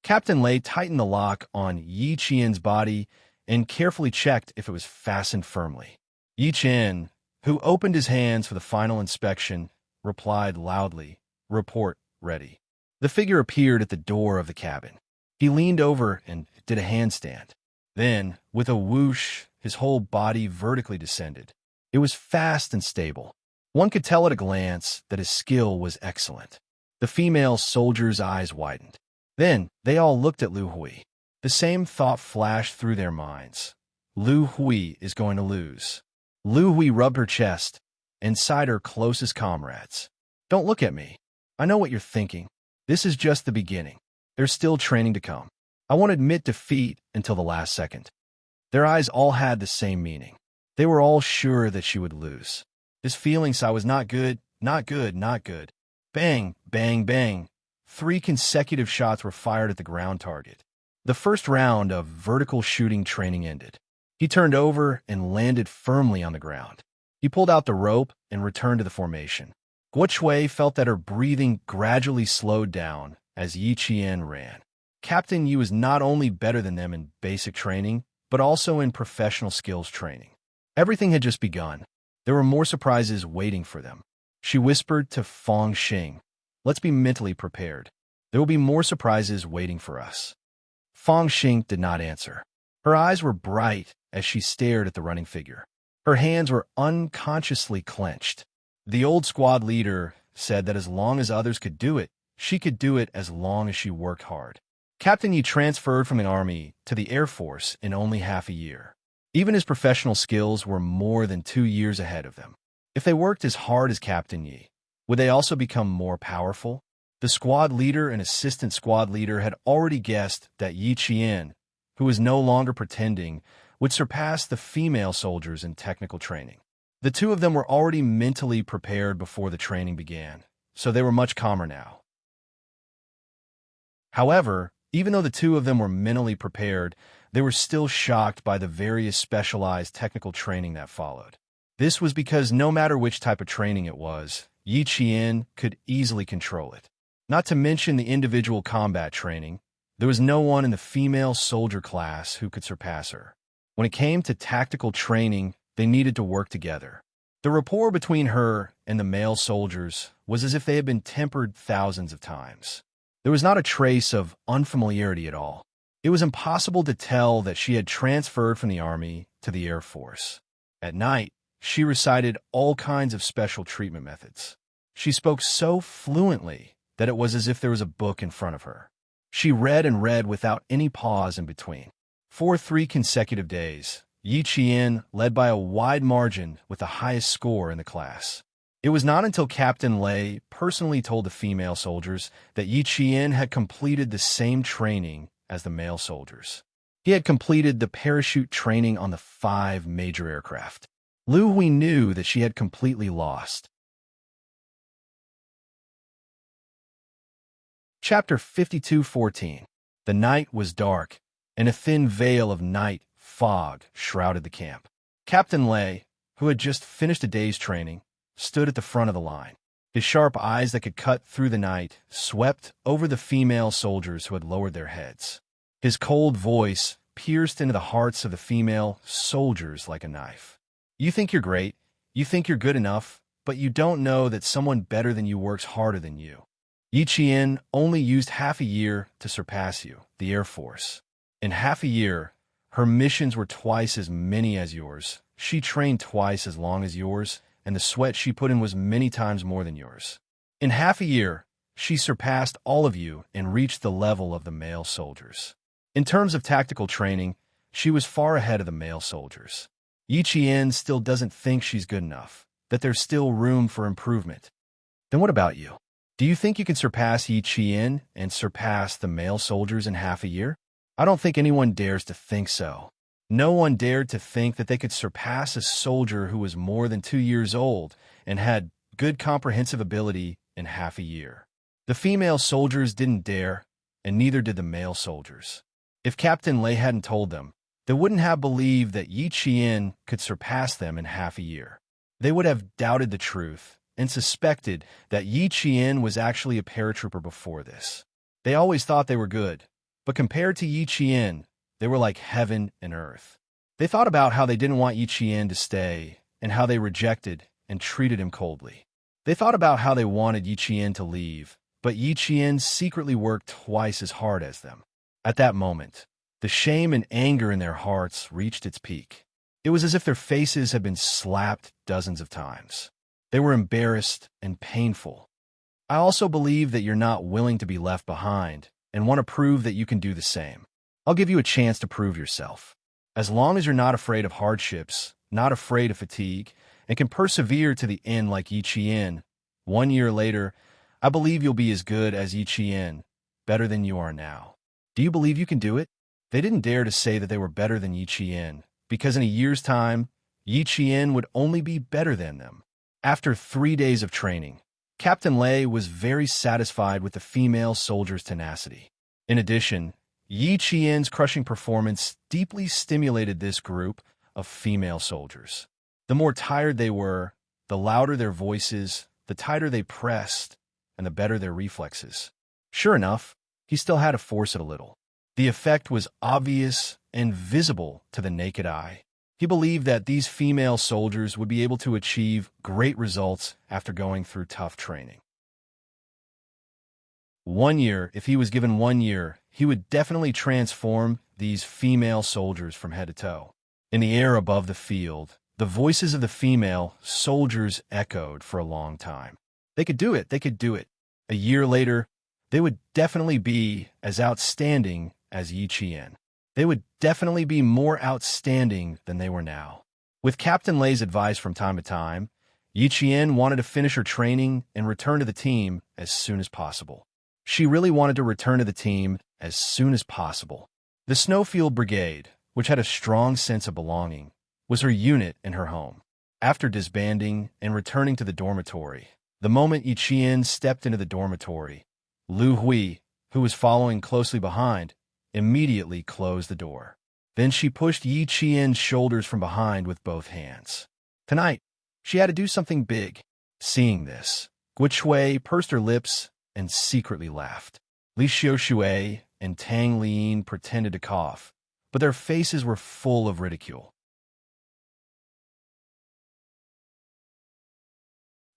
S1: Captain Lei tightened the lock on Yi Qian's body and carefully checked if it was fastened firmly. Yi Qian, who opened his hands for the final inspection, replied loudly, "Report ready." The figure appeared at the door of the cabin. He leaned over and did a handstand. Then, with a whoosh, his whole body vertically descended. It was fast and stable. One could tell at a glance that his skill was excellent. The female soldiers' eyes widened. Then, they all looked at Lu Hui. The same thought flashed through their minds. Lu Hui is going to lose. Lu Hui rubbed her chest and sighed her closest comrades. "Don't look at me. I know what you're thinking. This is just the beginning. There's still training to come. I won't admit defeat until the last second." Their eyes all had the same meaning. They were all sure that she would lose. His feelings I was not good, not good, not good. Bang, bang, bang. 3 consecutive shots were fired at the ground target. The first round of vertical shooting training ended. He turned over and landed firmly on the ground. He pulled out the rope and returned to the formation. Guo Chui felt that her breathing gradually slowed down as Yi Qian ran. Captain Yi was not only better than them in basic training, but also in professional skills training. Everything had just begun. There were more surprises waiting for them. She whispered to Fang Xing, "Let's be mentally prepared. There will be more surprises waiting for us." Fang Xing did not answer. Her eyes were bright as she stared at the running figure. Her hands were unconsciously clenched. The old squad leader said that as long as others could do it, she could do it as long as she worked hard. Captain Yi transferred from the Army to the Air Force in only half a year. Even his professional skills were more than 2 years ahead of them. If they worked as hard as Captain Yi, would they also become more powerful? The squad leader and assistant squad leader had already guessed that Yi Qian, who was no longer pretending, would surpass the female soldiers in technical training. The two of them were already mentally prepared before the training began, so they were much calmer now. However, even though the two of them were mentally prepared, they were still shocked by the various specialized technical training that followed. This was because no matter which type of training it was, Yi Qian could easily control it. Not to mention the individual combat training, there was no one in the female soldier class who could surpass her. When it came to tactical training, they needed to work together. The rapport between her and the male soldiers was as if they had been tempered thousands of times. There was not a trace of unfamiliarity at all. It was impossible to tell that she had transferred from the Army to the Air Force. At night, she recited all kinds of special treatment methods. She spoke so fluently that it was as if there was a book in front of her. She read and read without any pause in between. For 3 consecutive days, Yi Qian led by a wide margin with the highest score in the class. It was not until Captain Lei personally told the female soldiers that Yi Qian had completed the same training as the male soldiers. He had completed the parachute training on the 5 major aircraft. Lu Hui knew that she had completely lost. Chapter 52:14. The night was dark, and a thin veil of night fog shrouded the camp. Captain Lei, who had just finished a day's training, stood at the front of the line. His sharp eyes that could cut through the night swept over the female soldiers who had lowered their heads. His cold voice pierced into the hearts of the female soldiers like a knife. You think you're great, you think you're good enough, but you don't know that someone better than you works harder than you. Yi Qian only used half a year to surpass you, the Air Force. In half a year, her missions were twice as many as yours. She trained twice as long as yours, and the sweat she put in was many times more than yours. In half a year, she surpassed all of you and reached the level of the male soldiers. In terms of tactical training, she was far ahead of the male soldiers. Yi Qian still doesn't think she's good enough, that there's still room for improvement. Then what about you? Do you think you can surpass Yi Qian and surpass the male soldiers in half a year? I don't think anyone dares to think so. No one dared to think that they could surpass a soldier who was more than 2 years old and had good comprehensive ability in half a year. The female soldiers didn't dare, and neither did the male soldiers. If Captain Lei hadn't told them, they wouldn't have believed that Yi Qian could surpass them in half a year. They would have doubted the truth and suspected that Yi Qian was actually a paratrooper before this. They always thought they were good, but compared to Yi Qian, they were like heaven and earth. They thought about how they didn't want Yi Qian to stay and how they rejected and treated him coldly. They thought about how they wanted Yi Qian to leave, but Yi Qian secretly worked twice as hard as them. At that moment, the shame and anger in their hearts reached its peak. It was as if their faces had been slapped dozens of times. They were embarrassed and painful. I also believe that you're not willing to be left behind and want to prove that you can do the same. I'll give you a chance to prove yourself. As long as you're not afraid of hardships, not afraid of fatigue, and can persevere to the end like Yi Qian, 1 year later, I believe you'll be as good as Yi Qian, better than you are now. Do you believe you can do it? They didn't dare to say that they were better than Yi Qian, because in a year's time, Yi Qian would only be better than them. After 3 days of training, Captain Lei was very satisfied with the female soldiers' tenacity. In addition, Yi Qian's crushing performance deeply stimulated this group of female soldiers. The more tired they were, the louder their voices, the tighter they pressed, and the better their reflexes. Sure enough, he still had to force it a little. The effect was obvious and visible to the naked eye. He believed that these female soldiers would be able to achieve great results after going through tough training. 1 year, if he was given 1 year, he would definitely transform these female soldiers from head to toe. In the air above the field, the voices of the female soldiers echoed for a long time. They could do it, they could do it. A year later, they would definitely be as outstanding as Yi Qian. They would definitely be more outstanding than they were now. With Captain Lei's advice from time to time, Yi Qian wanted to finish her training and return to the team as soon as possible. She really wanted to return to the team as soon as possible. The Snowfield Brigade, which had a strong sense of belonging, was her unit in her home. After disbanding and returning to the dormitory, the moment Yi Qian stepped into the dormitory, Lu Hui, who was following closely behind, immediately closed the door. Then she pushed Yi Qian's shoulders from behind with both hands. Tonight, she had to do something big. Seeing this, Guo Shui pursed her lips and secretly laughed. Li Xiaoshui and Tang Liyin pretended to cough, but their faces were full of ridicule.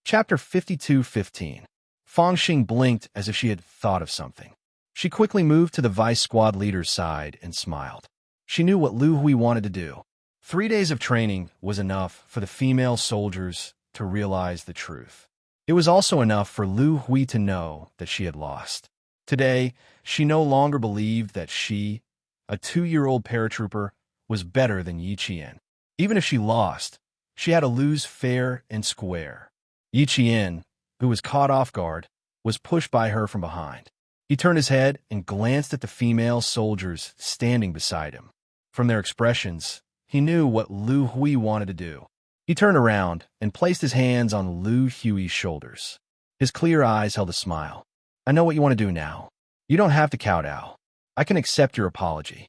S1: Chapter 52:15. Fang Xing blinked as if she had thought of something. She quickly moved to the vice squad leader's side and smiled. She knew what Lu Hui wanted to do. 3 days of training was enough for the female soldiers to realize the truth. It was also enough for Lu Hui to know that she had lost. Today, she no longer believed that she, a 2-year-old paratrooper, was better than Yi Qian. Even if she lost, she had to lose fair and square. Yi Qian, who was caught off guard, was pushed by her from behind. He turned his head and glanced at the female soldiers standing beside him. From their expressions, he knew what Lu Hui wanted to do. He turned around and placed his hands on Lu Hui's shoulders. His clear eyes held a smile. I know what you want to do now. You don't have to kowtow. I can accept your apology.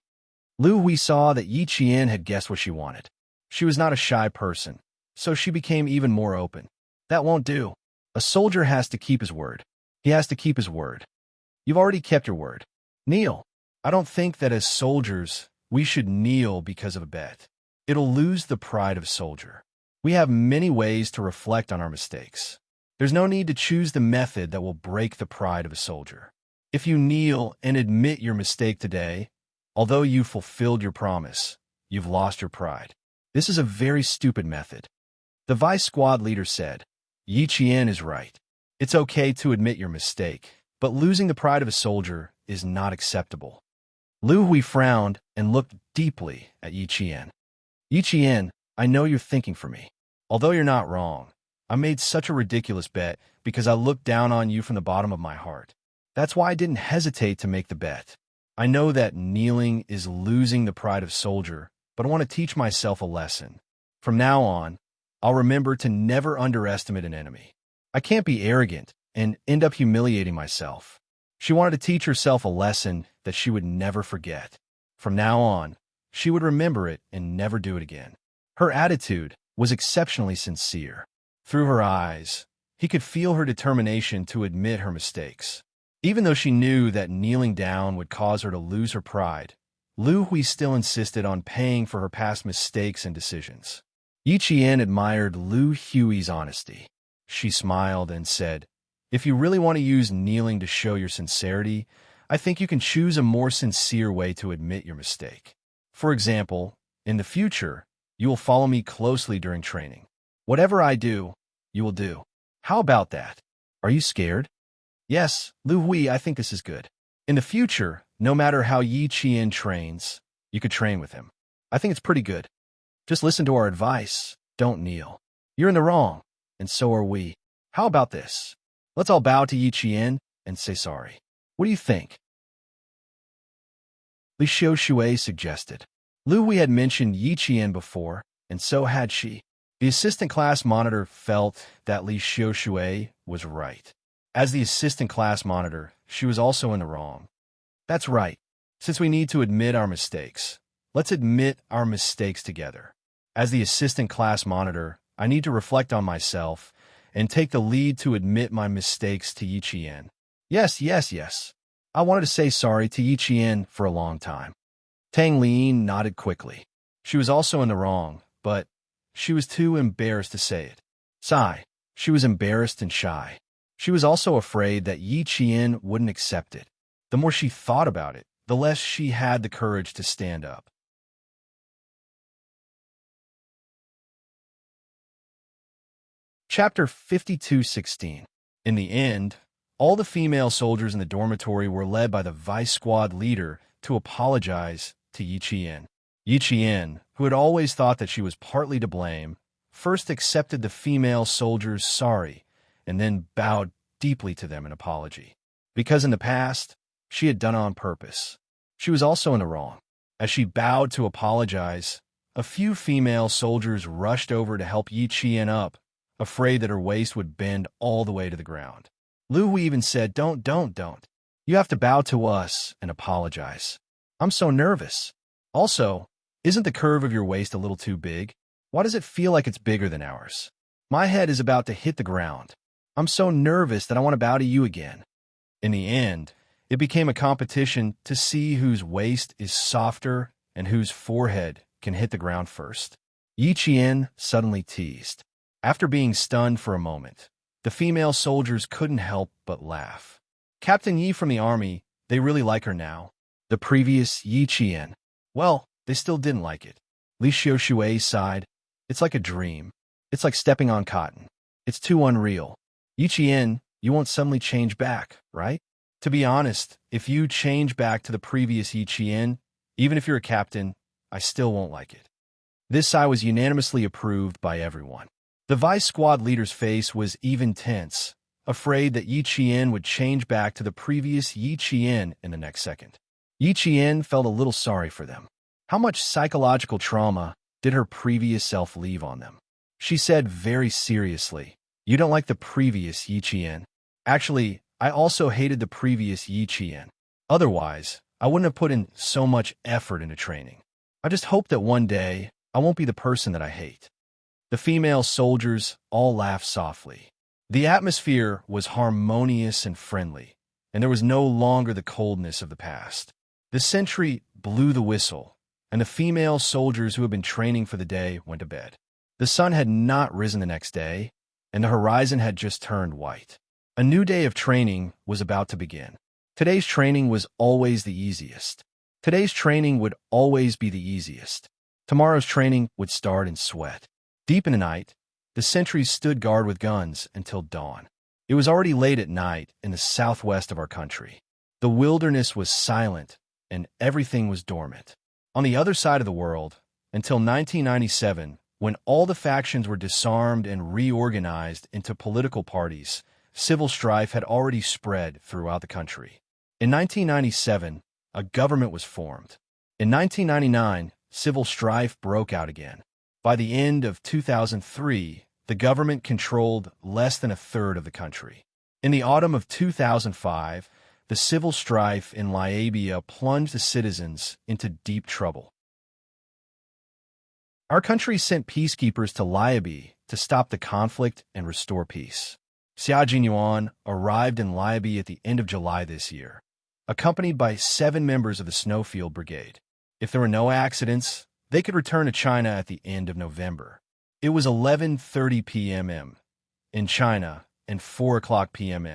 S1: Lu Hui saw that Yi Qian had guessed what she wanted. She was not a shy person, so she became even more open. That won't do. A soldier has to keep his word. He has to keep his word. You've already kept your word. Kneel. I don't think that as soldiers, we should kneel because of a bet. It'll lose the pride of a soldier. We have many ways to reflect on our mistakes. There's no need to choose the method that will break the pride of a soldier. If you kneel and admit your mistake today, although you fulfilled your promise, you've lost your pride. This is a very stupid method. The vice squad leader said, Yi Qian is right. It's okay to admit your mistake, but losing the pride of a soldier is not acceptable. Lu Hui frowned and looked deeply at Yi Qian. Yi Qian, I know you're thinking for me. Although you're not wrong, I made such a ridiculous bet because I looked down on you from the bottom of my heart. That's why I didn't hesitate to make the bet. I know that kneeling is losing the pride of soldier, but I want to teach myself a lesson. From now on, I'll remember to never underestimate an enemy. I can't be arrogant and end up humiliating myself. She wanted to teach herself a lesson that she would never forget. From now on, she would remember it and never do it again. Her attitude was exceptionally sincere. Through her eyes, he could feel her determination to admit her mistakes. Even though she knew that kneeling down would cause her to lose her pride, Lu Hui still insisted on paying for her past mistakes and decisions. Yi Qian admired Lu Hui's honesty. She smiled and said, If you really want to use kneeling to show your sincerity, I think you can choose a more sincere way to admit your mistake. For example, in the future, you will follow me closely during training. Whatever I do, you will do. How about that? Are you scared? Yes, Lu Hui, I think this is good. In the future, no matter how Yi Qian trains, you could train with him. I think it's pretty good. Just listen to our advice. Don't kneel. You're in the wrong, and so are we. How about this? Let's all bow to Yi Qian and say sorry. What do you think? Li Xiaoshui suggested. Lu Wei had mentioned Yi Qian before, and so had she. The assistant class monitor felt that Li Xiaoshui was right. As the assistant class monitor, she was also in the wrong. That's right. Since we need to admit our mistakes, let's admit our mistakes together. As the assistant class monitor, I need to reflect on myself and take the lead to admit my mistakes to Yi Qian. Yes. I wanted to say sorry to Yi Qian for a long time. Tang Lian nodded quickly. She was also in the wrong, but she was too embarrassed to say it. Sigh. She was embarrassed and shy. She was also afraid that Yi Qian wouldn't accept it. The more she thought about it, the less she had the courage to stand up. Chapter 52:16. In the end, all the female soldiers in the dormitory were led by the vice squad leader to apologize to Yi Qian. Yi Qian, who had always thought that she was partly to blame, first accepted the female soldiers' sorry and then bowed deeply to them in apology. Because in the past, she had done it on purpose. She was also in the wrong. As she bowed to apologize, a few female soldiers rushed over to help Yi Qian up, afraid that her waist would bend all the way to the ground. Lu Hui even said, Don't. You have to bow to us and apologize. I'm so nervous. Also, isn't the curve of your waist a little too big? Why does it feel like it's bigger than ours? My head is about to hit the ground. I'm so nervous that I want to bow to you again. In the end, it became a competition to see whose waist is softer and whose forehead can hit the ground first. Yi Qian suddenly teased. After being stunned for a moment, the female soldiers couldn't help but laugh. Captain Yi from the army, they really like her now. The previous Yi Qian. Well, they still didn't like it. Li Xiaoshui sighed. It's like a dream. It's like stepping on cotton. It's too unreal. Yi Qian, you won't suddenly change back, right? To be honest, if you change back to the previous Yi Qian, even if you're a captain, I still won't like it. This sigh was unanimously approved by everyone. The vice squad leader's face was even tense, afraid that Yi Qian would change back to the previous Yi Qian in the next second. Yi Qian felt a little sorry for them. How much psychological trauma did her previous self leave on them? She said very seriously, You don't like the previous Yi Qian? Actually, I also hated the previous Yi Qian. Otherwise, I wouldn't have put in so much effort into training. I just hope that one day I won't be the person that I hate. The female soldiers all laughed softly. The atmosphere was harmonious and friendly, and there was no longer the coldness of the past. The sentry blew the whistle, and the female soldiers who had been training for the day went to bed. The sun had not risen the next day, and the horizon had just turned white. A new day of training was about to begin. Today's training was always the easiest. Today's training would always be the easiest. Tomorrow's training would start in sweat. Deep in the night, the sentries stood guard with guns until dawn. It was already late at night in the southwest of our country. The wilderness was silent, and everything was dormant. On the other side of the world, until 1997, when all the factions were disarmed and reorganized into political parties, civil strife had already spread throughout the country. In 1997, a government was formed. In 1999, civil strife broke out again. By the end of 2003, the government controlled less than a third of the country. In the autumn of 2005, the civil strife in Libya plunged the citizens into deep trouble. Our country sent peacekeepers to Libya to stop the conflict and restore peace. Xia Jinyuan arrived in Libya at the end of July this year, accompanied by 7 members of the Snowfield Brigade. If there were no accidents, they could return to China at the end of November. It was 11:30 p.m. in China and 4 p.m.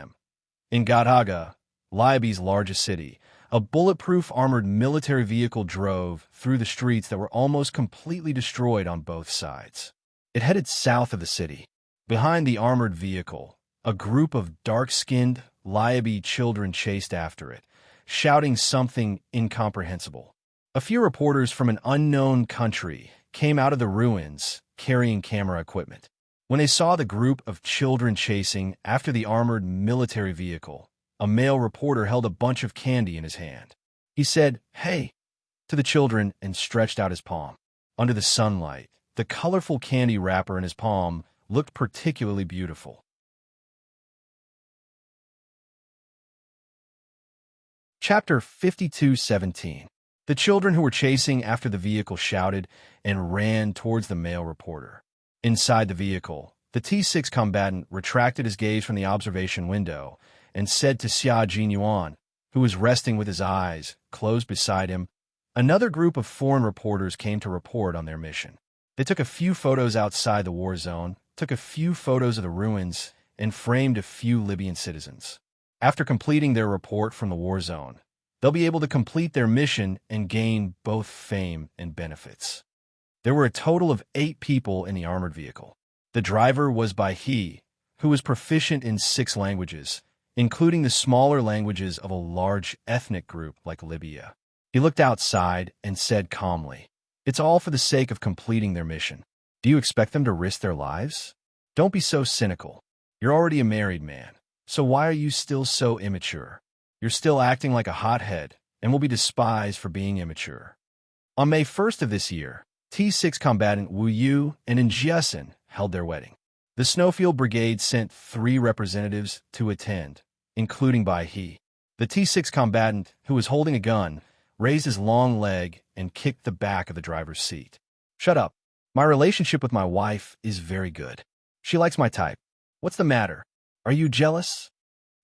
S1: in Gadaga, Libya's largest city. A bulletproof armored military vehicle drove through the streets that were almost completely destroyed on both sides. It headed south of the city. Behind the armored vehicle, a group of dark-skinned Libyan children chased after it, shouting something incomprehensible. A few reporters from an unknown country came out of the ruins carrying camera equipment. When they saw the group of children chasing after the armored military vehicle, a male reporter held a bunch of candy in his hand. He said, "Hey, to the children and stretched out his palm. Under the sunlight, the colorful candy wrapper in his palm looked particularly beautiful. Chapter 52:17. The children who were chasing after the vehicle shouted and ran towards the male reporter. Inside the vehicle, the T6 combatant retracted his gaze from the observation window and said to Xia Jinyuan, who was resting with his eyes closed beside him, another group of foreign reporters came to report on their mission. They took a few photos outside the war zone, took a few photos of the ruins, and framed a few Libyan citizens. After completing their report from the war zone, they'll be able to complete their mission and gain both fame and benefits. There were a total of 8 people in the armored vehicle. The driver was Bai He, who was proficient in 6 languages, including the smaller languages of a large ethnic group like Libya. He looked outside and said calmly, "It's all for the sake of completing their mission. Do you expect them to risk their lives? Don't be so cynical. You're already a married man, so why are you still so immature? You're still acting like a hothead and will be despised for being immature." On May 1st of this year, T6 combatant Wu Yu and Njiesin held their wedding. The Snowfield Brigade sent 3 representatives to attend, including Bai He. The T6 combatant, who was holding a gun, raised his long leg and kicked the back of the driver's seat. "Shut up. My relationship with my wife is very good. She likes my type. What's the matter? Are you jealous?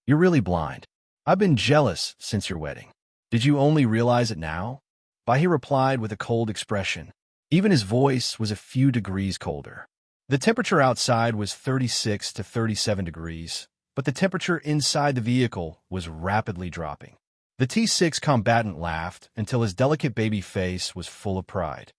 S1: You're really blind. I've been jealous since your wedding. Did you only realize it now?" Bai He replied with a cold expression. Even his voice was a few degrees colder. The temperature outside was 36 to 37 degrees, but the temperature inside the vehicle was rapidly dropping. The T6 combatant laughed until his delicate baby face was full of pride.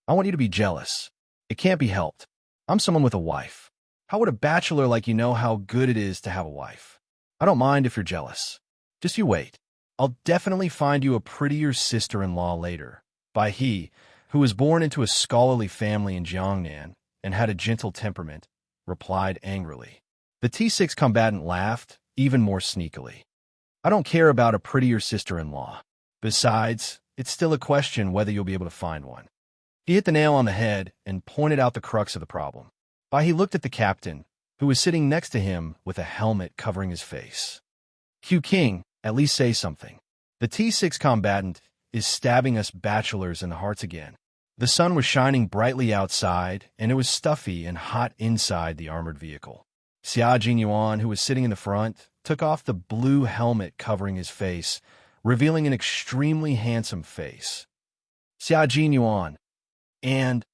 S1: "I want you to be jealous. It can't be helped. I'm someone with a wife. How would a bachelor like you know how good it is to have a wife? I don't mind if you're jealous. Just you wait. I'll definitely find you a prettier sister-in-law later." Bai He, who was born into a scholarly family in Jiangnan and had a gentle temperament, replied angrily. The T6 combatant laughed even more sneakily. "I don't care about a prettier sister-in-law. Besides, it's still a question whether you'll be able to find one." He hit the nail on the head and pointed out the crux of the problem. Bai He looked at the captain, who was sitting next to him with a helmet covering his face. "Q King, at least say something. The T6 combatant is stabbing us bachelors in the hearts again." The sun was shining brightly outside, and it was stuffy and hot inside the armored vehicle. Xia Jinyuan, who was sitting in the front, took off the blue helmet covering his face, revealing an extremely handsome face. Xia Jinyuan, and...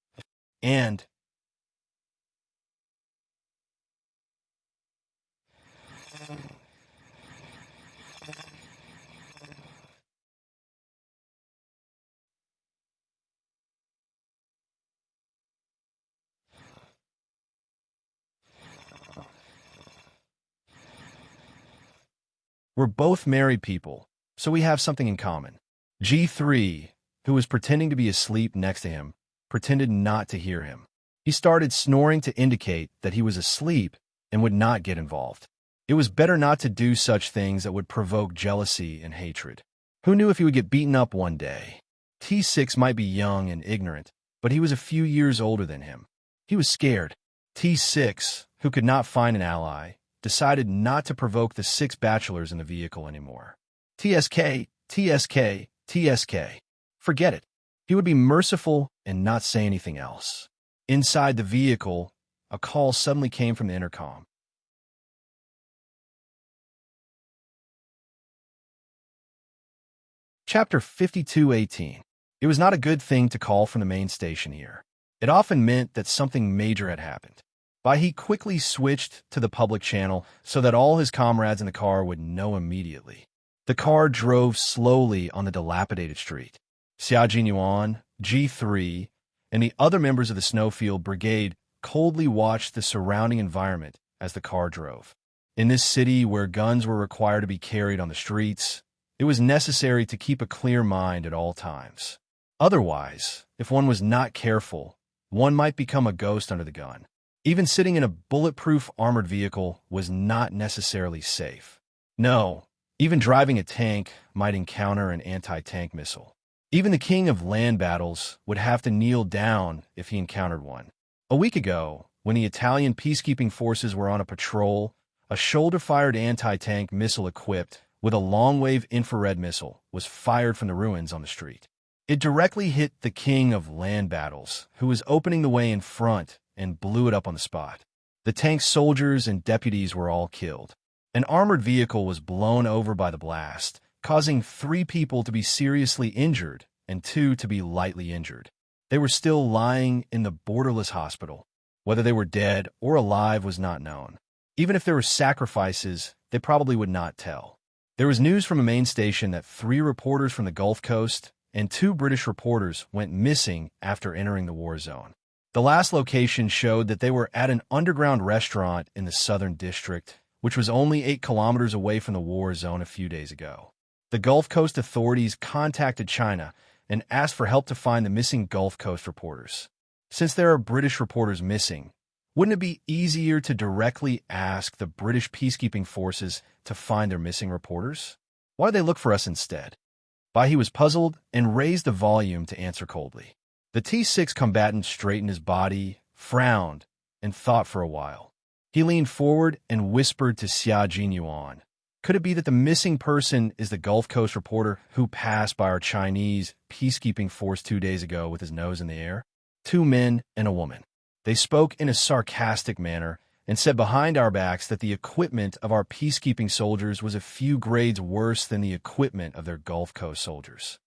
S1: We're both married people, so we have something in common. G3, who was pretending to be asleep next to him, pretended not to hear him. He started snoring to indicate that he was asleep and would not get involved. It was better not to do such things that would provoke jealousy and hatred. Who knew if he would get beaten up one day? T6 might be young and ignorant, but he was a few years older than him. He was scared. T6, who could not find an ally, decided not to provoke the 6 bachelors in the vehicle anymore. TSK, TSK, TSK. Forget it. He would be merciful and not say anything else. Inside the vehicle, a call suddenly came from the intercom. Chapter 52:18. It was not a good thing to call from the main station here. It often meant that something major had happened. Bai He quickly switched to the public channel so that all his comrades in the car would know immediately. The car drove slowly on the dilapidated street. Xia Jinyuan, G3, and the other members of the Snowfield Brigade coldly watched the surrounding environment as the car drove. In this city where guns were required to be carried on the streets, it was necessary to keep a clear mind at all times. Otherwise, if one was not careful, one might become a ghost under the gun. Even sitting in a bulletproof armored vehicle was not necessarily safe. No, even driving a tank might encounter an anti-tank missile. Even the king of land battles would have to kneel down if he encountered one. A week ago, when the Italian peacekeeping forces were on a patrol, a shoulder-fired anti-tank missile equipped with a long-wave infrared missile was fired from the ruins on the street. It directly hit the king of land battles, who was opening the way in front, and blew it up on the spot. The tank's soldiers and deputies were all killed. An armored vehicle was blown over by the blast, causing 3 people to be seriously injured and 2 to be lightly injured. They were still lying in the borderless hospital. Whether they were dead or alive was not known. Even if there were sacrifices, they probably would not tell. There was news from a main station that 3 reporters from the Gulf Coast and 2 British reporters went missing after entering the war zone. The last location showed that they were at an underground restaurant in the Southern District, which was only 8 kilometers away from the war zone a few days ago. The Gulf Coast authorities contacted China and asked for help to find the missing Gulf Coast reporters. Since there are British reporters missing, wouldn't it be easier to directly ask the British peacekeeping forces to find their missing reporters? Why did they look for us instead? Bahi was puzzled and raised the volume to answer coldly. The T6 combatant straightened his body, frowned, and thought for a while. He leaned forward and whispered to Xia Jinyuan. Could it be that the missing person is the Gulf Coast reporter who passed by our Chinese peacekeeping force 2 days ago with his nose in the air? 2 men and a woman. They spoke in a sarcastic manner and said behind our backs that the equipment of our peacekeeping soldiers was a few grades worse than the equipment of their Gulf Coast soldiers.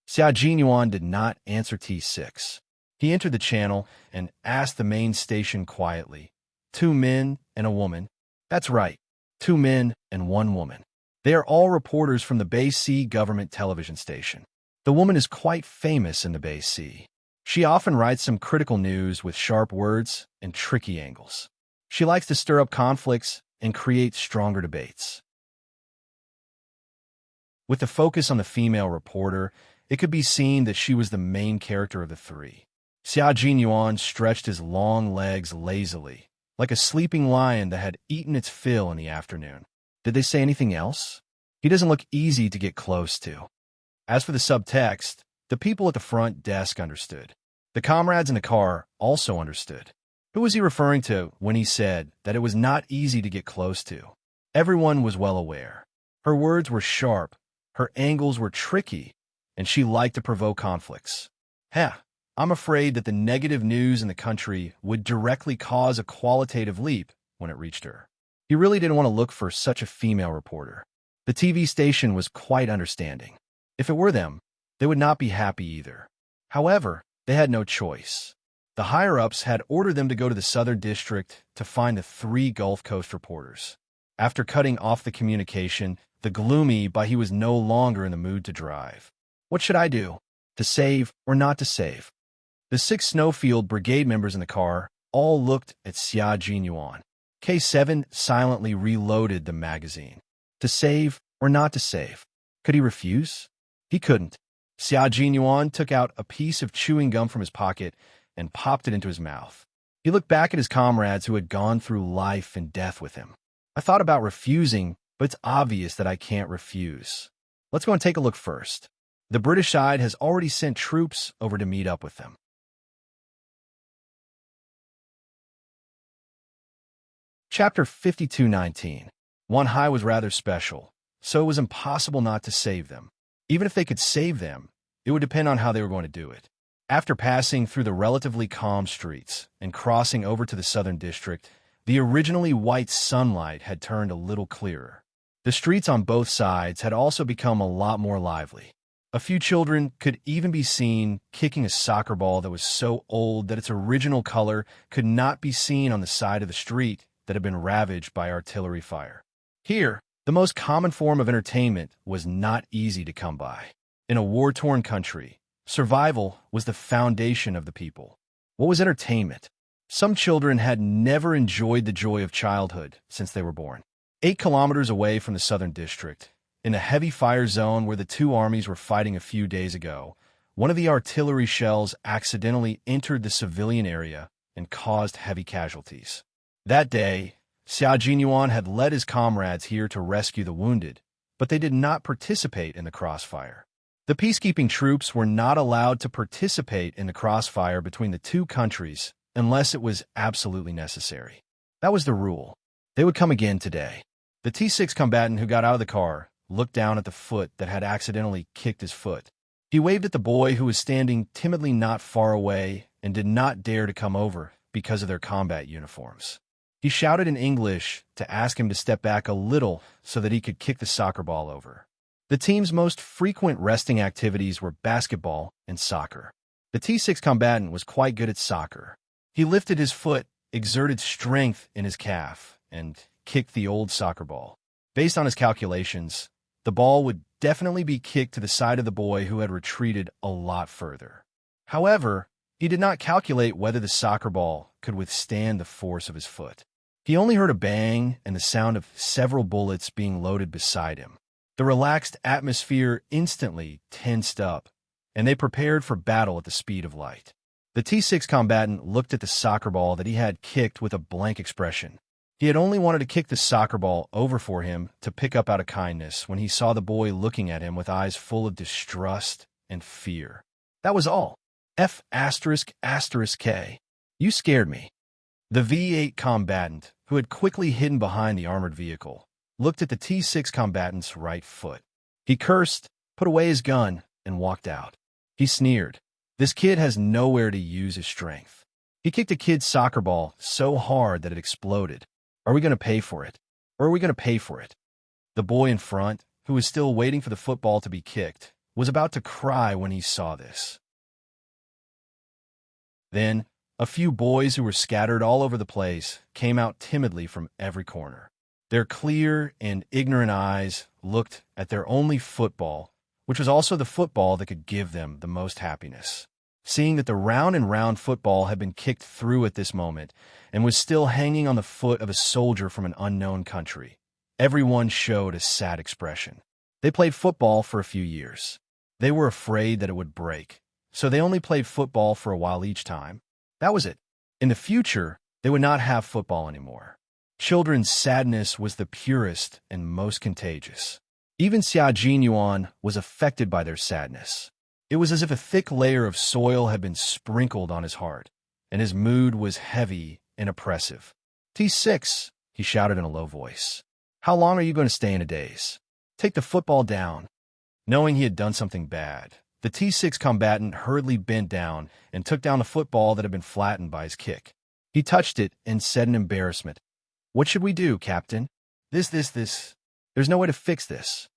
S1: Xia Jinyuan did not answer T6. He entered the channel and asked the main station quietly. 2 men and a woman. That's right, 2 men and 1 woman. They are all reporters from the Bay Sea government television station. The woman is quite famous in the Bay Sea. She often writes some critical news with sharp words and tricky angles. She likes to stir up conflicts and create stronger debates. With the focus on the female reporter, it could be seen that she was the main character of the 3. Xia Jinyuan stretched his long legs lazily, like a sleeping lion that had eaten its fill in the afternoon. Did they say anything else? He doesn't look easy to get close to. As for the subtext, the people at the front desk understood. The comrades in the car also understood. Who was he referring to when he said that it was not easy to get close to? Everyone was well aware. Her words were sharp, her angles were tricky, and she liked to provoke conflicts. I'm afraid that the negative news in the country would directly cause a qualitative leap when it reached her. He really didn't want to look for such a female reporter. The TV station was quite understanding. If it were them, they would not be happy either. However, they had no choice. The higher-ups had ordered them to go to the Southern District to find the 3 Gulf Coast reporters. After cutting off the communication, the gloomy Bahi was no longer in the mood to drive. What should I do? To save or not to save? The 6 Snowfield Brigade members in the car all looked at Xia Jinyuan. K7 silently reloaded the magazine. To save or not to save? Could he refuse? He couldn't. Xia Jinyuan took out a piece of chewing gum from his pocket and popped it into his mouth. He looked back at his comrades who had gone through life and death with him. I thought about refusing, but it's obvious that I can't refuse. Let's go and take a look first. The British side has already sent troops over to meet up with them. Chapter 52:19. Wanhai was rather special, so it was impossible not to save them. Even if they could save them, it would depend on how they were going to do it. After passing through the relatively calm streets and crossing over to the Southern District, the originally white sunlight had turned a little clearer. The streets on both sides had also become a lot more lively. A few children could even be seen kicking a soccer ball that was so old that its original color could not be seen on the side of the street that had been ravaged by artillery fire. Here, the most common form of entertainment was not easy to come by. In a war-torn country, survival was the foundation of the people. What was entertainment? Some children had never enjoyed the joy of childhood since they were born. 8 kilometers away from the Southern District, in a heavy fire zone where the 2 armies were fighting a few days ago, one of the artillery shells accidentally entered the civilian area and caused heavy casualties. That day, Xia Jinyuan had led his comrades here to rescue the wounded, but they did not participate in the crossfire. The peacekeeping troops were not allowed to participate in the crossfire between the two countries unless it was absolutely necessary. That was the rule. They would come again today. The T6 combatant who got out of the car looked down at the foot that had accidentally kicked his foot. He waved at the boy who was standing timidly not far away and did not dare to come over because of their combat uniforms. He shouted in English to ask him to step back a little so that he could kick the soccer ball over. The team's most frequent resting activities were basketball and soccer. The T6 combatant was quite good at soccer. He lifted his foot, exerted strength in his calf, and kicked the old soccer ball. Based on his calculations, the ball would definitely be kicked to the side of the boy who had retreated a lot further. However, he did not calculate whether the soccer ball could withstand the force of his foot. He only heard a bang and the sound of several bullets being loaded beside him. The relaxed atmosphere instantly tensed up, and they prepared for battle at the speed of light. The T6 combatant looked at the soccer ball that he had kicked with a blank expression. He had only wanted to kick the soccer ball over for him to pick up out of kindness when he saw the boy looking at him with eyes full of distrust and fear. That was all. F***K. You scared me. The V8 combatant, who had quickly hidden behind the armored vehicle, looked at the T6 combatant's right foot. He cursed, put away his gun, and walked out. He sneered. This kid has nowhere to use his strength. He kicked a kid's soccer ball so hard that it exploded. Are we going to pay for it? Or are we going to pay for it? The boy in front, who was still waiting for the football to be kicked, was about to cry when he saw this. Then, a few boys who were scattered all over the place came out timidly from every corner. Their clear and ignorant eyes looked at their only football, which was also the football that could give them the most happiness. Seeing that the round and round football had been kicked through at this moment and was still hanging on the foot of a soldier from an unknown country, everyone showed a sad expression. They played football for a few years. They were afraid that it would break, so they only played football for a while each time. That was it. In the future, they would not have football anymore. Children's sadness was the purest and most contagious. Even Xia Jinyuan was affected by their sadness. It was as if a thick layer of soil had been sprinkled on his heart, and his mood was heavy and oppressive. T6, he shouted in a low voice. How long are you going to stay in a daze? Take the football down. Knowing he had done something bad, the T6 combatant hurriedly bent down and took down the football that had been flattened by his kick. He touched it and said in embarrassment, What should we do, Captain? This. There's no way to fix this.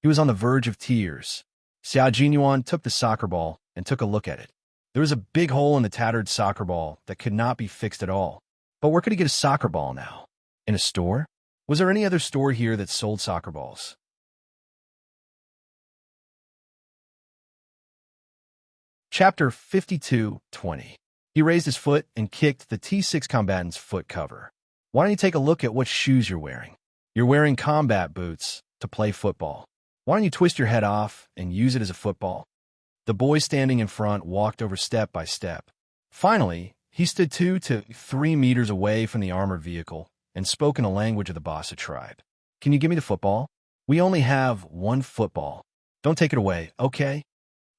S1: He was on the verge of tears. Xia Jinyuan took the soccer ball and took a look at it. There was a big hole in the tattered soccer ball that could not be fixed at all. But where could he get a soccer ball now? In a store? Was there any other store here that sold soccer balls? Chapter 52:20. He raised his foot and kicked the T6 combatant's foot cover. Why don't you take a look at what shoes you're wearing? You're wearing combat boots to play football. Why don't you twist your head off and use it as a football? The boy standing in front walked over step by step. Finally, he stood 2 to 3 meters away from the armored vehicle and spoke in a language of the Bassa tribe. Can you give me the football? We only have one football. Don't take it away, okay?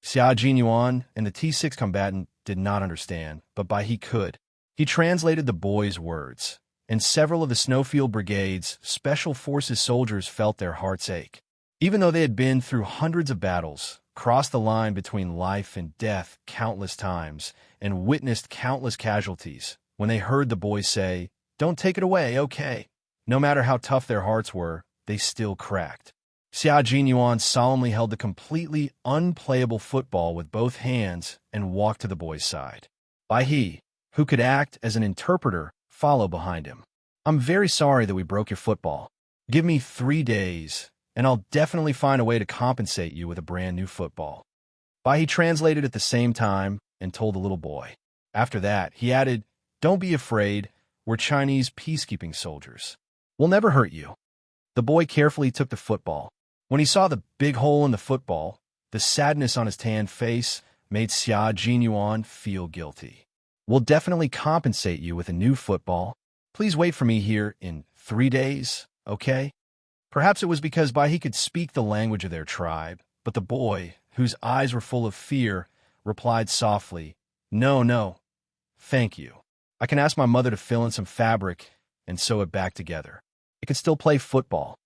S1: Xia Jinyuan and the T6 combatant did not understand, but he could. He translated the boy's words, and several of the Snowfield Brigade's Special Forces soldiers felt their hearts ache. Even though they had been through hundreds of battles, crossed the line between life and death countless times, and witnessed countless casualties, when they heard the boy say, Don't take it away, okay? No matter how tough their hearts were, they still cracked. Xia Jinyuan solemnly held the completely unplayable football with both hands and walked to the boy's side. He, who could act as an interpreter, followed behind him. I'm very sorry that we broke your football. Give me 3 days, and I'll definitely find a way to compensate you with a brand new football. He translated at the same time and told the little boy. After that, he added, Don't be afraid, we're Chinese peacekeeping soldiers. We'll never hurt you. The boy carefully took the football. When he saw the big hole in the football, the sadness on his tanned face made Xia Jinyuan feel guilty. We'll definitely compensate you with a new football. Please wait for me here in 3 days, okay? Perhaps it was because he could speak the language of their tribe, but the boy, whose eyes were full of fear, replied softly, "No, no, thank you. I can ask my mother to fill in some fabric and sew it back together. It could still play football."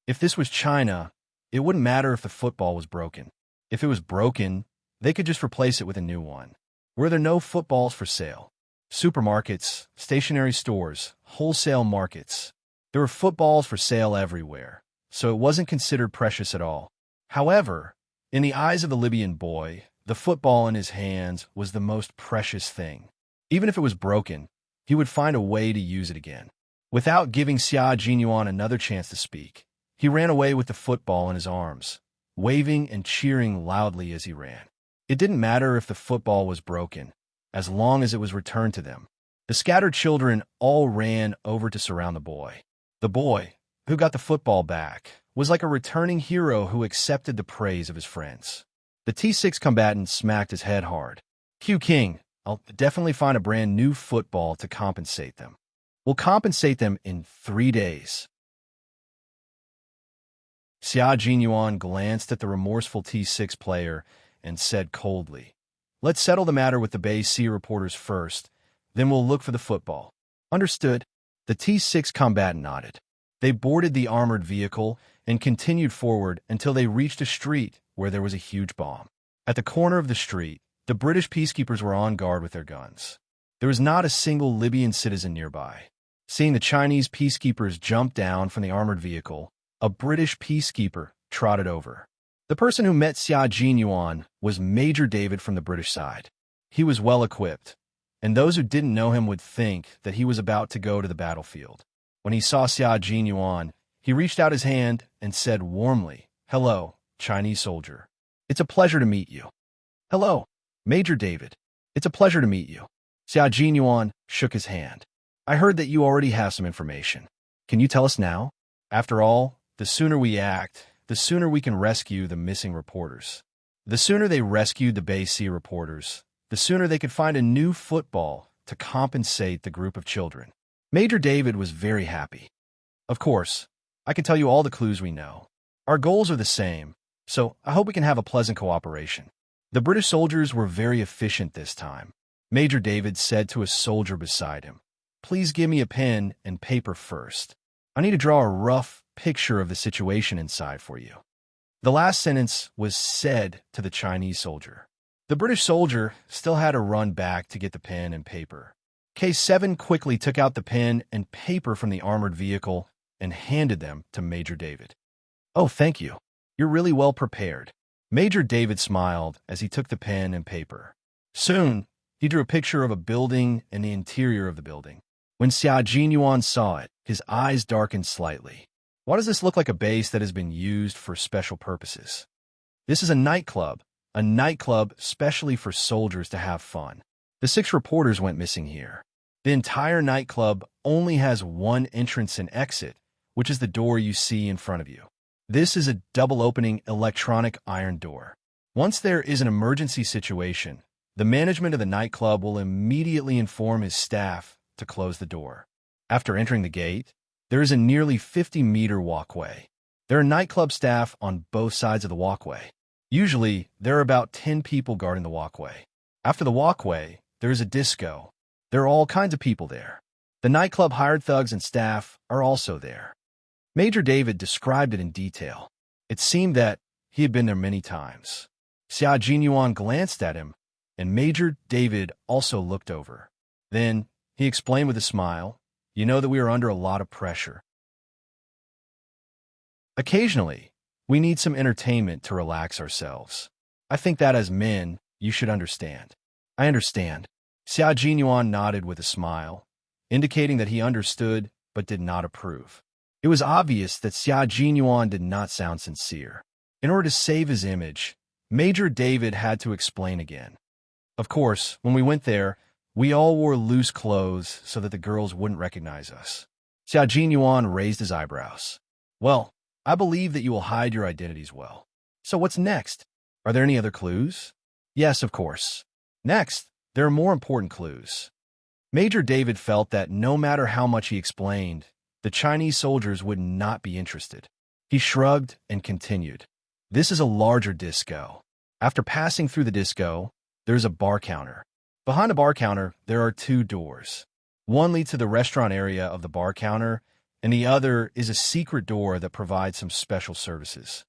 S1: If this was China, it wouldn't matter if the football was broken. If it was broken, they could just replace it with a new one. Were there no footballs for sale? Supermarkets, stationery stores, wholesale markets. There were footballs for sale everywhere, so it wasn't considered precious at all. However, in the eyes of the Libyan boy, the football in his hands was the most precious thing. Even if it was broken, he would find a way to use it again. Without giving Xia Jinyuan another chance to speak, he ran away with the football in his arms, waving and cheering loudly as he ran. It didn't matter if the football was broken, as long as it was returned to them. The scattered children all ran over to surround the boy. The boy, who got the football back, was like a returning hero who accepted the praise of his friends. The T6 combatant smacked his head hard. "Q King, I'll definitely find a brand new football to compensate them. We'll compensate them in 3 days." Xia Jinyuan glanced at the remorseful T6 player and said coldly, "Let's settle the matter with the Bay Sea reporters first, then we'll look for the football." "Understood." The T6 combatant nodded. They boarded the armored vehicle and continued forward until they reached a street where there was a huge bomb. At the corner of the street, the British peacekeepers were on guard with their guns. There was not a single Libyan citizen nearby. Seeing the Chinese peacekeepers jump down from the armored vehicle, a British peacekeeper trotted over. The person who met Xia Jinyuan was Major David from the British side. He was well equipped, and those who didn't know him would think that he was about to go to the battlefield. When he saw Xia Jinyuan, he reached out his hand and said warmly, "Hello, Chinese soldier. It's a pleasure to meet you." "Hello, Major David. It's a pleasure to meet you." Xia Jinyuan shook his hand. "I heard that you already have some information. Can you tell us now? After all, the sooner we act, the sooner we can rescue the missing reporters." The sooner they rescued the Bay Sea reporters, the sooner they could find a new football to compensate the group of children. Major David was very happy. "Of course, I can tell you all the clues we know. Our goals are the same, so I hope we can have a pleasant cooperation." The British soldiers were very efficient this time. Major David said to a soldier beside him, "Please give me a pen and paper first. I need to draw a rough picture of the situation inside for you." The last sentence was said to the Chinese soldier. The British soldier still had to run back to get the pen and paper. K7 quickly took out the pen and paper from the armored vehicle and handed them to Major David. "Oh, thank you. You're really well prepared." Major David smiled as he took the pen and paper. Soon, he drew a picture of a building and the interior of the building. When Xia Jinyuan saw it, his eyes darkened slightly. "Why does this look like a base that has been used for special purposes?" "This is a nightclub specially for soldiers to have fun. The 6 reporters went missing here. The entire nightclub only has one entrance and exit, which is the door you see in front of you. This is a double-opening electronic iron door. Once there is an emergency situation, the management of the nightclub will immediately inform his staff to close the door. After entering the gate, there is a nearly 50-meter walkway. There are nightclub staff on both sides of the walkway. Usually, there are about 10 people guarding the walkway. After the walkway, there is a disco. There are all kinds of people there. The nightclub hired thugs and staff are also there." Major David described it in detail. It seemed that he had been there many times. Xia Jinyuan glanced at him, and Major David also looked over. Then, he explained with a smile, "You know that we are under a lot of pressure. Occasionally, we need some entertainment to relax ourselves. I think that as men, you should understand." "I understand." Xia Jinyuan nodded with a smile, indicating that he understood but did not approve. It was obvious that Xia Jinyuan did not sound sincere. In order to save his image, Major David had to explain again. "Of course, when we went there, we all wore loose clothes so that the girls wouldn't recognize us." Xia Jinyuan raised his eyebrows. "Well, I believe that you will hide your identities well. So what's next? Are there any other clues?" "Yes, of course. Next, there are more important clues." Major David felt that no matter how much he explained, the Chinese soldiers would not be interested. He shrugged and continued. "This is a larger disco. After passing through the disco, there's a bar counter. Behind the bar counter, there are two doors. One leads to the restaurant area of the bar counter, and the other is a secret door that provides some special services.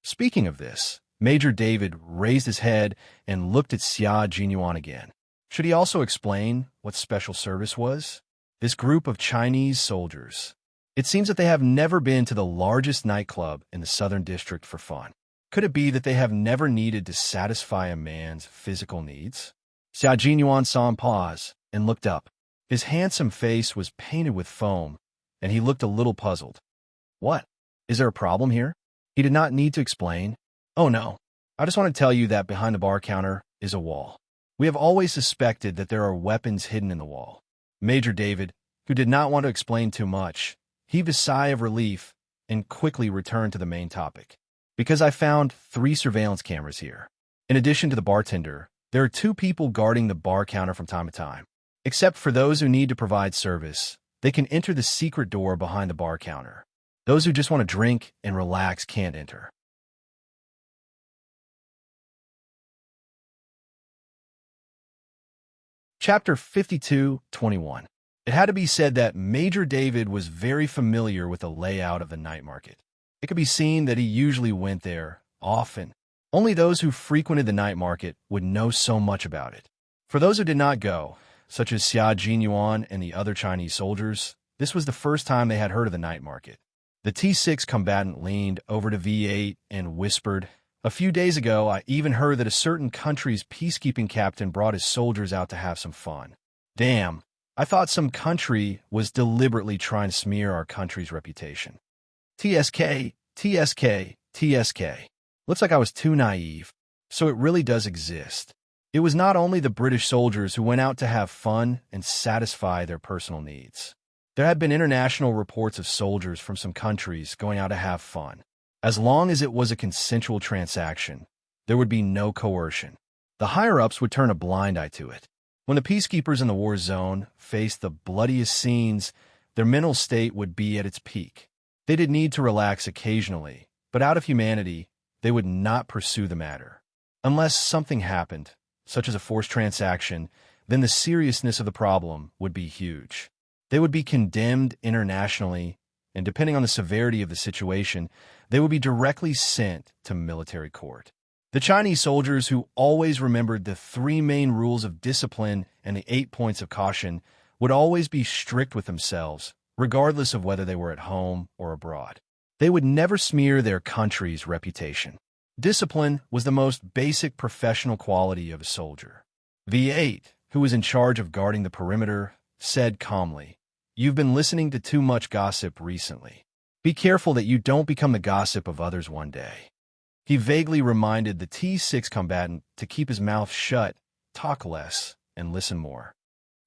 S1: Speaking of this, Major David raised his head and looked at Xia Jinyuan again. Should he also explain what special service was? This group of Chinese soldiers. It seems that they have never been to the largest nightclub in the Southern District for fun. Could it be that they have never needed to satisfy a man's physical needs? Xia Jinyuan saw him pause and looked up. His handsome face was painted with foam, and he looked a little puzzled. What? Is there a problem here? He did not need to explain. Oh no, I just want to tell you that behind the bar counter is a wall. We have always suspected that there are weapons hidden in the wall. Major David, who did not want to explain too much, heaved a sigh of relief and quickly returned to the main topic. Because I found 3 surveillance cameras here. In addition to the bartender, there are 2 people guarding the bar counter from time to time. Except for those who need to provide service, they can enter the secret door behind the bar counter. Those who just want to drink and relax can't enter. Chapter 52:21. It had to be said that Major David was very familiar with the layout of the night market. It could be seen that he usually went there often. Only those who frequented the night market would know so much about it. For those who did not go, such as Xia Jinyuan and the other Chinese soldiers, this was the first time they had heard of the night market. The T6 combatant leaned over to V8 and whispered, "A few days ago, I even heard that a certain country's peacekeeping captain brought his soldiers out to have some fun. Damn, I thought some country was deliberately trying to smear our country's reputation. TSK, TSK, TSK. Looks like I was too naive. So it really does exist." It was not only the British soldiers who went out to have fun and satisfy their personal needs. There had been international reports of soldiers from some countries going out to have fun. As long as it was a consensual transaction, there would be no coercion. The higher-ups would turn a blind eye to it. When the peacekeepers in the war zone faced the bloodiest scenes, their mental state would be at its peak. They did need to relax occasionally, but out of humanity, they would not pursue the matter. Unless something happened, such as a forced transaction, then the seriousness of the problem would be huge. They would be condemned internationally, and depending on the severity of the situation, they would be directly sent to military court. The Chinese soldiers, who always remembered the 3 main rules of discipline and the 8 points of caution, would always be strict with themselves, regardless of whether they were at home or abroad. They would never smear their country's reputation. Discipline was the most basic professional quality of a soldier. V8, who was in charge of guarding the perimeter, said calmly, "You've been listening to too much gossip recently. Be careful that you don't become the gossip of others one day." He vaguely reminded the T6 combatant to keep his mouth shut, talk less, and listen more.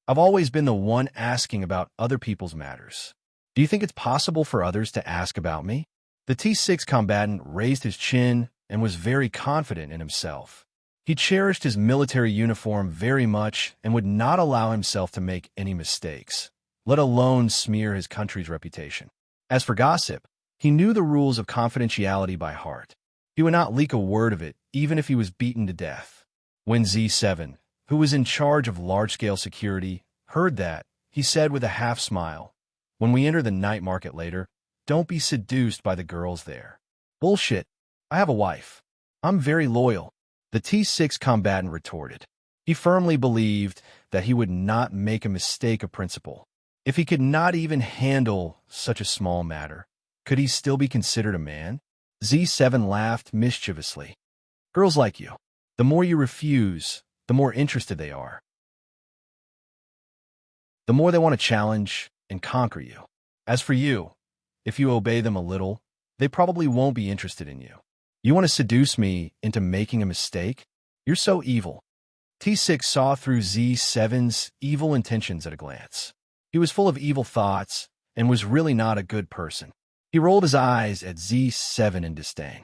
S1: "I've always been the one asking about other people's matters. Do you think it's possible for others to ask about me?" The T6 combatant raised his chin and was very confident in himself. He cherished his military uniform very much and would not allow himself to make any mistakes, let alone smear his country's reputation. As for gossip, he knew the rules of confidentiality by heart. He would not leak a word of it, even if he was beaten to death. When Z7, who was in charge of large-scale security, heard that, he said with a half-smile, "When we enter the night market later, don't be seduced by the girls there." "Bullshit. I have a wife. I'm very loyal," the T6 combatant retorted. He firmly believed that he would not make a mistake of principle. If he could not even handle such a small matter, could he still be considered a man? Z7 laughed mischievously. "Girls like you. The more you refuse, the more interested they are. The more they want to challenge and conquer you. As for you, if you obey them a little, they probably won't be interested in you. You want to seduce me into making a mistake? You're so evil." T6 saw through Z7's evil intentions at a glance. He was full of evil thoughts and was really not a good person. He rolled his eyes at Z7 in disdain.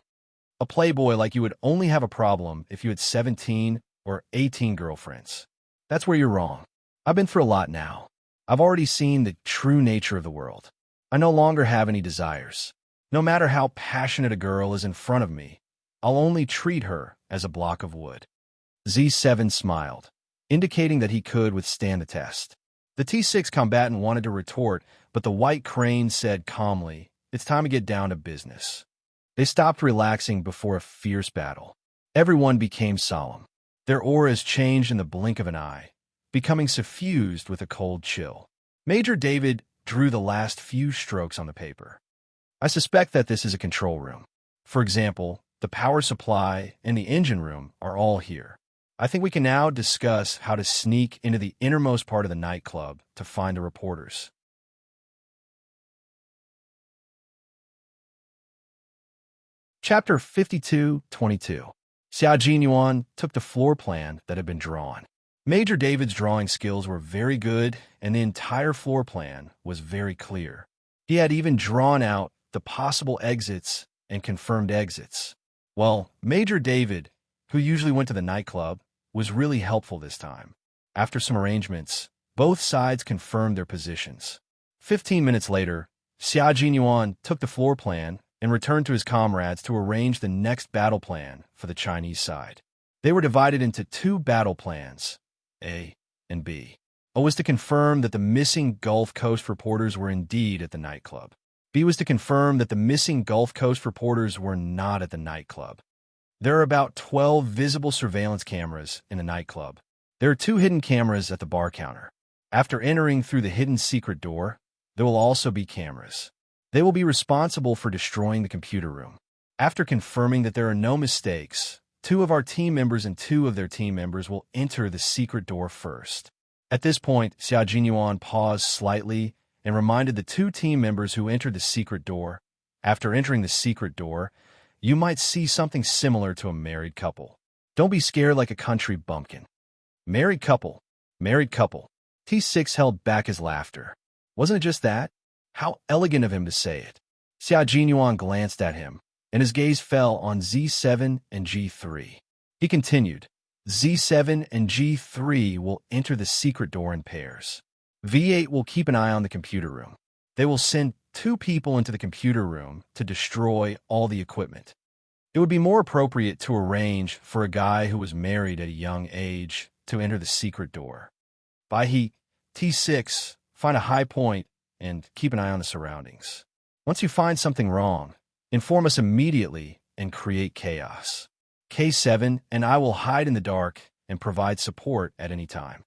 S1: "A playboy like you would only have a problem if you had 17 or 18 girlfriends. That's where you're wrong. I've been through a lot now. I've already seen the true nature of the world. I no longer have any desires. No matter how passionate a girl is in front of me, I'll only treat her as a block of wood. Z7 smiled, indicating that he could withstand the test. The T6 combatant wanted to retort, but the white crane said calmly, "It's time to get down to business." They stopped relaxing before a fierce battle. Everyone became solemn. Their auras changed in the blink of an eye, becoming suffused with a cold chill. Major David drew the last few strokes on the paper. "I suspect that this is a control room. For example, the power supply and the engine room are all here. I think we can now discuss how to sneak into the innermost part of the nightclub to find the reporters." Chapter 52-22. Xia Jinyuan took the floor plan that had been drawn. Major David's drawing skills were very good, and the entire floor plan was very clear. He had even drawn out the possible exits and confirmed exits. Well, Major David, who usually went to the nightclub, was really helpful this time. After some arrangements, both sides confirmed their positions. 15 minutes later, Xia Jinyuan took the floor plan and returned to his comrades to arrange the next battle plan for the Chinese side. They were divided into two battle plans, A and B. A was to confirm that the missing Gulf Coast reporters were indeed at the nightclub. B was to confirm that the missing Gulf Coast reporters were not at the nightclub. There are about 12 visible surveillance cameras in the nightclub. There are 2 hidden cameras at the bar counter. After entering through the hidden secret door, there will also be cameras. They will be responsible for destroying the computer room. After confirming that there are no mistakes, 2 of our team members and 2 of their team members will enter the secret door first. At this point, Xia Jinyuan paused slightly and reminded the 2 team members who entered the secret door. After entering the secret door, you might see something similar to a married couple. Don't be scared like a country bumpkin. Married couple. Married couple. T6 held back his laughter. Wasn't it just that? How elegant of him to say it. Xia Jinyuan glanced at him, and his gaze fell on Z7 and G3. He continued, Z7 and G3 will enter the secret door in pairs. V8 will keep an eye on the computer room. They will send 2 people into the computer room to destroy all the equipment. It would be more appropriate to arrange for a guy who was married at a young age to enter the secret door. By T6, find a high point and keep an eye on the surroundings. Once you find something wrong, inform us immediately and create chaos. K7 and I will hide in the dark and provide support at any time.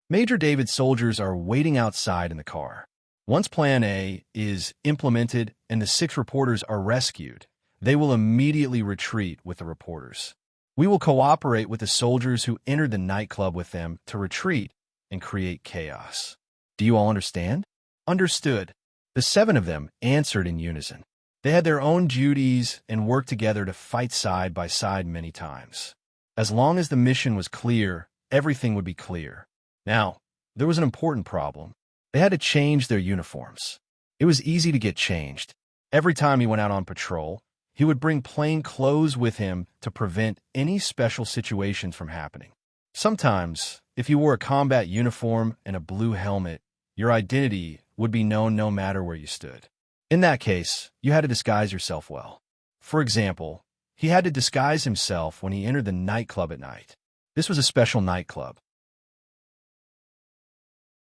S1: Major David's soldiers are waiting outside in the car. Once Plan A is implemented and the 6 reporters are rescued, they will immediately retreat with the reporters. We will cooperate with the soldiers who entered the nightclub with them to retreat and create chaos. Do you all understand? Understood. The 7 of them answered in unison. They had their own duties and worked together to fight side by side many times. As long as the mission was clear, everything would be clear. Now, there was an important problem. They had to change their uniforms. It was easy to get changed. Every time he went out on patrol, he would bring plain clothes with him to prevent any special situations from happening. Sometimes, if you wore a combat uniform and a blue helmet, your identity would be known no matter where you stood. In that case, you had to disguise yourself well. For example, he had to disguise himself when he entered the nightclub at night. This was a special nightclub.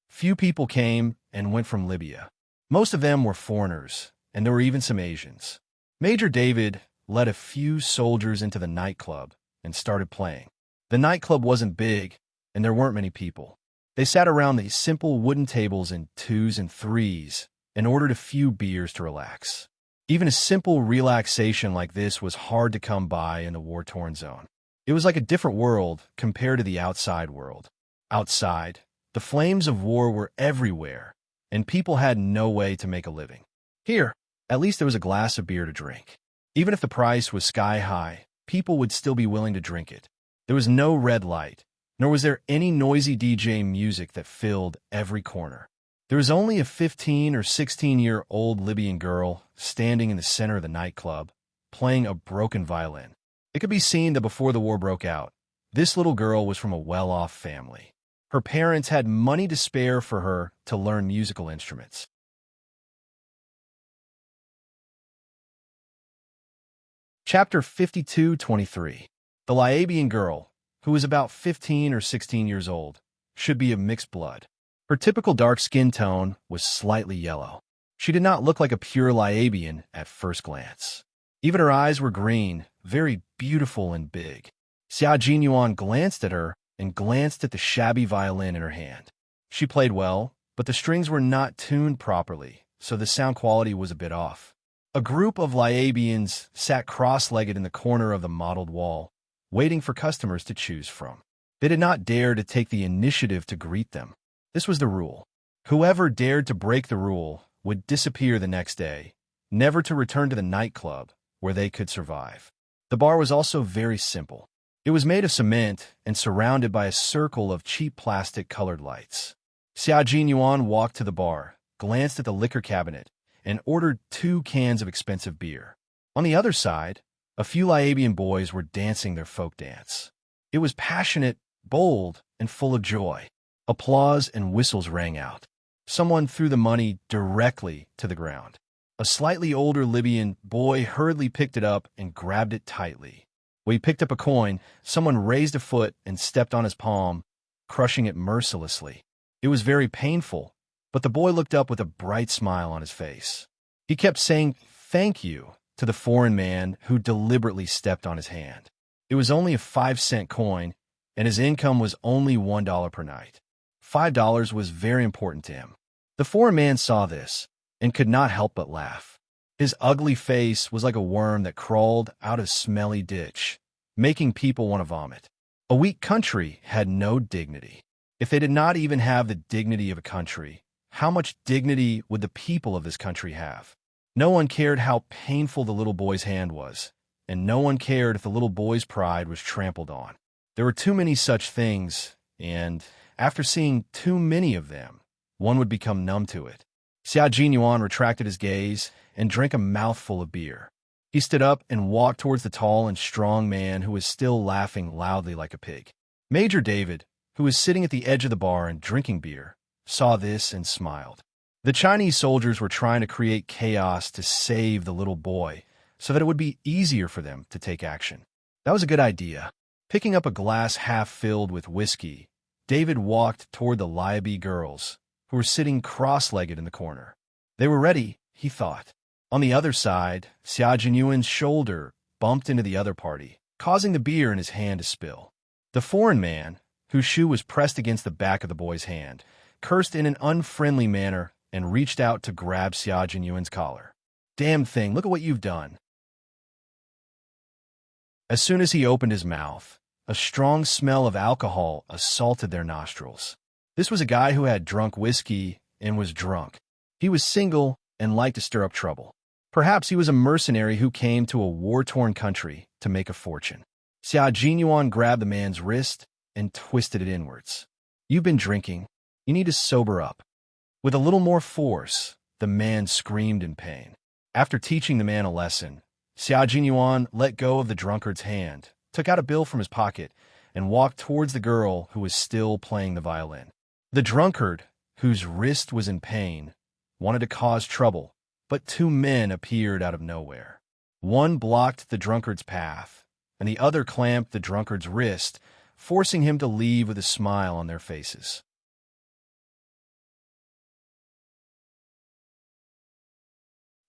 S1: Few people came and went from Libya. Most of them were foreigners, and there were even some Asians. Major David led a few soldiers into the nightclub and started playing. The nightclub wasn't big, and there weren't many people. They sat around these simple wooden tables in 2s and 3s and ordered a few beers to relax. Even a simple relaxation like this was hard to come by in the war-torn zone. It was like a different world compared to the outside world. Outside, the flames of war were everywhere, and people had no way to make a living. Here, at least there was a glass of beer to drink. Even if the price was sky high, people would still be willing to drink it. There was no red light, nor was there any noisy DJ music that filled every corner. There was only a 15 or 16-year-old Libyan girl standing in the center of the nightclub, playing a broken violin. It could be seen that before the war broke out, this little girl was from a well-off family. Her parents had money to spare for her to learn musical instruments. Chapter 52-23. The Liabian girl, who was about 15 or 16 years old, should be of mixed blood. Her typical dark skin tone was slightly yellow. She did not look like a pure Liabian at first glance. Even her eyes were green, very beautiful and big. Xia Jinyuan glanced at her and glanced at the shabby violin in her hand. She played well, but the strings were not tuned properly, so the sound quality was a bit off. A group of Liabians sat cross-legged in the corner of the mottled wall, waiting for customers to choose from. They did not dare to take the initiative to greet them. This was the rule. Whoever dared to break the rule would disappear the next day, never to return to the nightclub where they could survive. The bar was also very simple. It was made of cement and surrounded by a circle of cheap plastic-colored lights. Xia Jinyuan walked to the bar, glanced at the liquor cabinet, and ordered 2 cans of expensive beer. On the other side, a few Liabian boys were dancing their folk dance. It was passionate, bold, and full of joy. Applause and whistles rang out. Someone threw the money directly to the ground. A slightly older Libyan boy hurriedly picked it up and grabbed it tightly. When he picked up a coin, someone raised a foot and stepped on his palm, crushing it mercilessly. It was very painful, but the boy looked up with a bright smile on his face. He kept saying "thank you" to the foreign man who deliberately stepped on his hand. It was only a 5-cent coin, and his income was only $1 per night. $5 was very important to him. The foreign man saw this and could not help but laugh. His ugly face was like a worm that crawled out of a smelly ditch, making people want to vomit. A weak country had no dignity. If they did not even have the dignity of a country, how much dignity would the people of this country have? No one cared how painful the little boy's hand was, and no one cared if the little boy's pride was trampled on. There were too many such things, and after seeing too many of them, one would become numb to it. Xia Jinyuan retracted his gaze and drank a mouthful of beer. He stood up and walked towards the tall and strong man who was still laughing loudly like a pig. Major David, who was sitting at the edge of the bar and drinking beer, saw this and smiled. The Chinese soldiers were trying to create chaos to save the little boy so that it would be easier for them to take action. That was a good idea. Picking up a glass half filled with whiskey, David walked toward the Liabi girls, who were sitting cross-legged in the corner. They were ready, he thought. On the other side, Xia Jinyuan's shoulder bumped into the other party, causing the beer in his hand to spill. The foreign man, whose shoe was pressed against the back of the boy's hand, cursed in an unfriendly manner and reached out to grab Xia Jinyuan's collar. "Damn thing, look at what you've done." As soon as he opened his mouth, a strong smell of alcohol assaulted their nostrils. This was a guy who had drunk whiskey and was drunk. He was single and liked to stir up trouble. Perhaps he was a mercenary who came to a war-torn country to make a fortune. Xia Jinyuan grabbed the man's wrist and twisted it inwards. "You've been drinking. You need to sober up." With a little more force, the man screamed in pain. After teaching the man a lesson, Xia Jinyuan let go of the drunkard's hand, took out a bill from his pocket, and walked towards the girl who was still playing the violin. The drunkard, whose wrist was in pain, wanted to cause trouble, but 2 men appeared out of nowhere. One blocked the drunkard's path, and the other clamped the drunkard's wrist, forcing him to leave with a smile on their faces.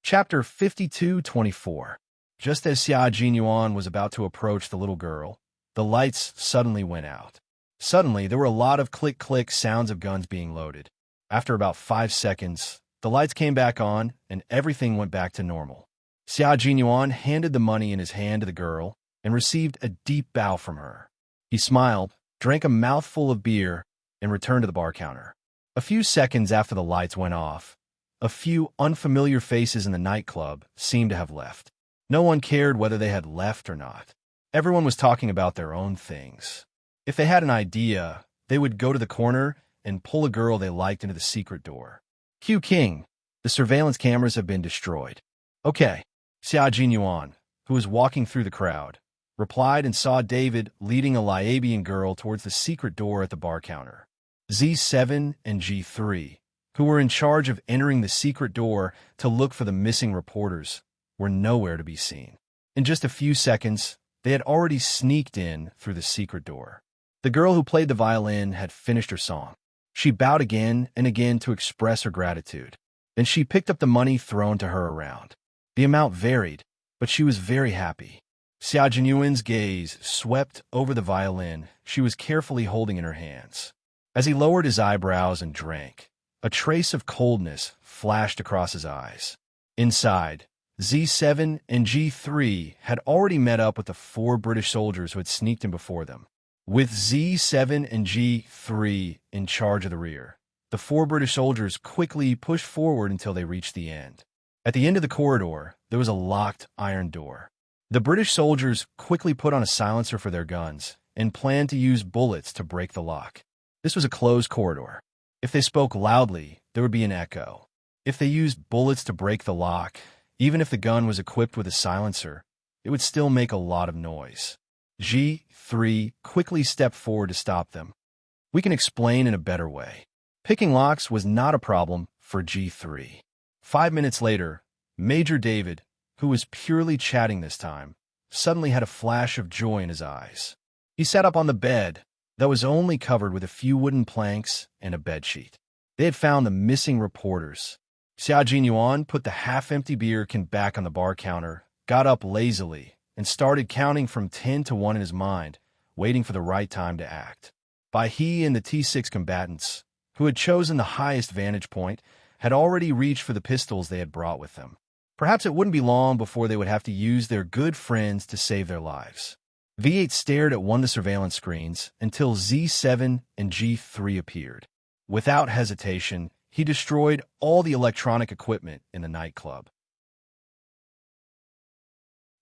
S1: Chapter 52-24. Just as Xia Jinyuan was about to approach the little girl, the lights suddenly went out. Suddenly, there were a lot of click-click sounds of guns being loaded. After about 5 seconds, the lights came back on, and everything went back to normal. Xia Jinyuan handed the money in his hand to the girl and received a deep bow from her. He smiled, drank a mouthful of beer, and returned to the bar counter. A few seconds after the lights went off, a few unfamiliar faces in the nightclub seemed to have left. No one cared whether they had left or not. Everyone was talking about their own things. If they had an idea, they would go to the corner and pull a girl they liked into the secret door. "Q King, the surveillance cameras have been destroyed." "Okay." Xia Jinyuan, who was walking through the crowd, replied and saw David leading a Liabian girl towards the secret door at the bar counter. Z7 and G3, who were in charge of entering the secret door to look for the missing reporters, were nowhere to be seen. In just a few seconds, They had already sneaked in through the secret door. The girl who played the violin had finished her song. She bowed again and again to express her gratitude. Then she picked up the money thrown to her around. The amount varied, but she was very happy. Xia Jinyuan's gaze swept over the violin she was carefully holding in her hands. As he lowered his eyebrows and drank, a trace of coldness flashed across his eyes. Inside, Z7 and G3 had already met up with the 4 British soldiers who had sneaked in before them. With Z7 and G3 in charge of the rear, the 4 British soldiers quickly pushed forward until they reached the end. At the end of the corridor, there was a locked iron door. The British soldiers quickly put on a silencer for their guns and planned to use bullets to break the lock. This was a closed corridor. If they spoke loudly, there would be an echo. If they used bullets to break the lock, even if the gun was equipped with a silencer, it would still make a lot of noise. G3 quickly stepped forward to stop them. We can explain in a better way. Picking locks was not a problem for G3. 5 minutes later, Major David, who was purely chatting this time, suddenly had a flash of joy in his eyes. He sat up on the bed that was only covered with a few wooden planks and a bedsheet. They had found the missing reporters. Xia Jinyuan put the half-empty beer can back on the bar counter, got up lazily, and started counting from 10 to 1 in his mind, waiting for the right time to act. By he and the T6 combatants, who had chosen the highest vantage point, had already reached for the pistols they had brought with them. Perhaps it wouldn't be long before they would have to use their good friends to save their lives. V8 stared at one of the surveillance screens until Z7 and G3 appeared. Without hesitation, he destroyed all the electronic equipment in the nightclub.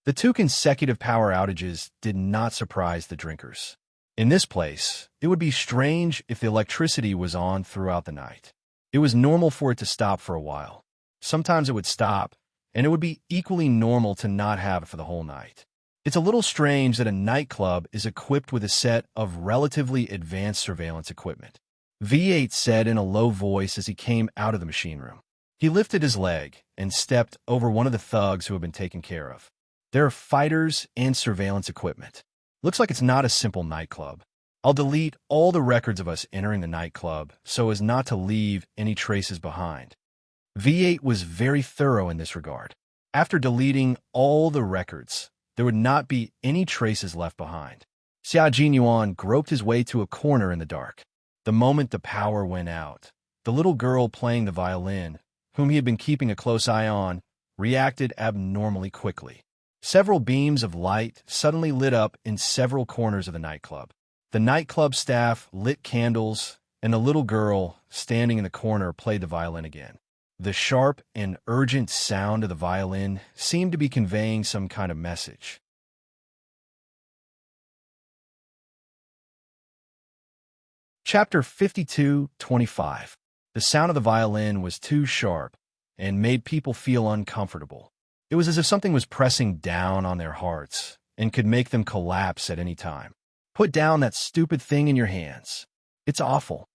S1: The 2 consecutive power outages did not surprise the drinkers. In this place, it would be strange if the electricity was on throughout the night. It was normal for it to stop for a while. Sometimes it would stop, and it would be equally normal to not have it for the whole night. It's a little strange that a nightclub is equipped with a set of relatively advanced surveillance equipment. V8 said in a low voice as he came out of the machine room. He lifted his leg and stepped over one of the thugs who had been taken care of. There are fighters and surveillance equipment. Looks like it's not a simple nightclub. I'll delete all the records of us entering the nightclub so as not to leave any traces behind. V8 was very thorough in this regard. After deleting all the records, there would not be any traces left behind. Xia Jinyuan groped his way to a corner in the dark. The moment the power went out, the little girl playing the violin, whom he had been keeping a close eye on, reacted abnormally quickly. Several beams of light suddenly lit up in several corners of the nightclub. The nightclub staff lit candles, and the little girl, standing in the corner, played the violin again. The sharp and urgent sound of the violin seemed to be conveying some kind of message. Chapter 52:25. The sound of the violin was too sharp and made people feel uncomfortable. It was as if something was pressing down on their hearts and could make them collapse at any time. Put down that stupid thing in your hands. It's awful.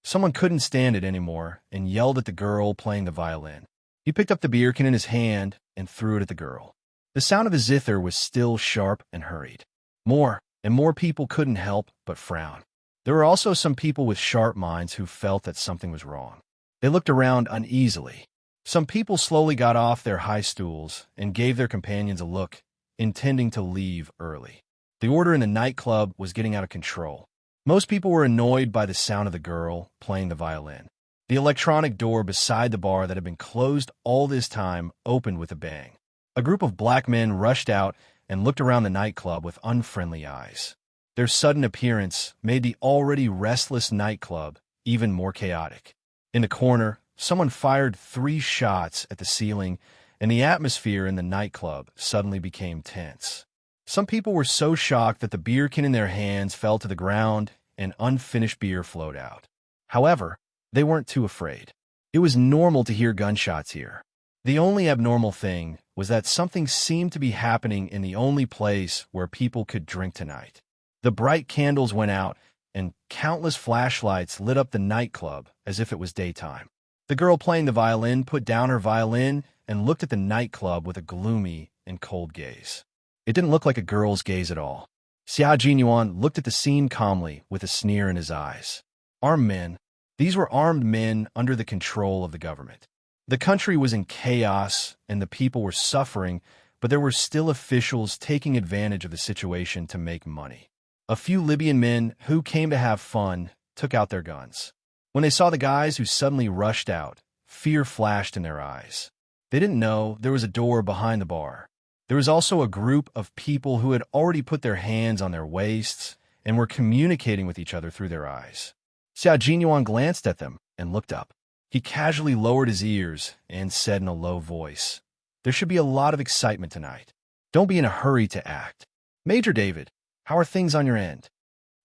S1: Someone couldn't stand it anymore and yelled at the girl playing the violin. He picked up the beer can in his hand and threw it at the girl. The sound of his zither was still sharp and hurried. More and more people couldn't help but frown. There were also some people with sharp minds who felt that something was wrong. They looked around uneasily. Some people slowly got off their high stools and gave their companions a look, intending to leave early. The order in the nightclub was getting out of control. Most people were annoyed by the sound of the girl playing the violin. The electronic door beside the bar that had been closed all this time opened with a bang. A group of black men rushed out and looked around the nightclub with unfriendly eyes. Their sudden appearance made the already restless nightclub even more chaotic. In the corner, someone fired 3 shots at the ceiling, and the atmosphere in the nightclub suddenly became tense. Some people were so shocked that the beer can in their hands fell to the ground and unfinished beer flowed out. However, they weren't too afraid. It was normal to hear gunshots here. The only abnormal thing was that something seemed to be happening in the only place where people could drink tonight. The bright candles went out, and countless flashlights lit up the nightclub as if it was daytime. The girl playing the violin put down her violin and looked at the nightclub with a gloomy and cold gaze. It didn't look like a girl's gaze at all. Xia Jinyuan looked at the scene calmly with a sneer in his eyes. Armed men. These were armed men under the control of the government. The country was in chaos and the people were suffering, but there were still officials taking advantage of the situation to make money. A few Libyan men who came to have fun took out their guns. When they saw the guys who suddenly rushed out, fear flashed in their eyes. They didn't know there was a door behind the bar. There was also a group of people who had already put their hands on their waists and were communicating with each other through their eyes. Xia Jinyuan glanced at them and looked up. He casually lowered his ears and said in a low voice, "There should be a lot of excitement tonight. Don't be in a hurry to act. Major David, how are things on your end?"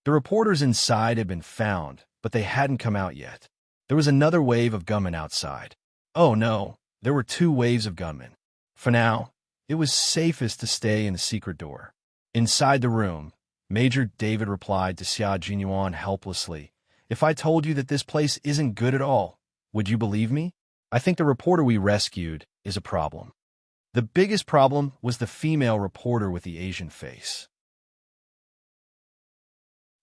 S1: The reporters inside had been found, but they hadn't come out yet. There was another wave of gunmen outside. Oh no, there were 2 waves of gunmen. For now, it was safest to stay in the secret door. Inside the room, Major David replied to Xia Jinyuan helplessly, "If I told you that this place isn't good at all, would you believe me? I think the reporter we rescued is a problem." The biggest problem was the female reporter with the Asian face.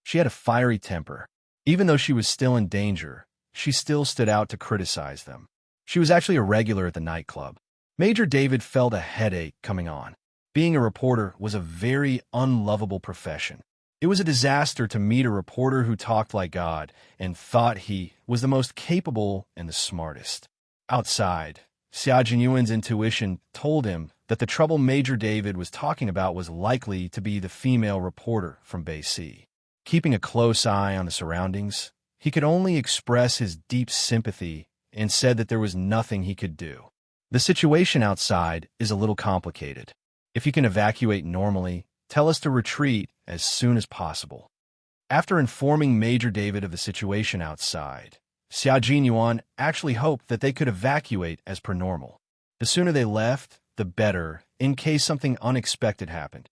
S1: She had a fiery temper. Even though she was still in danger, she still stood out to criticize them. She was actually a regular at the nightclub. Major David felt a headache coming on. Being a reporter was a very unlovable profession. It was a disaster to meet a reporter who talked like God and thought he was the most capable and the smartest. Outside, Xia Jinyuan's intuition told him that the trouble Major David was talking about was likely to be the female reporter from Bay C. Keeping a close eye on the surroundings, he could only express his deep sympathy and said that there was nothing he could do. The situation outside is a little complicated. If you can evacuate normally, tell us to retreat as soon as possible. After informing Major David of the situation outside, Xia Jinyuan actually hoped that they could evacuate as per normal. The sooner they left, the better, in case something unexpected happened.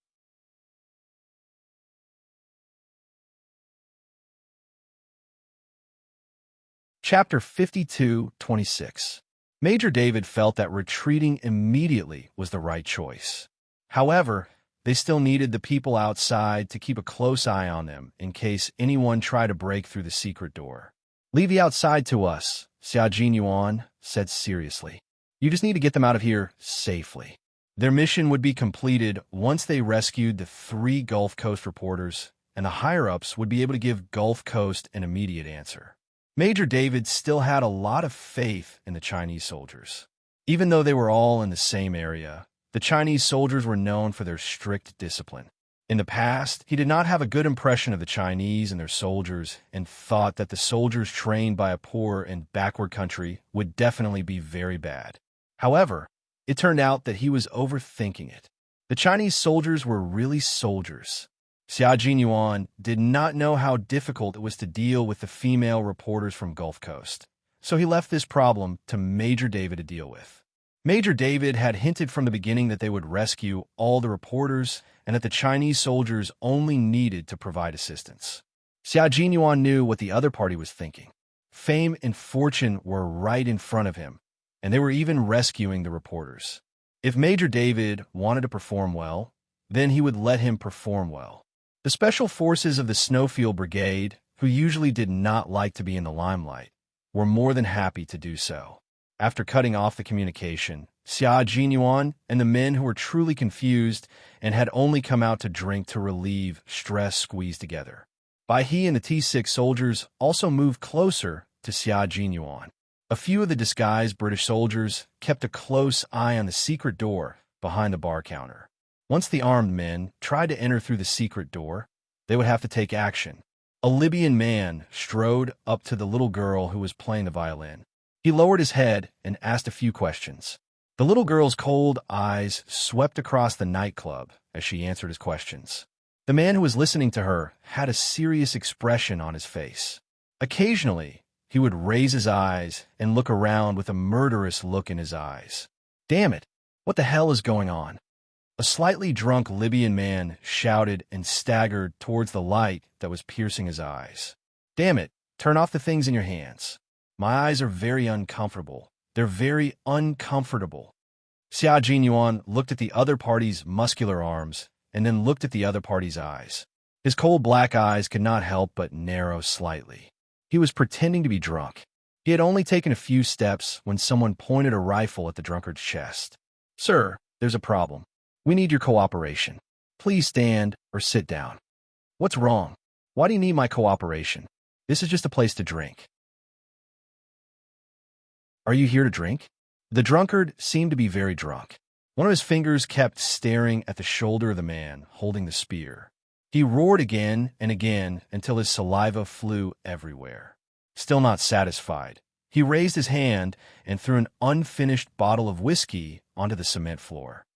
S1: Chapter 52:26. Major David felt that retreating immediately was the right choice. However, they still needed the people outside to keep a close eye on them in case anyone tried to break through the secret door. "Leave the outside to us," Xia Jinyuan said seriously. "You just need to get them out of here safely." Their mission would be completed once they rescued the 3 Gulf Coast reporters, and the higher-ups would be able to give Gulf Coast an immediate answer. Major David still had a lot of faith in the Chinese soldiers. Even though they were all in the same area, the Chinese soldiers were known for their strict discipline. In the past, he did not have a good impression of the Chinese and their soldiers and thought that the soldiers trained by a poor and backward country would definitely be very bad. However, it turned out that he was overthinking it. The Chinese soldiers were really soldiers. Xia Jinyuan did not know how difficult it was to deal with the female reporters from Gulf Coast, so he left this problem to Major David to deal with. Major David had hinted from the beginning that they would rescue all the reporters and that the Chinese soldiers only needed to provide assistance. Xia Jinyuan knew what the other party was thinking. Fame and fortune were right in front of him, and they were even rescuing the reporters. If Major David wanted to perform well, then he would let him perform well. The Special Forces of the Snowfield Brigade, who usually did not like to be in the limelight, were more than happy to do so. After cutting off the communication, Xia Jinyuan and the men who were truly confused and had only come out to drink to relieve stress squeezed together. Bai He and the T6 soldiers also moved closer to Xia Jinyuan. A few of the disguised British soldiers kept a close eye on the secret door behind the bar counter. Once the armed men tried to enter through the secret door, they would have to take action. A Libyan man strode up to the little girl who was playing the violin. He lowered his head and asked a few questions. The little girl's cold eyes swept across the nightclub as she answered his questions. The man who was listening to her had a serious expression on his face. Occasionally, he would raise his eyes and look around with a murderous look in his eyes. "Damn it! What the hell is going on?" A slightly drunk Libyan man shouted and staggered towards the light that was piercing his eyes. "Damn it, turn off the things in your hands. My eyes are very uncomfortable. They're very uncomfortable." Xia Jinyuan looked at the other party's muscular arms and then looked at the other party's eyes. His cold black eyes could not help but narrow slightly. He was pretending to be drunk. He had only taken a few steps when someone pointed a rifle at the drunkard's chest. "Sir, there's a problem. We need your cooperation. Please stand or sit down." "What's wrong? Why do you need my cooperation? This is just a place to drink." "Are you here to drink?" The drunkard seemed to be very drunk. One of his fingers kept staring at the shoulder of the man holding the spear. He roared again and again until his saliva flew everywhere. Still not satisfied, he raised his hand and threw an unfinished bottle of whiskey onto the cement floor.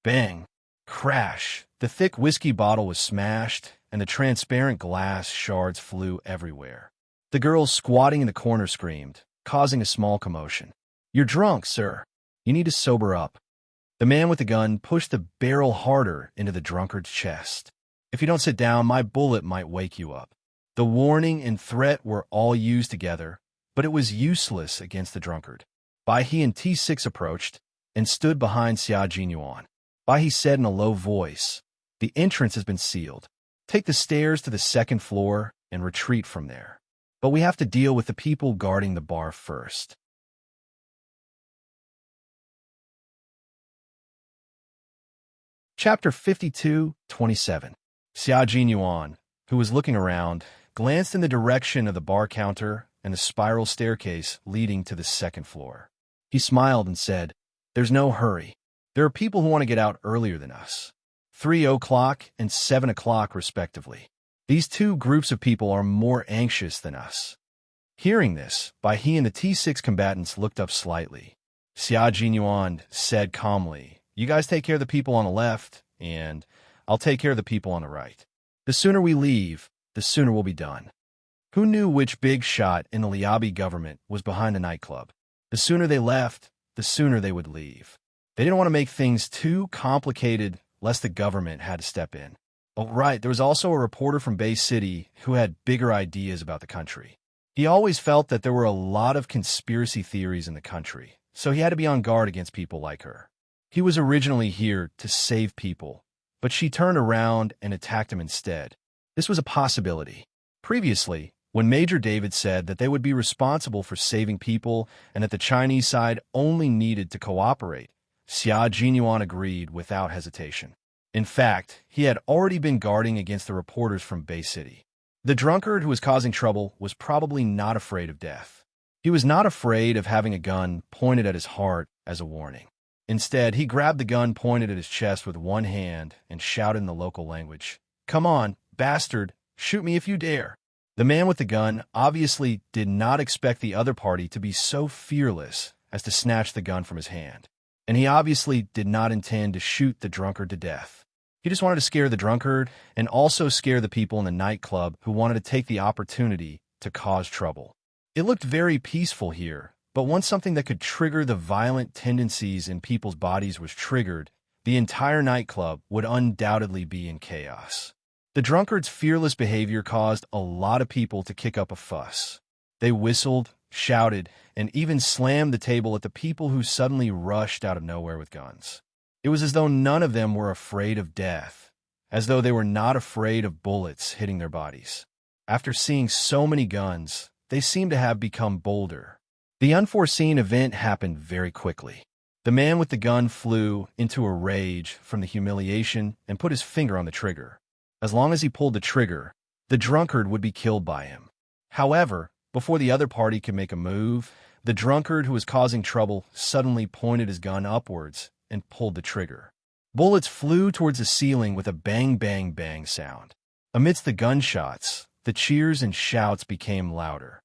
S1: Bang! Crash! The thick whiskey bottle was smashed, and the transparent glass shards flew everywhere. The girl squatting in the corner screamed, causing a small commotion. "You're drunk, sir. You need to sober up." The man with the gun pushed the barrel harder into the drunkard's chest. "If you don't sit down, my bullet might wake you up." The warning and threat were all used together, but it was useless against the drunkard. Bai He and T6 approached and stood behind Xia Jinyuan. Bai He said in a low voice, "The entrance has been sealed. Take the stairs to the second floor and retreat from there. But we have to deal with the people guarding the bar first." Chapter 52:27. Xia Jinyuan, who was looking around, glanced in the direction of the bar counter and the spiral staircase leading to the second floor. He smiled and said, "There's no hurry. There are people who want to get out earlier than us. 3 o'clock and 7 o'clock, respectively. These two groups of people are more anxious than us." Hearing this, Bai He and the T6 combatants looked up slightly. Xia Jinyuan said calmly, "You guys take care of the people on the left, and I'll take care of the people on the right. The sooner we leave, the sooner we'll be done." Who knew which big shot in the Liabi government was behind the nightclub? The sooner they left, the sooner they would leave. They didn't want to make things too complicated lest the government had to step in. Oh, right, there was also a reporter from Bay City who had bigger ideas about the country. He always felt that there were a lot of conspiracy theories in the country, so he had to be on guard against people like her. He was originally here to save people, but she turned around and attacked him instead. This was a possibility. Previously, when Major David said that they would be responsible for saving people and that the Chinese side only needed to cooperate, Xia Jinyuan agreed without hesitation. In fact, he had already been guarding against the reporters from Bay City. The drunkard who was causing trouble was probably not afraid of death. He was not afraid of having a gun pointed at his heart as a warning. Instead, he grabbed the gun pointed at his chest with one hand and shouted in the local language, "Come on, bastard, shoot me if you dare." The man with the gun obviously did not expect the other party to be so fearless as to snatch the gun from his hand. And he obviously did not intend to shoot the drunkard to death. He just wanted to scare the drunkard and also scare the people in the nightclub who wanted to take the opportunity to cause trouble. It looked very peaceful here, but once something that could trigger the violent tendencies in people's bodies was triggered, the entire nightclub would undoubtedly be in chaos. The drunkard's fearless behavior caused a lot of people to kick up a fuss. They whistled, shouted, and even slammed the table at the people who suddenly rushed out of nowhere with guns. It was as though none of them were afraid of death, as though they were not afraid of bullets hitting their bodies. After seeing so many guns, they seemed to have become bolder. The unforeseen event happened very quickly. The man with the gun flew into a rage from the humiliation and put his finger on the trigger. As long as he pulled the trigger, the drunkard would be killed by him. However, before the other party could make a move, the drunkard who was causing trouble suddenly pointed his gun upwards and pulled the trigger. Bullets flew towards the ceiling with a bang, bang, bang sound. Amidst the gunshots, the cheers and shouts became louder.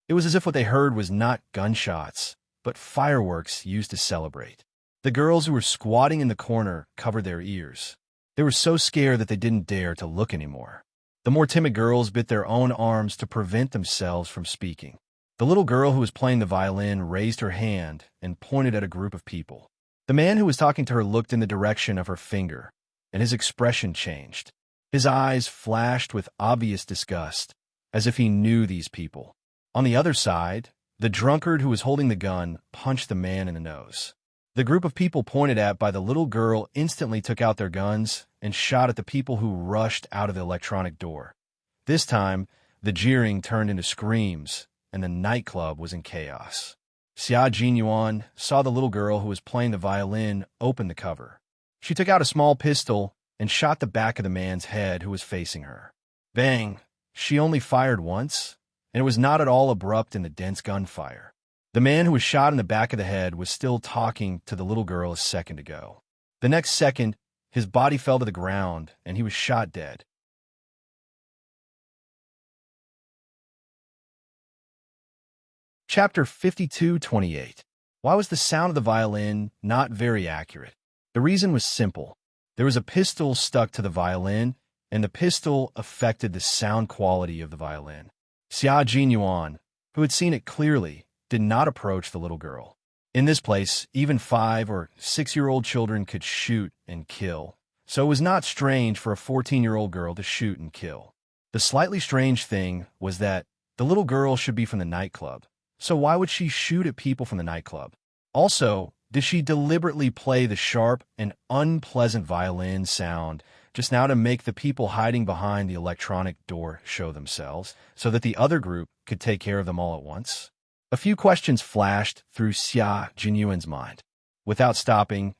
S1: It was as if what they heard was not gunshots, but fireworks used to celebrate. The girls who were squatting in the corner covered their ears. They were so scared that they didn't dare to look anymore. The more timid girls bit their own arms to prevent themselves from speaking. The little girl who was playing the violin raised her hand and pointed at a group of people. The man who was talking to her looked in the direction of her finger, and his expression changed. His eyes flashed with obvious disgust, as if he knew these people. On the other side, the drunkard who was holding the gun punched the man in the nose. The group of people pointed at by the little girl instantly took out their guns and shot at the people who rushed out of the electronic door. This time, the jeering turned into screams, and the nightclub was in chaos. Xia Jinyuan saw the little girl who was playing the violin open the cover. She took out a small pistol and shot the back of the man's head who was facing her. Bang! She only fired once, and it was not at all abrupt in the dense gunfire. The man who was shot in the back of the head was still talking to the little girl a second ago. The next second, his body fell to the ground, and he was shot dead. Chapter 52:28. Why was the sound of the violin not very accurate? The reason was simple. There was a pistol stuck to the violin, and the pistol affected the sound quality of the violin. Xia Jinyuan, who had seen it clearly, did not approach the little girl. In this place, even 5- or 6-year-old children could shoot and kill, so it was not strange for a 14-year-old girl to shoot and kill. The slightly strange thing was that the little girl should be from the nightclub, so why would she shoot at people from the nightclub? Also, did she deliberately play the sharp and unpleasant violin sound just now to make the people hiding behind the electronic door show themselves, so that the other group could take care of them all at once? A few questions flashed through Xia Jinyuan's mind. Without stopping,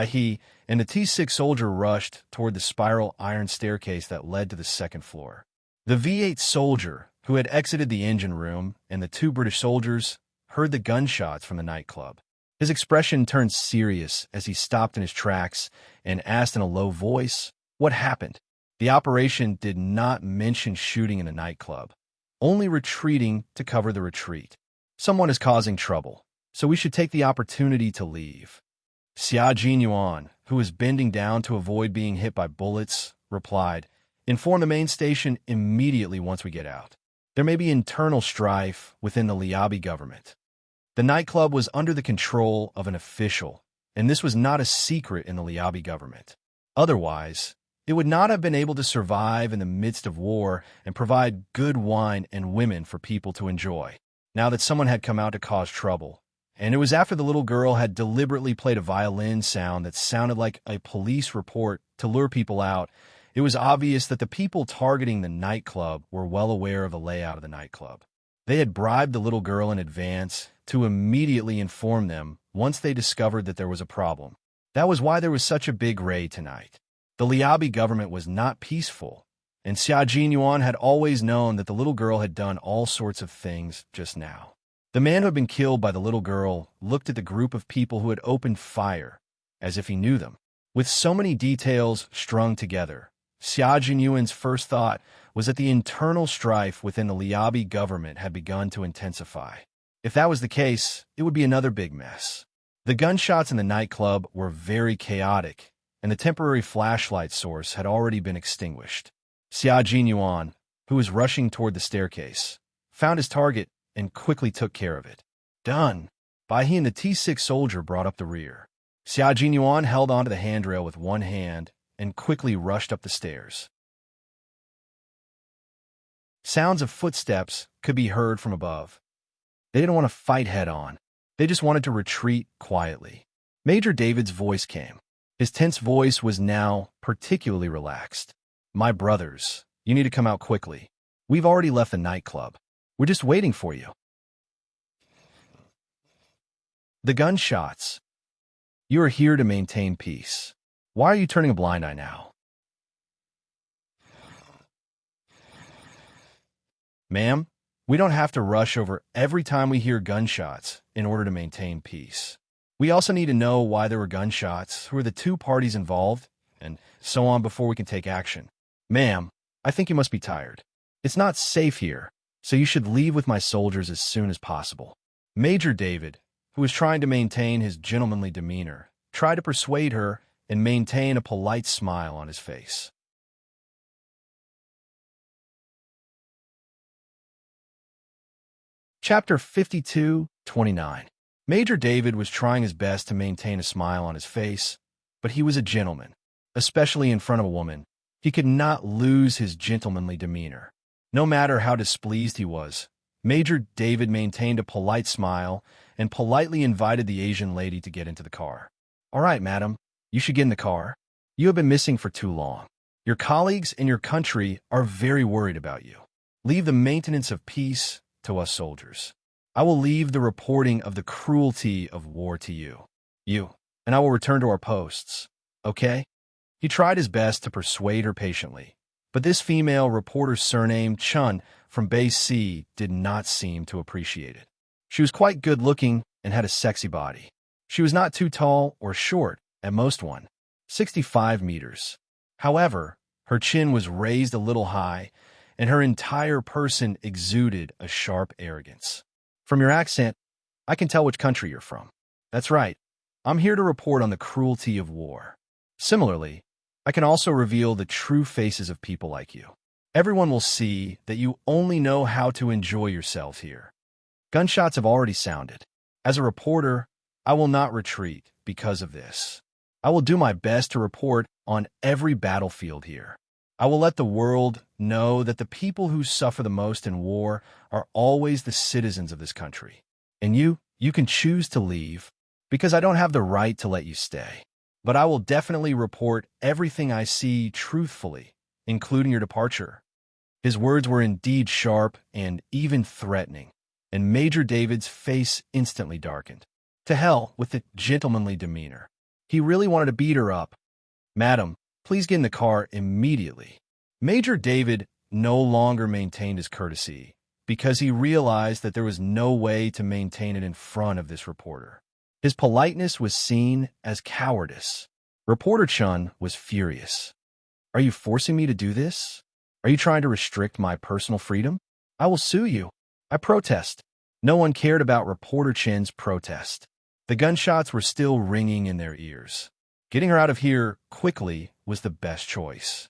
S1: he and the T6 soldier rushed toward the spiral iron staircase that led to the second floor. The V8 soldier, who had exited the engine room, and the 2 British soldiers heard the gunshots from the nightclub. His expression turned serious as he stopped in his tracks and asked in a low voice, "What happened?" The operation did not mention shooting in a nightclub, only retreating to cover the retreat. Someone is causing trouble, so we should take the opportunity to leave. Xia Jinyuan, who was bending down to avoid being hit by bullets, replied, "Inform the main station immediately once we get out. There may be internal strife within the Liabi government." The nightclub was under the control of an official, and this was not a secret in the Liabi government. Otherwise, it would not have been able to survive in the midst of war and provide good wine and women for people to enjoy. Now that someone had come out to cause trouble, and it was after the little girl had deliberately played a violin sound that sounded like a police report to lure people out, it was obvious that the people targeting the nightclub were well aware of the layout of the nightclub. They had bribed the little girl in advance to immediately inform them once they discovered that there was a problem. That was why there was such a big raid tonight. The Liabi government was not peaceful, and Xia Jinyuan had always known that the little girl had done all sorts of things just now. The man who had been killed by the little girl looked at the group of people who had opened fire, as if he knew them. With so many details strung together, Xia Jinyuan's first thought was that the internal strife within the Liabi government had begun to intensify. If that was the case, it would be another big mess. The gunshots in the nightclub were very chaotic, and the temporary flashlight source had already been extinguished. Xia Jinyuan, who was rushing toward the staircase, found his target and quickly took care of it. Done! He and the T6 soldier brought up the rear. Xia Jinyuan held onto the handrail with one hand and quickly rushed up the stairs. Sounds of footsteps could be heard from above. They didn't want to fight head-on. They just wanted to retreat quietly. Major David's voice came. His tense voice was now particularly relaxed. "My brothers, you need to come out quickly. We've already left the nightclub. We're just waiting for you." The gunshots. "You are here to maintain peace. Why are you turning a blind eye now?" "Ma'am, we don't have to rush over every time we hear gunshots in order to maintain peace. We also need to know why there were gunshots, who are the 2 parties involved, and so on before we can take action. Ma'am, I think you must be tired. It's not safe here, so you should leave with my soldiers as soon as possible." Major David, who was trying to maintain his gentlemanly demeanor, tried to persuade her and maintain a polite smile on his face. Chapter 52:29. Major David was trying his best to maintain a smile on his face, but he was a gentleman, especially in front of a woman. He could not lose his gentlemanly demeanor. No matter how displeased he was, Major David maintained a polite smile and politely invited the Asian lady to get into the car. "All right, madam, you should get in the car. You have been missing for too long. Your colleagues and your country are very worried about you. Leave the maintenance of peace to us soldiers. I will leave the reporting of the cruelty of war to you. And I will return to our posts. Okay?" He tried his best to persuade her patiently, but this female reporter's surname, Chun, from Base C, did not seem to appreciate it. She was quite good-looking and had a sexy body. She was not too tall or short, at most 165 meters. However, her chin was raised a little high, and her entire person exuded a sharp arrogance. "From your accent, I can tell which country you're from. That's right. I'm here to report on the cruelty of war. Similarly, I can also reveal the true faces of people like you. Everyone will see that you only know how to enjoy yourself here." Gunshots have already sounded. As a reporter, I will not retreat because of this. I will do my best to report on every battlefield here. I will let the world know that the people who suffer the most in war are always the citizens of this country. And you can choose to leave, because I don't have the right to let you stay. But I will definitely report everything I see truthfully, including your departure. His words were indeed sharp and even threatening, and Major David's face instantly darkened. To hell with the gentlemanly demeanor. He really wanted to beat her up. "Madam, please get in the car immediately." Major David no longer maintained his courtesy because he realized that there was no way to maintain it in front of this reporter. His politeness was seen as cowardice. Reporter Chun was furious. "Are you forcing me to do this? Are you trying to restrict my personal freedom? I will sue you. I protest." No one cared about Reporter Chin's protest. The gunshots were still ringing in their ears. Getting her out of here quickly was the best choice.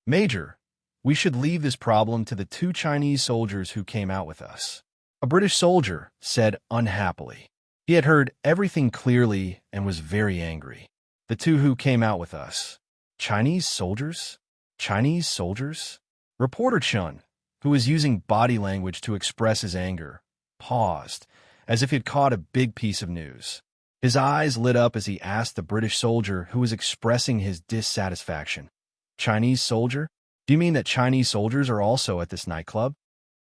S1: "Major, we should leave this problem to the 2 Chinese soldiers who came out with us," a British soldier said unhappily. He had heard everything clearly and was very angry. "The 2 who came out with us. Chinese soldiers? Chinese soldiers?" Reporter Chun, who was using body language to express his anger, paused, as if he had caught a big piece of news. His eyes lit up as he asked the British soldier who was expressing his dissatisfaction. "Chinese soldier? Do you mean that Chinese soldiers are also at this nightclub?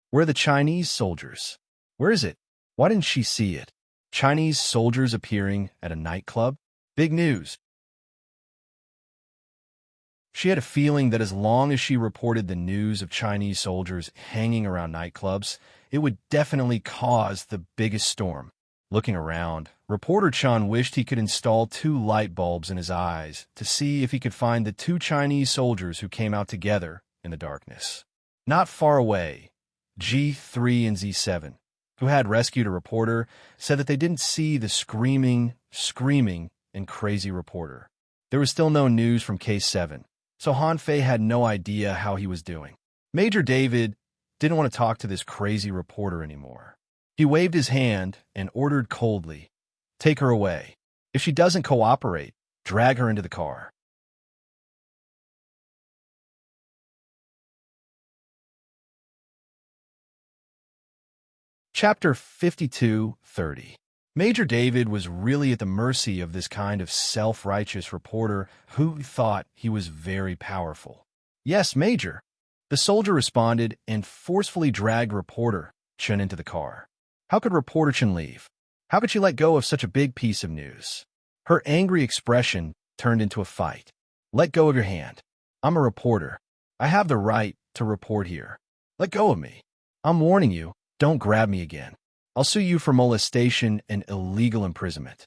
S1: Where are the Chinese soldiers? Where is it? Why didn't she see it? Chinese soldiers appearing at a nightclub? Big news." She had a feeling that as long as she reported the news of Chinese soldiers hanging around nightclubs, it would definitely cause the biggest storm. Looking around, Reporter Chun wished he could install 2 light bulbs in his eyes to see if he could find the 2 Chinese soldiers who came out together in the darkness. Not far away, G3 and Z7, who had rescued a reporter, said that they didn't see the screaming, and crazy reporter. There was still no news from Case 7, so Han Fei had no idea how he was doing. Major David didn't want to talk to this crazy reporter anymore. He waved his hand and ordered coldly, "Take her away. If she doesn't cooperate, drag her into the car." Chapter 52:30. Major David was really at the mercy of this kind of self-righteous reporter who thought he was very powerful. "Yes, Major." The soldier responded and forcefully dragged Reporter Chun into the car. How could Reporter Chun leave? How could she let go of such a big piece of news? Her angry expression turned into a fight. "Let go of your hand. I'm a reporter. I have the right to report here. Let go of me. I'm warning you, don't grab me again. I'll sue you for molestation and illegal imprisonment."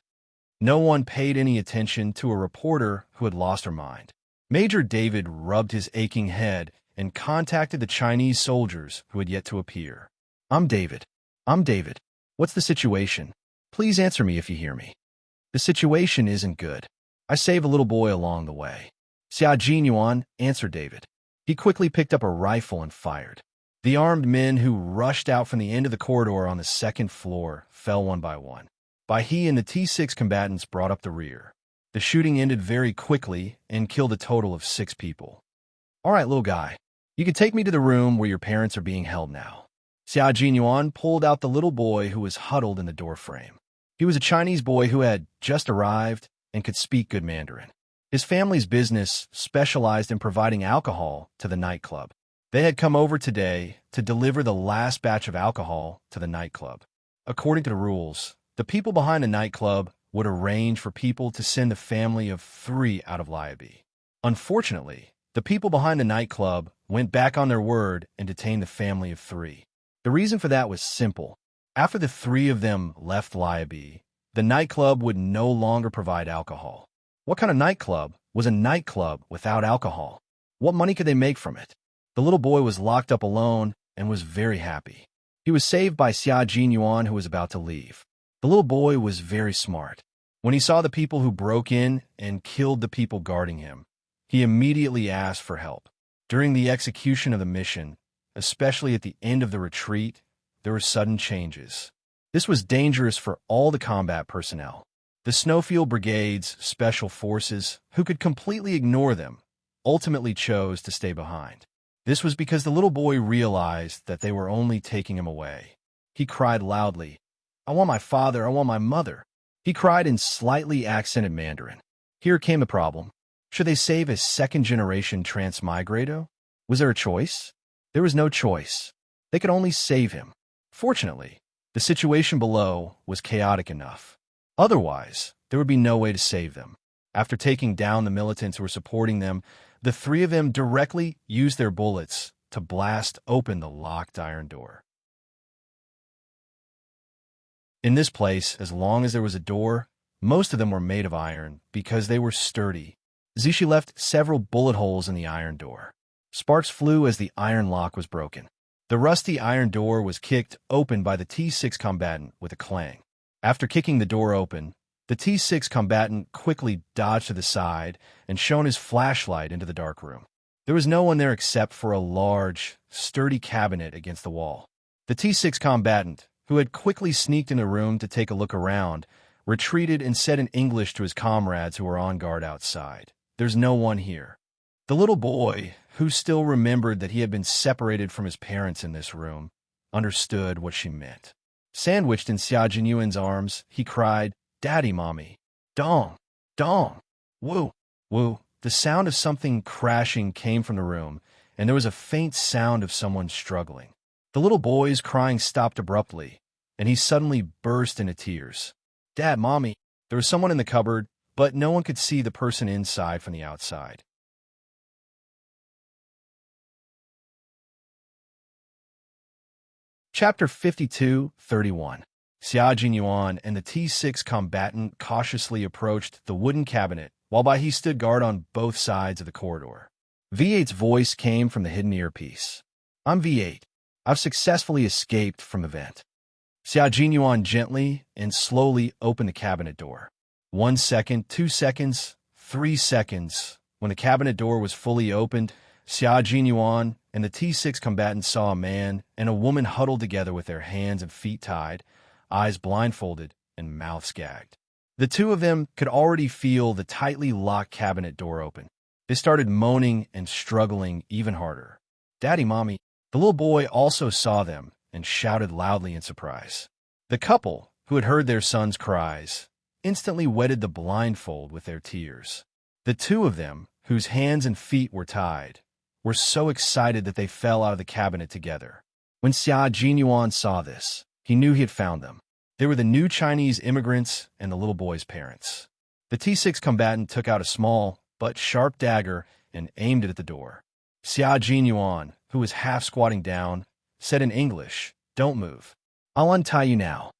S1: No one paid any attention to a reporter who had lost her mind. Major David rubbed his aching head and contacted the Chinese soldiers who had yet to appear. I'm David. What's the situation? Please answer me if you hear me." "The situation isn't good. I saved a little boy along the way." "Xia Jinyuan," answered David. He quickly picked up a rifle and fired. The armed men who rushed out from the end of the corridor on the 2nd floor fell one by one. He and the T6 combatants brought up the rear. The shooting ended very quickly and killed a total of 6 people. "All right, little guy, you can take me to the room where your parents are being held now." Xia Jinyuan pulled out the little boy who was huddled in the doorframe. He was a Chinese boy who had just arrived and could speak good Mandarin. His family's business specialized in providing alcohol to the nightclub. They had come over today to deliver the last batch of alcohol to the nightclub. According to the rules, the people behind the nightclub would arrange for people to send the family of 3 out of Liabi. Unfortunately, the people behind the nightclub went back on their word and detained the family of 3. The reason for that was simple. After the 3 of them left Liabi, the nightclub would no longer provide alcohol. What kind of nightclub was a nightclub without alcohol? What money could they make from it? The little boy was locked up alone and was very happy. He was saved by Xia Jinyuan, who was about to leave. The little boy was very smart. When he saw the people who broke in and killed the people guarding him, he immediately asked for help. During the execution of the mission, especially at the end of the retreat, there were sudden changes. This was dangerous for all the combat personnel. The Snowfield Brigade's special forces, who could completely ignore them, ultimately chose to stay behind. This was because the little boy realized that they were only taking him away. He cried loudly, "I want my father, I want my mother." He cried in slightly accented Mandarin. Here came the problem. Should they save a second-generation transmigrato? Was there a choice? There was no choice. They could only save him. Fortunately, the situation below was chaotic enough. Otherwise, there would be no way to save them. After taking down the militants who were supporting them, the 3 of them directly used their bullets to blast open the locked iron door. In this place, as long as there was a door, most of them were made of iron because they were sturdy. Zishi left several bullet holes in the iron door. Sparks flew as the iron lock was broken. The rusty iron door was kicked open by the T6 combatant with a clang. After kicking the door open, the T6 combatant quickly dodged to the side and shone his flashlight into the dark room. There was no one there except for a large, sturdy cabinet against the wall. The T6 combatant, who had quickly sneaked in the room to take a look around, retreated and said in English to his comrades who were on guard outside, "There's no one here." The little boy, who still remembered that he had been separated from his parents in this room, understood what she meant. Sandwiched in Xia Jinyuan's arms, he cried, "Daddy, Mommy, Dong, Dong, woo, woo." The sound of something crashing came from the room, and there was a faint sound of someone struggling. The little boy's crying stopped abruptly, and he suddenly burst into tears. "Dad, Mommy." There was someone in the cupboard, but no one could see the person inside from the outside. Chapter 52:31. Xia Jinyuan and the T6 combatant cautiously approached the wooden cabinet, while he stood guard on both sides of the corridor. V8's voice came from the hidden earpiece. "I'm V8. I've successfully escaped from the vent." Xia Jinyuan gently and slowly opened the cabinet door. 1 second, 2 seconds, 3 seconds. When the cabinet door was fully opened, Xia Jinyuan and the T6 combatant saw a man and a woman huddled together with their hands and feet tied, eyes blindfolded, and mouths gagged. The 2 of them could already feel the tightly locked cabinet door open. They started moaning and struggling even harder. "Daddy, Mommy." The little boy also saw them and shouted loudly in surprise. The couple, who had heard their son's cries, instantly wetted the blindfold with their tears. The 2 of them, whose hands and feet were tied, were so excited that they fell out of the cabinet together. When Xia Jinyuan saw this, he knew he had found them. They were the new Chinese immigrants and the little boy's parents. The T6 combatant took out a small but sharp dagger and aimed it at the door. Xia Jinyuan, who was half squatting down, said in English, "Don't move. I'll untie you now."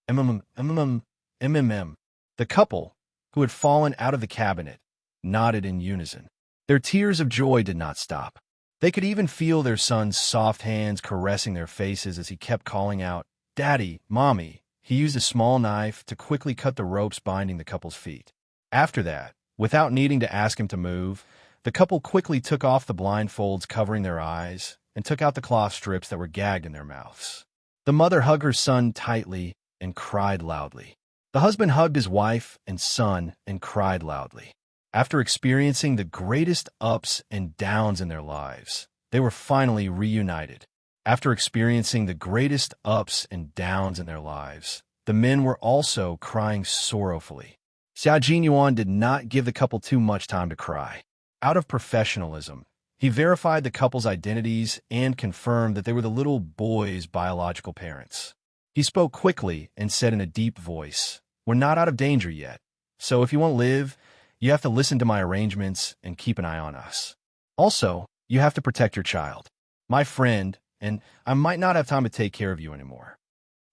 S1: Mm. The couple, who had fallen out of the cabinet, nodded in unison. Their tears of joy did not stop. They could even feel their son's soft hands caressing their faces as he kept calling out, "Daddy, Mommy." He used a small knife to quickly cut the ropes binding the couple's feet. After that, without needing to ask him to move, the couple quickly took off the blindfolds covering their eyes and took out the cloth strips that were gagged in their mouths. The mother hugged her son tightly and cried loudly. The husband hugged his wife and son and cried loudly. After experiencing the greatest ups and downs in their lives, they were finally reunited. After experiencing the greatest ups and downs in their lives, the men were also crying sorrowfully. Xia Jinyuan did not give the couple too much time to cry. Out of professionalism, he verified the couple's identities and confirmed that they were the little boy's biological parents. He spoke quickly and said in a deep voice, "We're not out of danger yet, so if you want to live, you have to listen to my arrangements and keep an eye on us. Also, you have to protect your child. My friend, and I might not have time to take care of you anymore.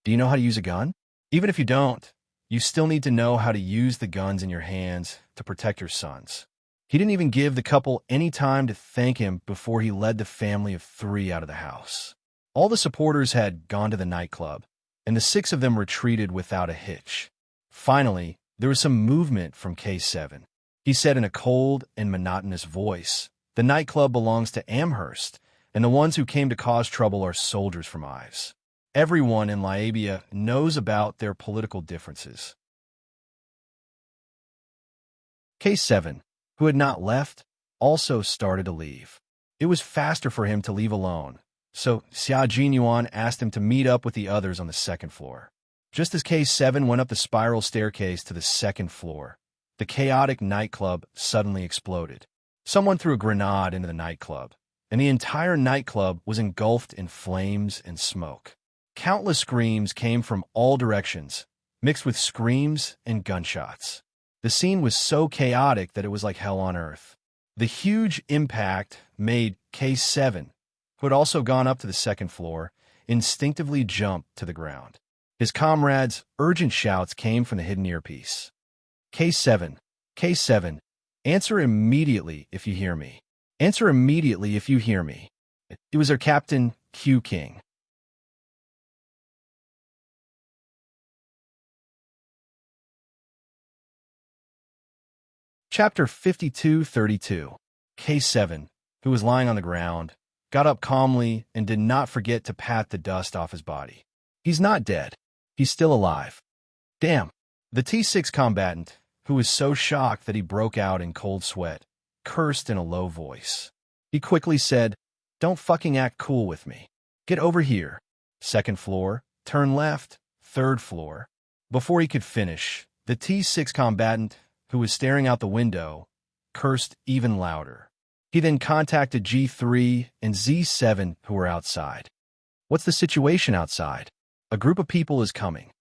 S1: Do you know how to use a gun? Even if you don't, you still need to know how to use the guns in your hands to protect your sons." He didn't even give the couple any time to thank him before he led the family of 3 out of the house. All the supporters had gone to the nightclub, and the 6 of them retreated without a hitch. Finally, there was some movement from K7. He said in a cold and monotonous voice, "The nightclub belongs to Amherst, and the ones who came to cause trouble are soldiers from Ives. Everyone in Liabia knows about their political differences." K7, who had not left, also started to leave. It was faster for him to leave alone, so Xia Jinyuan asked him to meet up with the others on the 2nd floor. Just as K7 went up the spiral staircase to the 2nd floor, the chaotic nightclub suddenly exploded. Someone threw a grenade into the nightclub, and the entire nightclub was engulfed in flames and smoke. Countless screams came from all directions, mixed with screams and gunshots. The scene was so chaotic that it was like hell on earth. The huge impact made K7, who had also gone up to the 2nd floor, instinctively jump to the ground. His comrades' urgent shouts came from the hidden earpiece. K7, K7, answer immediately if you hear me. Answer immediately if you hear me." It was their captain, Q King. Chapter 5232. K7, who was lying on the ground, got up calmly and did not forget to pat the dust off his body. He's not dead. He's still alive. Damn. The T6 combatant, who was so shocked that he broke out in cold sweat, cursed in a low voice. He quickly said, "Don't fucking act cool with me. Get over here. 2nd floor, turn left, 3rd floor." Before he could finish, the T6 combatant, who was staring out the window, cursed even louder. He then contacted G3 and Z7, who were outside. "What's the situation outside? A group of people is coming."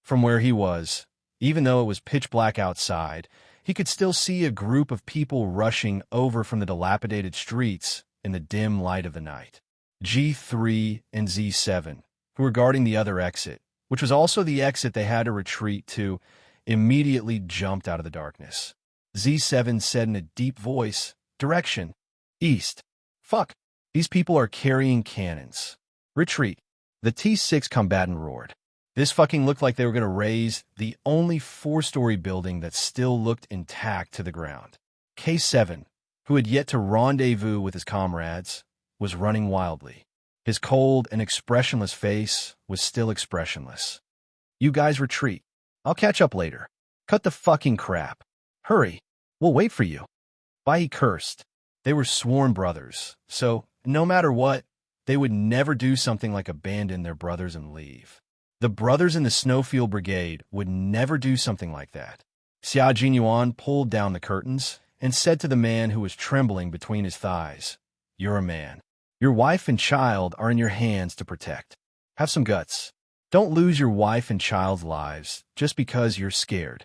S1: From where he was, even though it was pitch black outside, he could still see a group of people rushing over from the dilapidated streets in the dim light of the night. G3 and Z7, who were guarding the other exit, which was also the exit they had to retreat to, immediately jumped out of the darkness. Z7 said in a deep voice, "Direction, east. Fuck, these people are carrying cannons. Retreat." The T6 combatant roared. This fucking looked like they were going to raise the only 4-story building that still looked intact to the ground. K7, who had yet to rendezvous with his comrades, was running wildly. His cold and expressionless face was still expressionless. "You guys retreat. I'll catch up later. Cut the fucking crap. Hurry. We'll wait for you." Bye, he cursed. They were sworn brothers, so no matter what, they would never do something like abandon their brothers and leave. The brothers in the Snowfield Brigade would never do something like that. Xia Jinyuan pulled down the curtains and said to the man who was trembling between his thighs, "You're a man. Your wife and child are in your hands to protect. Have some guts. Don't lose your wife and child's lives just because you're scared."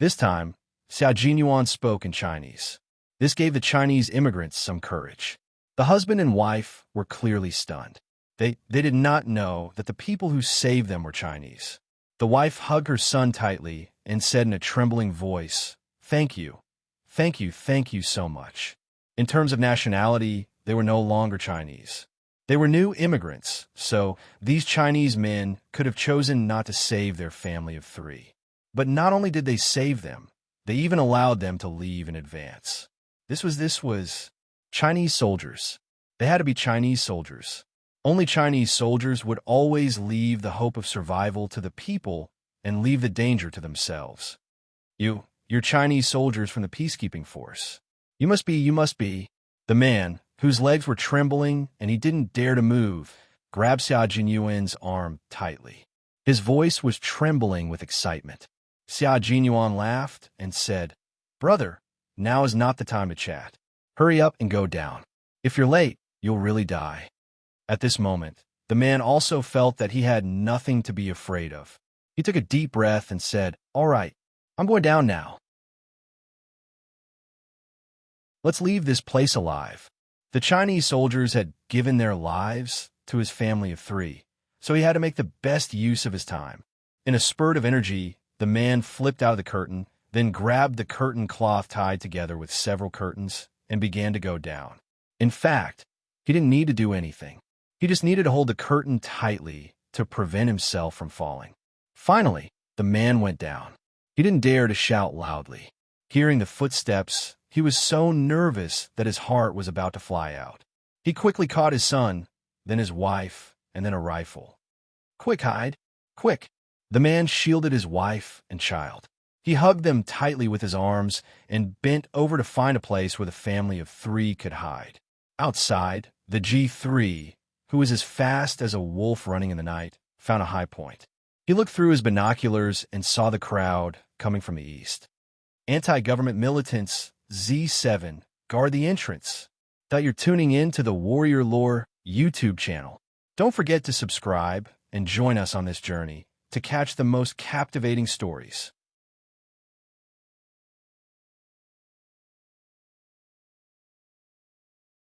S1: This time, Xia Jinyuan spoke in Chinese. This gave the Chinese immigrants some courage. The husband and wife were clearly stunned. They did not know that the people who saved them were Chinese. The wife hugged her son tightly and said in a trembling voice, "Thank you. Thank you, thank you so much." In terms of nationality, they were no longer Chinese. They were new immigrants, so these Chinese men could have chosen not to save their family of 3. But not only did they save them, they even allowed them to leave in advance. This was Chinese soldiers. They had to be Chinese soldiers. Only Chinese soldiers would always leave the hope of survival to the people and leave the danger to themselves. You're Chinese soldiers from the peacekeeping force. You must be. The man, whose legs were trembling and he didn't dare to move, grabbed Xia Jinyuan's arm tightly. His voice was trembling with excitement. Xia Jinyuan laughed and said, "Brother, now is not the time to chat. Hurry up and go down. If you're late, you'll really die." At this moment, the man also felt that he had nothing to be afraid of. He took a deep breath and said, "All right, I'm going down now. Let's leave this place alive." The Chinese soldiers had given their lives to his family of 3, so he had to make the best use of his time. In a spurt of energy, the man flipped out of the curtain, then grabbed the curtain cloth tied together with several curtains and began to go down. In fact, he didn't need to do anything. He just needed to hold the curtain tightly to prevent himself from falling. Finally, the man went down. He didn't dare to shout loudly. Hearing the footsteps, he was so nervous that his heart was about to fly out. He quickly caught his son, then his wife, and then a rifle. "Quick, hide! Quick!" The man shielded his wife and child. He hugged them tightly with his arms and bent over to find a place where the family of 3 could hide. Outside, the G3, who was as fast as a wolf running in the night, found a high point. He looked through his binoculars and saw the crowd coming from the east. Anti-government militants, Z7, guard the entrance. That you're tuning in to the Warrior Lore YouTube channel. Don't forget to subscribe and join us on this journey to catch the most captivating stories.